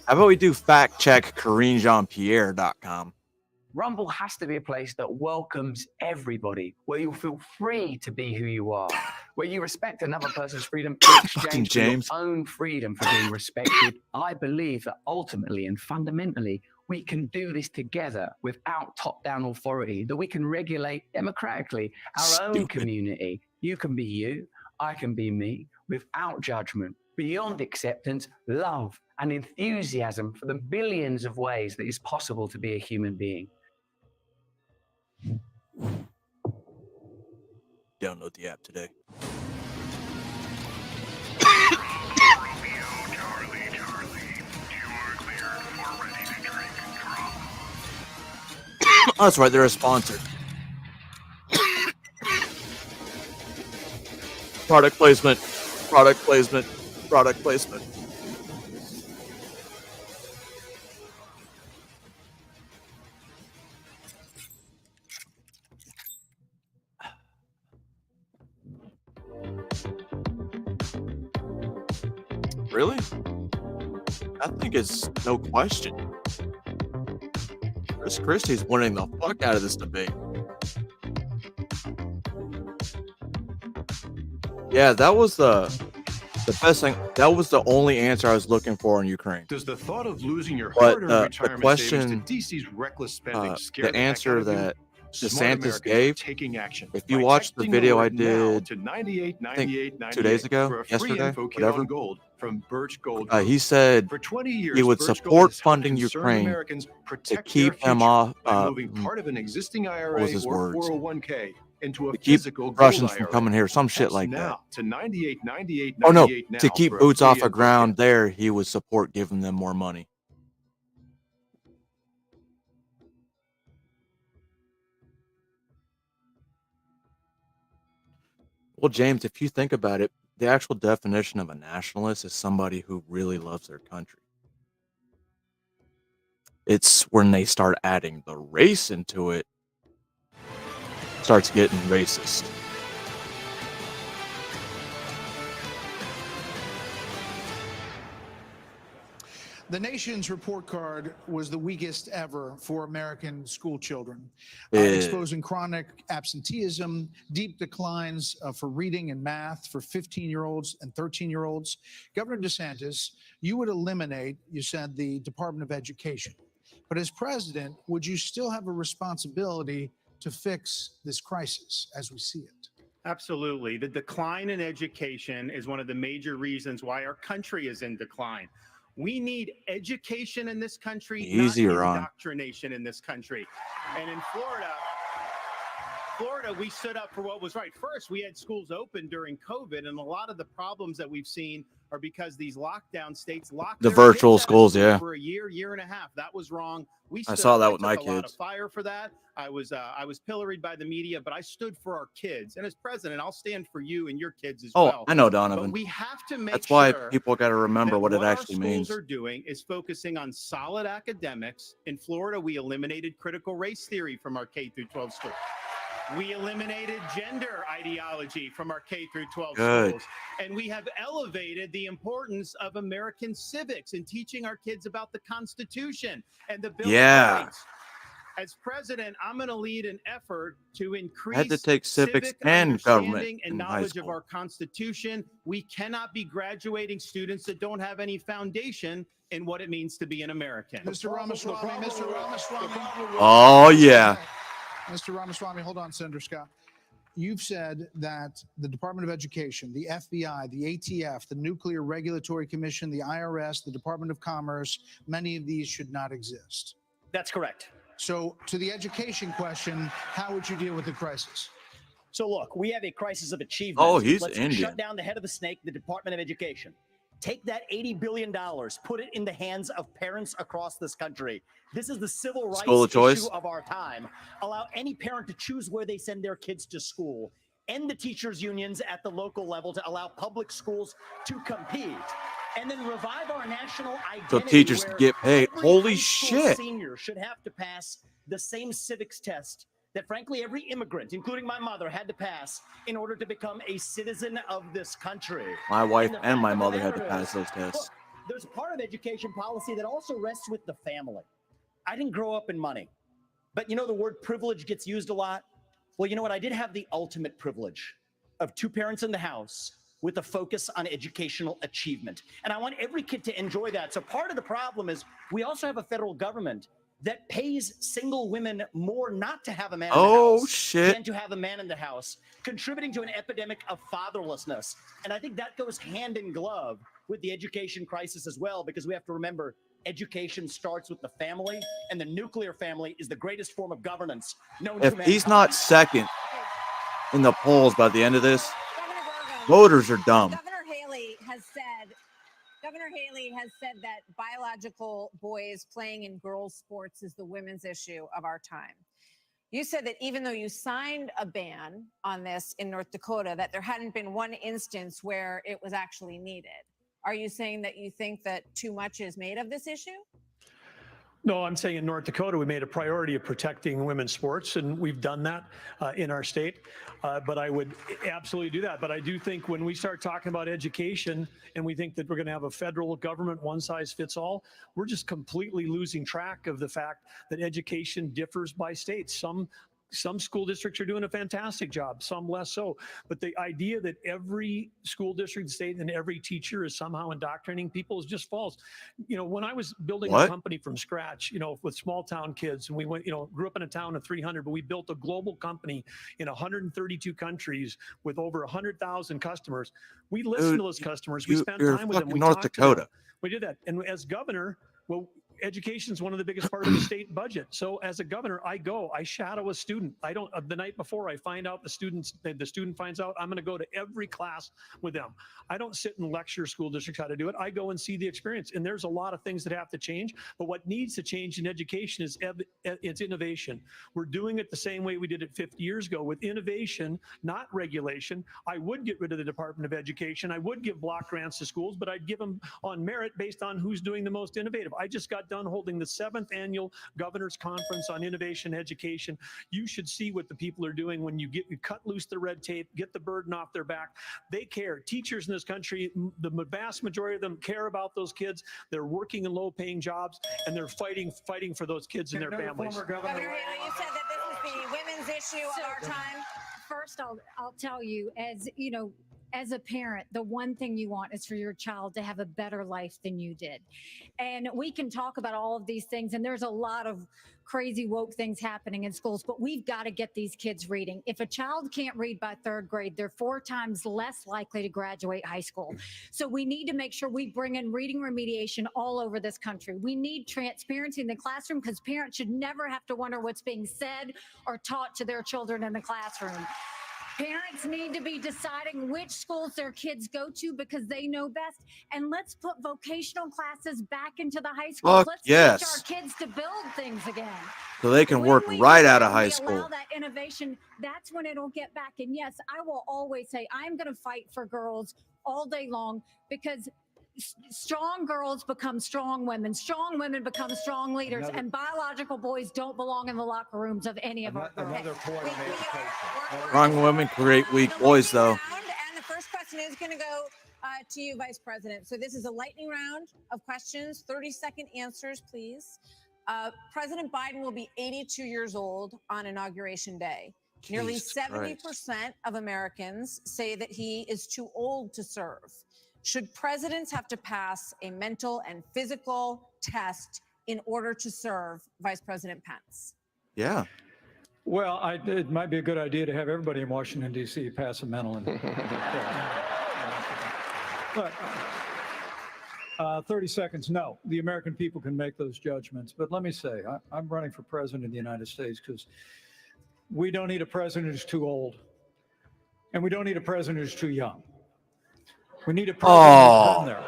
How about we do fact check CarineJeanPierre.com? Rumble has to be a place that welcomes everybody, where you feel free to be who you are, where you respect another person's freedom in exchange for your James. own freedom for being respected. I believe that ultimately and fundamentally, we can do this together without top-down authority, that we can regulate democratically our own community. You can be you, I can be me, without judgment, beyond acceptance, love, and enthusiasm for the billions of ways that it's possible to be a human being. Download the app today. That's right, they're a sponsor. Product placement, product placement, product placement. Really? I think it's no question. Christie's winning the fuck out of this debate. Yeah, that was the best thing. That was the only answer I was looking for in Ukraine. Does the thought of losing your But hard-earned the retirement question, savings to DC's reckless spending scare the answer heck out of you? that Smart DeSantis Americans are gave, taking action if you by watched the texting video I word now did, to I think 989898 2 days ago, for a free yesterday, info kit whatever, on gold from Birch Gold he Group. said For 20 years, he would Birch Gold support has helped funding concerned Ukraine Americans to protect their keep them future off, by moving part of an existing IRA was his or words? 401k into a To keep physical gold Russians from IRA. coming here, some shit Text like that. now to 989898 Oh no, now to keep for a boots free off the info ground kit. there, he would support giving them more money. Well, James, if you think about it, the actual definition of a nationalist is somebody who really loves their country. It's when they start adding the race into it, starts getting racist. The nation's report card was the weakest ever for American school children, Yeah. exposing chronic absenteeism, deep declines for reading and math for 15-year-olds and 13-year-olds. Governor DeSantis, you would eliminate, you said, the Department of Education. But as president, would you still have a responsibility to fix this crisis as we see it? Absolutely. The decline in education is one of the major reasons why our country is in decline. We need education in this country, Easier not on. indoctrination in this country. And in Florida, we stood up for what was right. First, we had schools open during COVID, and a lot of the problems that we've seen are because these lockdown states locked The their virtual kids out of schools, school yeah. for a year and a half. That was wrong. We I stood saw up. that with took my a lot of kids. fire for that. I was pilloried by the media, but I stood for our kids. And as president, I'll stand for you and your kids as Oh, well. I know, But Donovan. we have to make That's why sure people got to remember that what it our actually schools means. are doing is focusing on solid academics. In Florida, we eliminated critical race theory from our K through 12 schools. We eliminated gender ideology from our K through 12 Good. schools. And we have elevated the importance of American civics and teaching our kids about the Constitution and the Bill Yeah. of Rights. As president, I'm going to lead an effort to increase I had to take civics civic and government understanding and in high knowledge of school. our Constitution. We cannot be graduating students that don't have any foundation in what it means to be an American. Mr. Ramaswamy, Mr. Ramaswamy. Oh, yeah. Mr. Ramaswamy, hold on, Senator Scott. You've said that the Department of Education, the FBI, the ATF, the Nuclear Regulatory Commission, the IRS, the Department of Commerce, many of these should not exist. That's correct. So to the education question, how would you deal with the crisis? So look, we have a crisis of achievement. Oh, he's Let's Indian. shut down the head of the snake, the Department of Education. Take that $80 billion, put it in the hands of parents across this country. This is the civil rights School of choice. issue of our time. Allow any parent to choose where they send their kids to school. End the teachers' unions at the local level to allow public schools to compete. And then revive our national identity. So teachers where get paid. every Holy high school shit. senior should have to pass the same civics test that frankly every immigrant, including my mother, had to pass in order to become a citizen of this country. My wife the and fact my of the mother had to matter pass is, those tests. Look, there's a part of education policy that also rests with the family. I didn't grow up in money, but you know the word privilege gets used a lot. Well, you know what? I did have the ultimate privilege of two parents in the house with a focus on educational achievement. And I want every kid to enjoy that. So part of the problem is we also have a federal government that pays single women more not to have a man in the house Shit. than to have a man in the house, contributing to an epidemic of fatherlessness. And I think that goes hand in glove with the education crisis as well, because we have to remember education starts with the family, and the nuclear family is the greatest form of governance known to If mankind. he's not second in the polls by the end of this, voters are dumb. Governor Haley has said, Governor Haley has said that biological boys playing in girls' sports is the women's issue of our time. You said that even though you signed a ban on this in North Dakota, that there hadn't been one instance where it was actually needed. Are you saying that you think that too much is made of this issue? No, I'm saying in North Dakota, we made a priority of protecting women's sports, and we've done that in our state. But I would absolutely do that. But I do think when we start talking about education and we think that we're going to have a federal government one size fits all, we're just completely losing track of the fact that education differs by states. Some school districts are doing a fantastic job, some less so. But the idea that every school district, state, and every teacher is somehow indoctrinating people is just false. You know, when I was building a company from scratch, you know, with small town kids, and we went, you know, grew up in a town of 300, but we built a global company in 132 countries with over 100,000 customers. We listened to those customers. We spent time with them. We North talked to them. Dakota. We did that. And as governor, well, education is one of the biggest part of the state budget. So as a governor, I shadow a student. The night before I find out the student finds out, I'm going to go to every class with them. I don't sit and lecture school districts how to do it. I go and see the experience. And there's a lot of things that have to change. But what needs to change in education is it's innovation. We're doing it the same way we did it 50 years ago with innovation, not regulation. I would get rid of the Department of Education. I would give block grants to schools, but I'd give them on merit based on who's doing the most innovative. I just got done holding the 7th annual Governor's Conference on Innovation Education. You should see what the people are doing when you cut loose the red tape, get the burden off their back. They care. Teachers in this country, the vast majority of them care about those kids. They're working in low-paying jobs, and they're fighting for those kids and their families. Governor Haley, you said that this is the women's issue of our time. First, I'll tell you, as you know, as a parent, the one thing you want is for your child to have a better life than you did. And we can talk about all of these things, and there's a lot of crazy woke things happening in schools, but we've got to get these kids reading. If a child can't read by 3rd grade, they're 4 times less likely to graduate high school. So we need to make sure we bring in reading remediation all over this country. We need transparency in the classroom because parents should never have to wonder what's being said or taught to their children in the classroom. Parents need to be deciding which schools their kids go to because they know best. And let's put vocational classes back into the high schools. Let's teach our kids to build things again. So they can work right out of high school. Allow that innovation, that's when it'll get back. And yes, I will always say I'm going to fight for girls all day long because strong girls become strong women become strong leaders, and biological boys don't belong in the locker rooms of any of our girls. Another point in education. Strong women create weak boys, though. And the first question is going to go to you, Vice President. So this is a lightning round of questions, 30-second answers, please. President Biden will be 82 years old on Inauguration Day. Nearly 70% of Americans say that he is too old to serve. Should presidents have to pass a mental and physical test in order to serve, Vice President Pence? Yeah. Well, it might be a good idea to have everybody in Washington, D.C. pass a mental and but 30 seconds, no. The American people can make those judgments. But let me say, I'm running for president of the United States because we don't need a president who's too old, and we don't need a president who's too young. We need a president who's been there.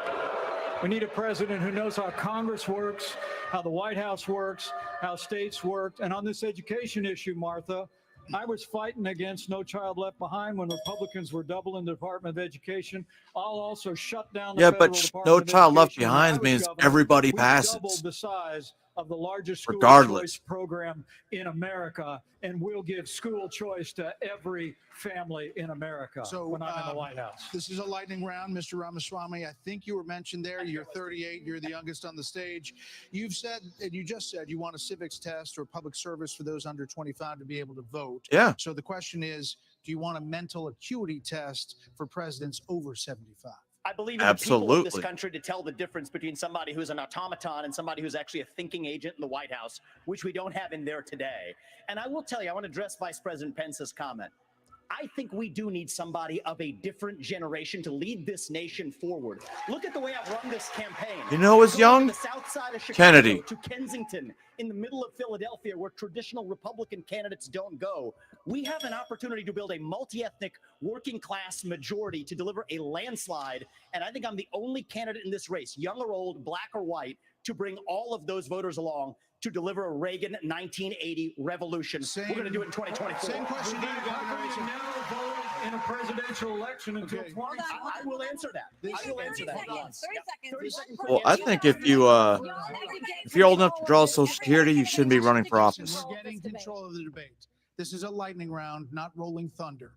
We need a president who knows how Congress works, how the White House works, how states work. And on this education issue, Martha, I was fighting against No Child Left Behind when Republicans were doubling the Department of Education. I'll also shut down the federal Department No of Child Left Education. Behind means everybody passes. We doubled the size of the largest school Regardless. choice program in America, and we'll give school choice to every family in America when I'm in the White House. This is a lightning round, Mr. Ramaswamy. I think you were mentioned there. You're 38. You're the youngest on the stage. You've said, and you just said, you want a civics test or public service for those under 25 to be able to vote. Yeah. So the question is, do you want a mental acuity test for presidents over 75? I believe in the people of this country to tell the difference between somebody who's an automaton and somebody who's actually a thinking agent in the White House, which we don't have in there today. And I will tell you, I want to address Vice President Pence's comment. I think we do need somebody of a different generation to lead this nation forward. Look at the way I've run this campaign. You know who's Going young? from the south side of Chicago Kennedy. to Kensington, in the middle of Philadelphia, where traditional Republican candidates don't go. We have an opportunity to build a multi-ethnic working class majority to deliver a landslide. And I think I'm the only candidate in this race, young or old, black or white, to bring all of those voters along to deliver a Reagan 1980 revolution. We're going to do it in 2024. Same question to you, Governor. In a presidential election until Okay. 20. I will answer that. I will answer that. 30 seconds. Well, I think if you're old enough to draw Social Security, you shouldn't be running for office. We're getting control of the debate. This is a lightning round, not rolling thunder.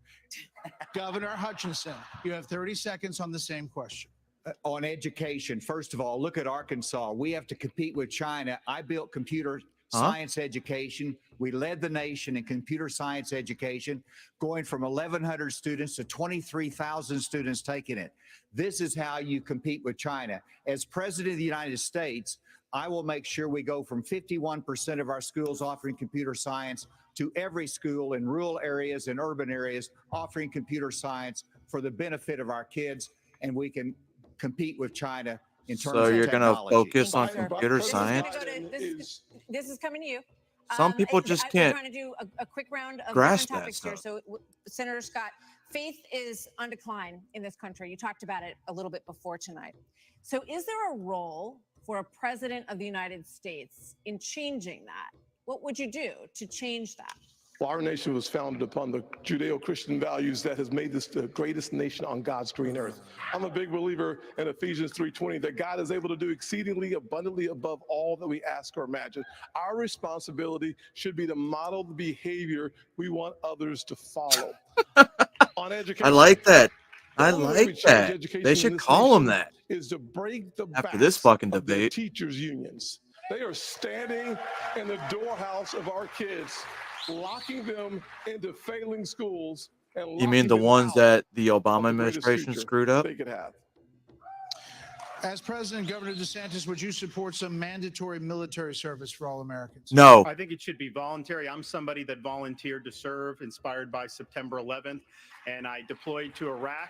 Governor Hutchinson, you have 30 seconds on the same question. On education, first of all, look at Arkansas. We have to compete with China. I built computer science education. We led the nation in computer science education, going from 1,100 students to 23,000 students taking it. This is how you compete with China. As President of the United States, I will make sure we go from 51% of our schools offering computer science to every school in rural areas and urban areas offering computer science for the benefit of our kids, and we can compete with China in terms of So you're going to technology. focus on computer science? This is coming to you. Some people just I'm can't trying to do a quick round of grasp different that topics here. stuff. So, Senator Scott, faith is on decline in this country. You talked about it a little bit before tonight. So, is there a role for a president of the United States in changing that? What would you do to change that? Well, our nation was founded upon the Judeo-Christian values that has made this the greatest nation on God's green earth. I'm a big believer in Ephesians 3:20 that God is able to do exceedingly abundantly above all that we ask or imagine. Our responsibility should be to model the behavior we want others to follow. On education, I like that. I the only way we like change that. education They in should this call them nation that is to break the after this backs fucking of the debate. teachers' unions. They are standing in the doorhouse of our kids, locking them into failing schools. And You mean the locking them ones out that the of Obama the greatest administration future screwed up? they could have. As president, Governor DeSantis, would you support some mandatory military service for all Americans? No. I think it should be voluntary. I'm somebody that volunteered to serve, inspired by September 11th, and I deployed to Iraq.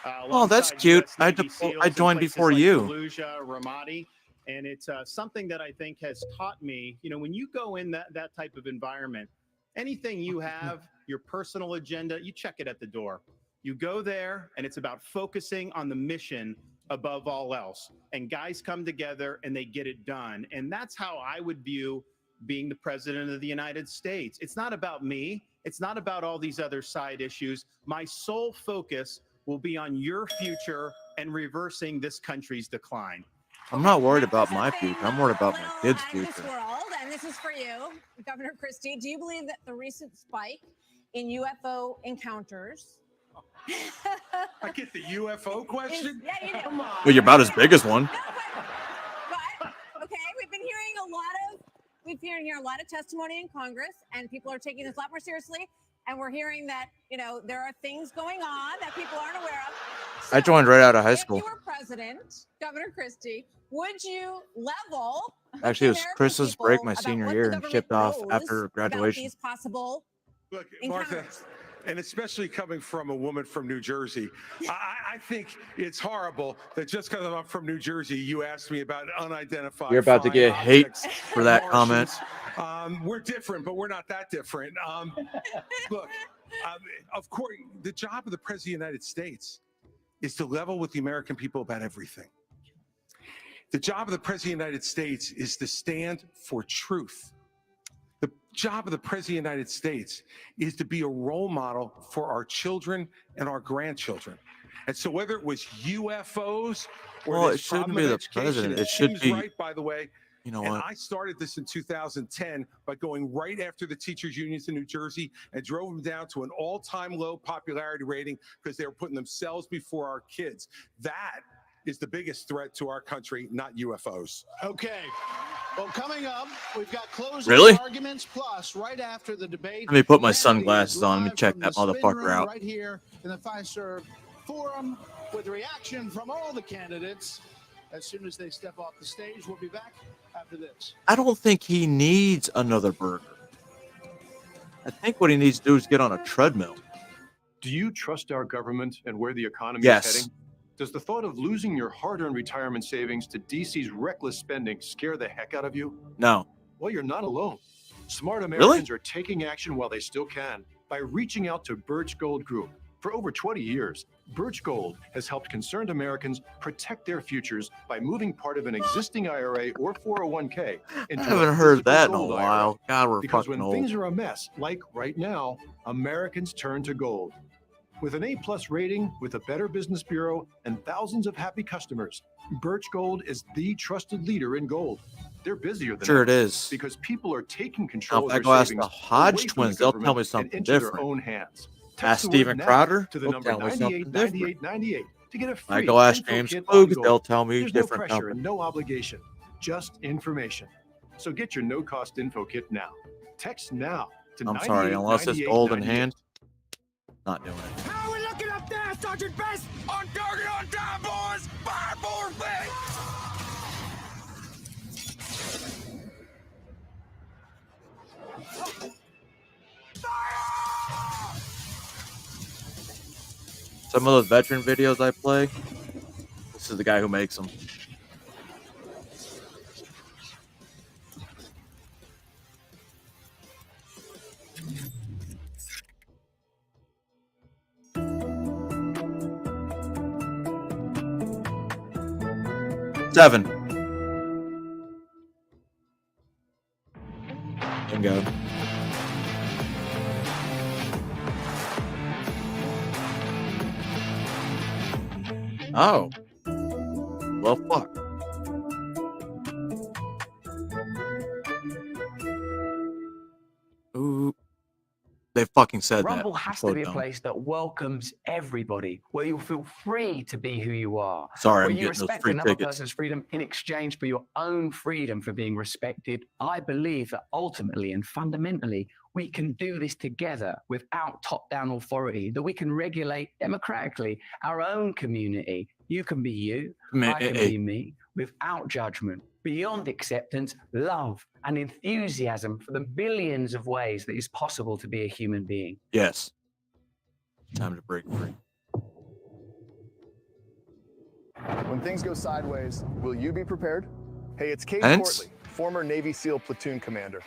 Oh, that's alongside cute. US I Navy SEALs in joined places before like you. Fallujah, Ramadi, and it's something that I think has taught me. You know, when you go in that type of environment, anything you have, your personal agenda, you check it at the door. You go there, and it's about focusing on the mission above all else. And guys come together and they get it done. And that's how I would view being the president of the United States. It's not about me. It's not about all these other side issues. My sole focus will be on your future and reversing this country's decline. I'm not worried about my future. I'm worried about my kids' Out of this future. world, and this is for you, Governor Christie. Do you believe that the recent spike in UFO encounters? I get the UFO question? Yeah, you do. Come on. Well, you're about as big as one. But okay, we've been hearing a lot of testimony in Congress, and people are taking this a lot more seriously. And we're hearing that, you know, there are things going on that people aren't aware of. I joined right out of high If school. you were president, Governor Christie, would you level? Actually, it was American Chris's people break my about senior what year the and government shipped off knows after about graduation. these possible Look, Martha, encounters? and especially coming from a woman from New Jersey, I think it's horrible that just because I'm from New Jersey, you asked me about unidentified. You're about to flying get hate objects, for that comment. Martians. We're different, but we're not that different. Look, of course, the job of the President of the United States is to level with the American people about everything. The job of the President of the United States is to stand for truth. The job of the President of the United States is to be a role model for our children and our grandchildren. And so whether it was UFOs or Well, this it shouldn't problem be of the education, president. and It should Tim's be- right, by the way. You know And what? I started this in 2010 by going right after the teachers unions in New Jersey and drove them down to an all-time low popularity rating because they were putting themselves before our kids. That is the biggest threat to our country, not UFOs. Okay. Well, coming up, we've got closing Really? arguments plus right after the debate. Let me put my Kennedy is sunglasses on. Let me live check from that the spin motherfucker room out. Right here in the Fiserv Forum with reaction from all the candidates. As soon as they step off the stage, we'll be back after this. I don't think he needs another burger. I think what he needs to do is get on a treadmill. Do you trust our government and where the economy Yes. is heading? Does the thought of losing your hard-earned retirement savings to DC's reckless spending scare the heck out of you? No. Well, you're not alone. Smart Americans are taking action while they still can by reaching out to Birch Gold Group. For over 20 years, Birch Gold has helped concerned Americans protect their futures by moving part of an existing IRA or 401k I into haven't a heard physical that in a gold IRA. while. God, we're Because fucking when old. things are a mess, like right now, Americans turn to gold. With an A+ rating, with a Better Business Bureau, and thousands of happy customers, Birch Gold is the trusted leader in gold. They're busier than Sure ever it is. because people are taking Now, control if I of go their ask savings the Hodge away from twins, the they'll tell me government and something into different. their own hands. Ask Text the word Steven now Crowder, to the he'll number tell me something different. 989898 to get a If I free go ask info James kit Klug, on gold. they'll tell me There's no different pressure company. and no obligation, just information. So get your no-cost info kit now. Text now to I'm sorry, unless it's gold in 989898. hand, not doing it. How are we looking up there, Sergeant Best? On target, on time, boys! Fire forward, baby! Some of those veteran videos I play, this is the guy who makes them. Seven. Bingo. Oh. Well, fuck. Ooh. They fucking said Rumble that. has So to be a dumb. place that welcomes everybody, where you'll feel free to be who you are. Sorry, where I'm you getting those respect free another tickets. person's freedom in exchange for your own freedom for being respected. I believe that ultimately and fundamentally, we can do this together without top-down authority, that we can regulate democratically our own community. You can be you, I can be me, without judgment, beyond acceptance, love, and enthusiasm for the billions of ways that it's possible to be a human being. Yes. Time to break free. When things go sideways, will you be prepared? Hey, it's Cade Pence? Courtley, former Navy SEAL platoon commander.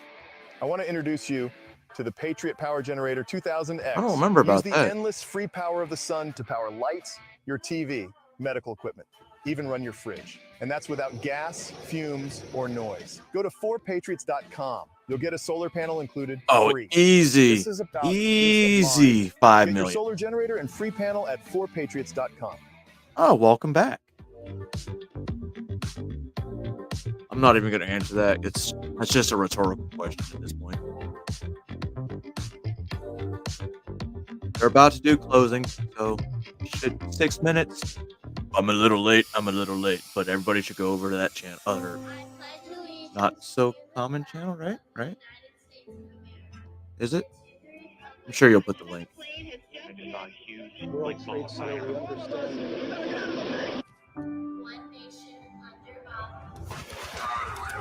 I want to introduce you to the Patriot Power Generator 2000X. I don't remember about Use that. the endless free power of the sun to power lights, your TV, medical equipment, even run your fridge. And that's without gas, fumes, or noise. Go to 4patriots.com. You'll get a solar panel included Oh, free. easy. This is about Easy. peace of 5 mind. Get your million. solar generator and free panel at 4patriots.com. Oh, welcome back. I'm not even going to answer that. That's just a rhetorical question at this point. They're about to do closing, so shit, 6 minutes. I'm a little late. But everybody should go over to that channel. Other not so common channel, right? Right? Is it? I'm sure you'll put the link.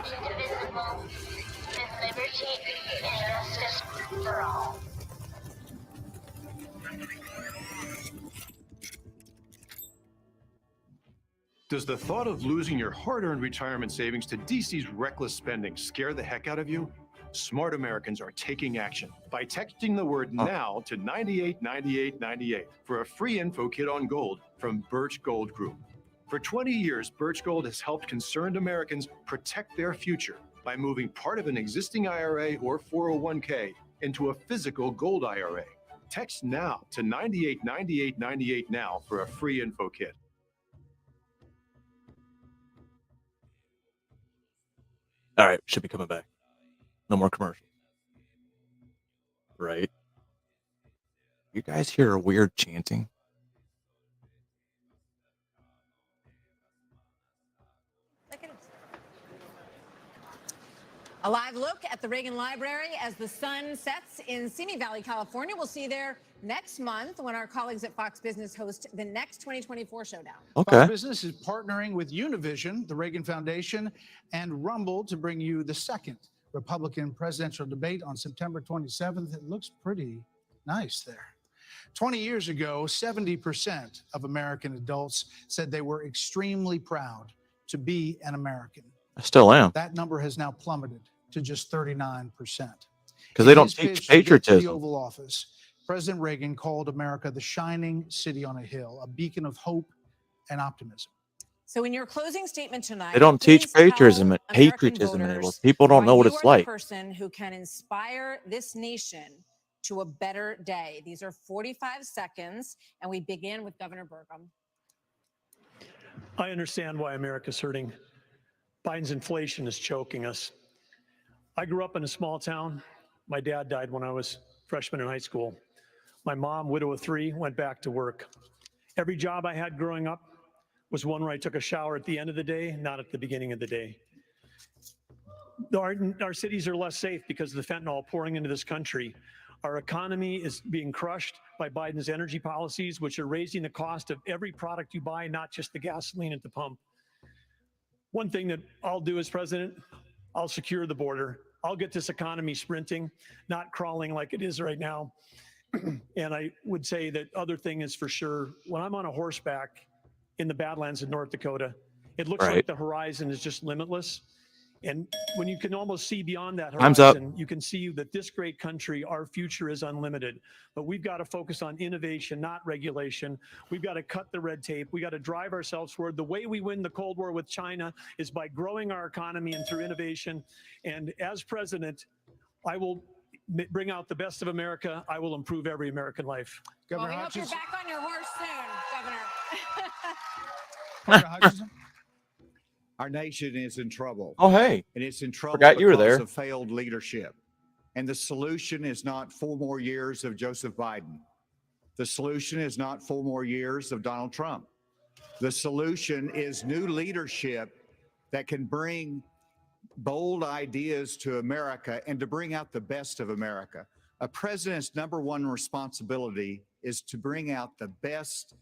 Indivisible, with liberty and justice for all. Does the thought of losing your hard-earned retirement savings to DC's reckless spending scare the heck out of you? Smart Americans are taking action by texting the word now to 989898 for a free info kit on gold from Birch Gold Group. For 20 years, Birch Gold has helped concerned Americans protect their future by moving part of an existing IRA or 401k into a physical gold IRA. Text now to 989898 now for a free info kit. All right, should be coming back. No more commercials. Right? You guys hear a weird chanting? A live look at the Reagan Library as the sun sets in Simi Valley, California. We'll see you there next month when our colleagues at Fox Business host the next 2024 showdown. Fox Business is partnering with Univision, the Reagan Foundation, and Rumble to bring you the second Republican presidential debate on September 27th. It looks pretty nice there. 20 years ago, 70% of American adults said they were extremely proud to be an American. I still am. That number has now plummeted to just 39%. Because they In don't his teach pitch to get to the patriotism. Oval Office, President Reagan called America the shining city on a hill, a beacon of hope and optimism. So in your closing statement tonight, They don't teach please tell patriotism American anymore. voters People don't know what why it's you are the like. person who can inspire this nation to a better day. These are 45 seconds, and we begin with Governor Burgum. I understand why America's hurting. Biden's inflation is choking us. I grew up in a small town. My dad died when I was a freshman in high school. My mom, widow of 3, went back to work. Every job I had growing up was one where I took a shower at the end of the day, not at the beginning of the day. Our cities are less safe because of the fentanyl pouring into this country. Our economy is being crushed by Biden's energy policies, which are raising the cost of every product you buy, not just the gasoline at the pump. One thing that I'll do as president, I'll secure the border. I'll get this economy sprinting, not crawling like it is right now. And I would say that other thing is for sure, when I'm on a horseback in the Badlands of North Dakota, it looks like the horizon is just limitless. And when you can almost see beyond that Time's up. horizon, you can see that this great country, our future is unlimited. But we've got to focus on innovation, not regulation. We've got to cut the red tape. We got to drive ourselves forward. The way we win the Cold War with China is by growing our economy and through innovation. And as president, I will bring out the best of America. I will improve every American life. Well, we hope you're back on your horse soon, Governor. Governor Hutchinson? Our nation is in trouble. Oh, hey. And it's in trouble Forgot you were because there. of failed leadership. And the solution is not 4 more years of Joseph Biden. The solution is not 4 more years of Donald Trump. The solution is new leadership that can bring bold ideas to America and to bring out the best of America. A president's #1 responsibility is to bring out the best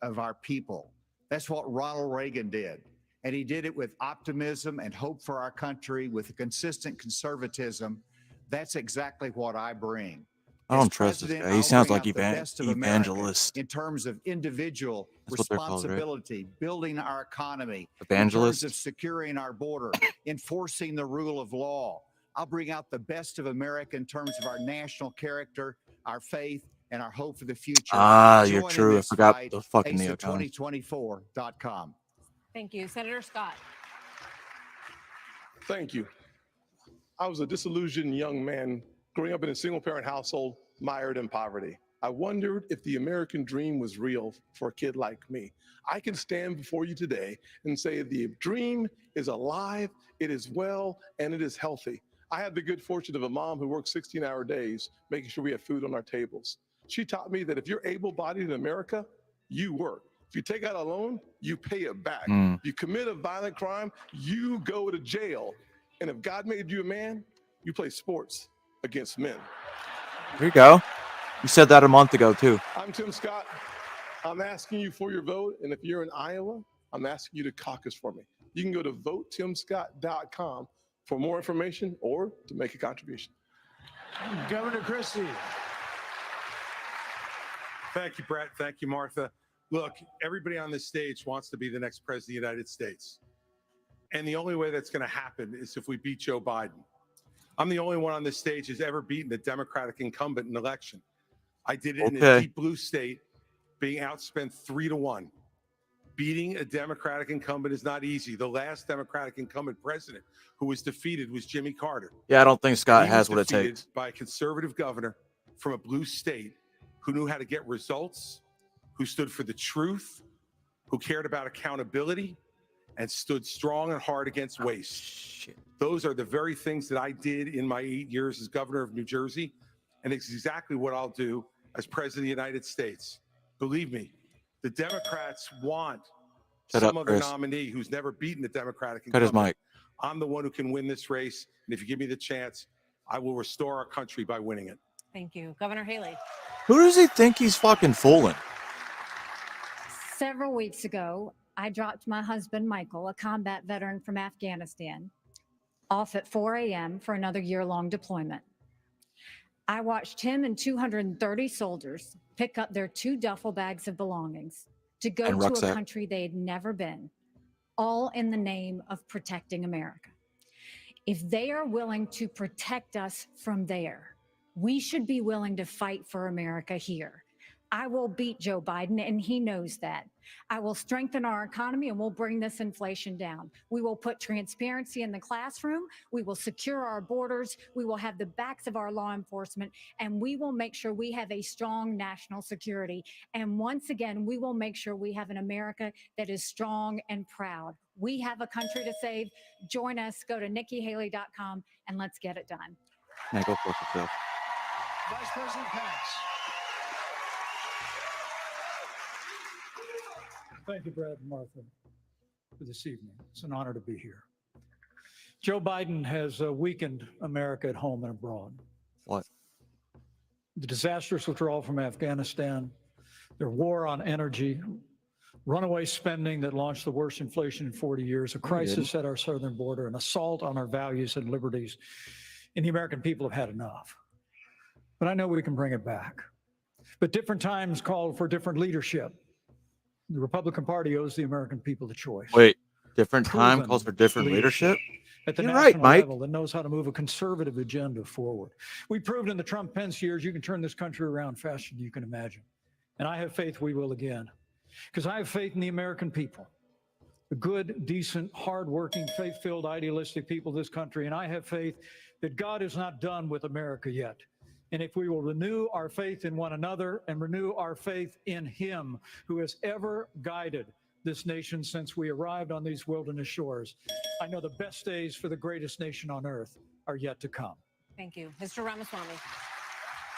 of our people. That's what Ronald Reagan did. And he did it with optimism and hope for our country, with a consistent conservatism. That's exactly what I bring. I don't trust this guy. He sounds like evangelist. In terms of individual That's what they're called, right? responsibility, building our economy, Evangelist? in terms of securing our border, enforcing the rule of law. I'll bring out the best of America in terms of our national character, our faith, and our hope for the future. Ah, you're Join in true. I this forgot fight, the fucking neocon. asa2024.com. Thank you. Senator Scott. Thank you. I was a disillusioned young man growing up in a single-parent household, mired in poverty. I wondered if the American dream was real for a kid like me. I can stand before you today and say the dream is alive, it is well, and it is healthy. I had the good fortune of a mom who worked 16-hour days, making sure we had food on our tables. She taught me that if you're able-bodied in America, you work. If you take out a loan, you pay it back. If you commit a violent crime, you go to jail. And if God made you a man, you play sports against men. Here you go. You said that a month ago, too. I'm Tim Scott. I'm asking you for your vote. And if you're in Iowa, I'm asking you to caucus for me. You can go to votetimscott.com for more information or to make a contribution. Governor Christie. Thank you, Brett. Thank you, Martha. Look, everybody on this stage wants to be the next president of the United States. And the only way that's going to happen is if we beat Joe Biden. I'm the only one on this stage who's ever beaten a Democratic incumbent in an election. I did it in a deep blue state, being outspent 3-1. Beating a Democratic incumbent is not easy. The last Democratic incumbent president who was defeated was Jimmy Carter. Yeah, I don't think Scott He has was what it defeated takes. by a conservative governor from a blue state who knew how to get results, who stood for the truth, who cared about accountability, and stood strong and hard against waste. Those are the very things that I did in my 8 years as governor of New Jersey, and it's exactly what I'll do as president of the United States. Believe me, the Democrats want Shut some up, other Chris. nominee who's never beaten a Democratic Cut his incumbent. mic. I'm the one who can win this race, and if you give me the chance, I will restore our country by winning it. Thank you. Governor Haley. Who does he think he's fucking fooling? Several weeks ago, I dropped my husband, Michael, a combat veteran from Afghanistan, off at 4 a.m. for another year-long deployment. I watched him and 230 soldiers pick up their 2 duffel bags of belongings to go And to a rucksack. country they had never been, all in the name of protecting America. If they are willing to protect us from there, we should be willing to fight for America here. I will beat Joe Biden, and he knows that. I will strengthen our economy, and we'll bring this inflation down. We will put transparency in the classroom. We will secure our borders. We will have the backs of our law enforcement, and we will make sure we have a strong national security. And once again, we will make sure we have an America that is strong and proud. We have a country to save. Join us. Go to NikkiHaley.com, and let's get it done. Yeah, go for it yourself. Vice President Pence. Thank you, Brad and Martha, for this evening. It's an honor to be here. Joe Biden has weakened America at home and abroad. What? The disastrous withdrawal from Afghanistan, their war on energy, runaway spending that launched the worst inflation in 40 years, a crisis at our southern border, an assault on our values and liberties, and the American people have had enough. But I know we can bring it back. But different times call for different leadership. The Republican Party owes the American people the choice. Wait, different time Proven calls for different leadership? At the You're national right, Mike. level that knows how to move a conservative agenda forward. We proved in the Trump-Pence years you can turn this country around faster than you can imagine. And I have faith we will again. Because I have faith in the American people. The good, decent, hardworking, faith-filled, idealistic people of this country. And I have faith that God is not done with America yet. And if we will renew our faith in one another and renew our faith in Him who has ever guided this nation since we arrived on these wilderness shores, I know the best days for the greatest nation on earth are yet to come. Thank you. Mr. Ramaswamy.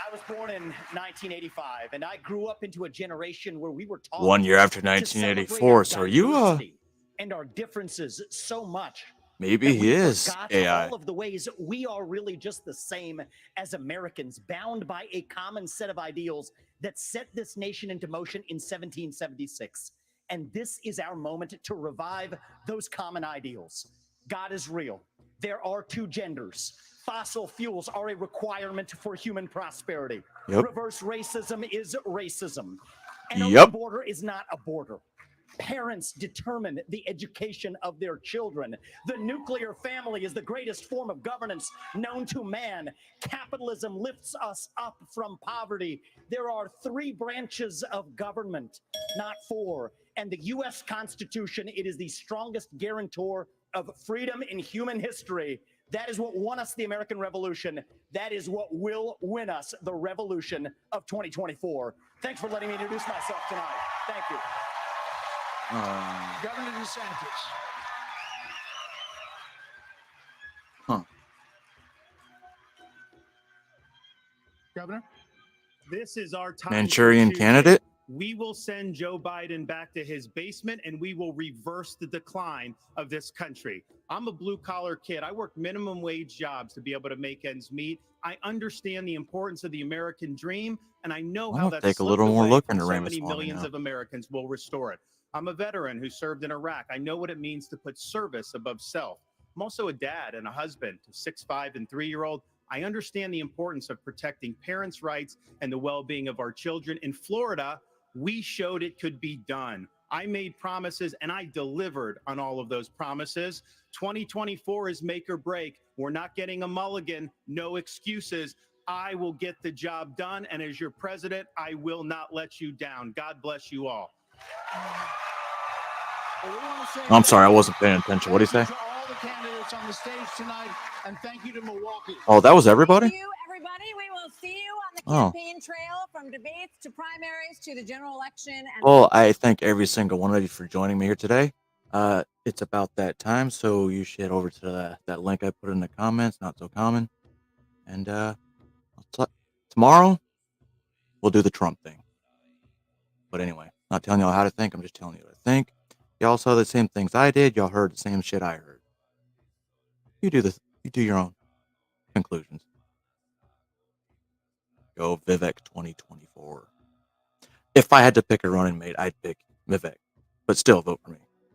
I was born in 1985, and I grew up into a generation where we were taught 1 year after to celebrate 1984. our So are you diversity and our differences so much. maybe that he we is forgot AI. all of the ways we are really just the same as Americans, bound by a common set of ideals that set this nation into motion in 1776. And this is our moment to revive those common ideals. God is real. There are 2 genders. Fossil fuels are a requirement for human prosperity. Yep. Reverse racism is racism. And Yep. a border is not a border. Parents determine the education of their children. The nuclear family is the greatest form of governance known to man. Capitalism lifts us up from poverty. There are 3 branches of government, not 4. And the U.S. Constitution, it is the strongest guarantor of freedom in human history. That is what won us the American Revolution. That is what will win us the revolution of 2024. Thanks for letting me introduce myself tonight. Thank you. Governor DeSantis. Huh. Governor? This is our time. to Manchurian choose. candidate? We will send Joe Biden back to his basement and we will reverse the decline of this country. I'm a blue collar kid. I work minimum wage jobs to be able to make ends meet. I understand the importance of the American dream, and I know I'm how gonna that's take a little slipped more away look from into so many Ramaswamy millions now. of Americans. Will restore it. I'm a veteran who served in Iraq. I know what it means to put service above self. I'm also a dad and a husband to 6, 5, and 3-year-old. I understand the importance of protecting parents' rights and the well-being of our children. In Florida, we showed it could be done. I made promises and I delivered on all of those promises. 2024 is make or break. We're not getting a mulligan, no excuses. I will get the job done. And as your president, I will not let you down. God bless you all. I'm sorry, I wasn't paying attention. What did he say? To all the candidates on the stage tonight, and thank you to Milwaukee. Oh, that was everybody? Thank you, everybody. We will see you on the Oh. campaign trail from debates to primaries to the general election. And Well, I thank every single one of you for joining me here today. It's about that time, so you should head over to that link I put in the comments, not so common. And tomorrow, we'll do the Trump thing. But anyway, not telling y'all how to think, I'm just telling you what I think. Y'all saw the same things I did. Y'all heard the same shit I heard. You do your own conclusions. Go Vivek 2024. If I had to pick a running mate, I'd pick Vivek. But still vote for me.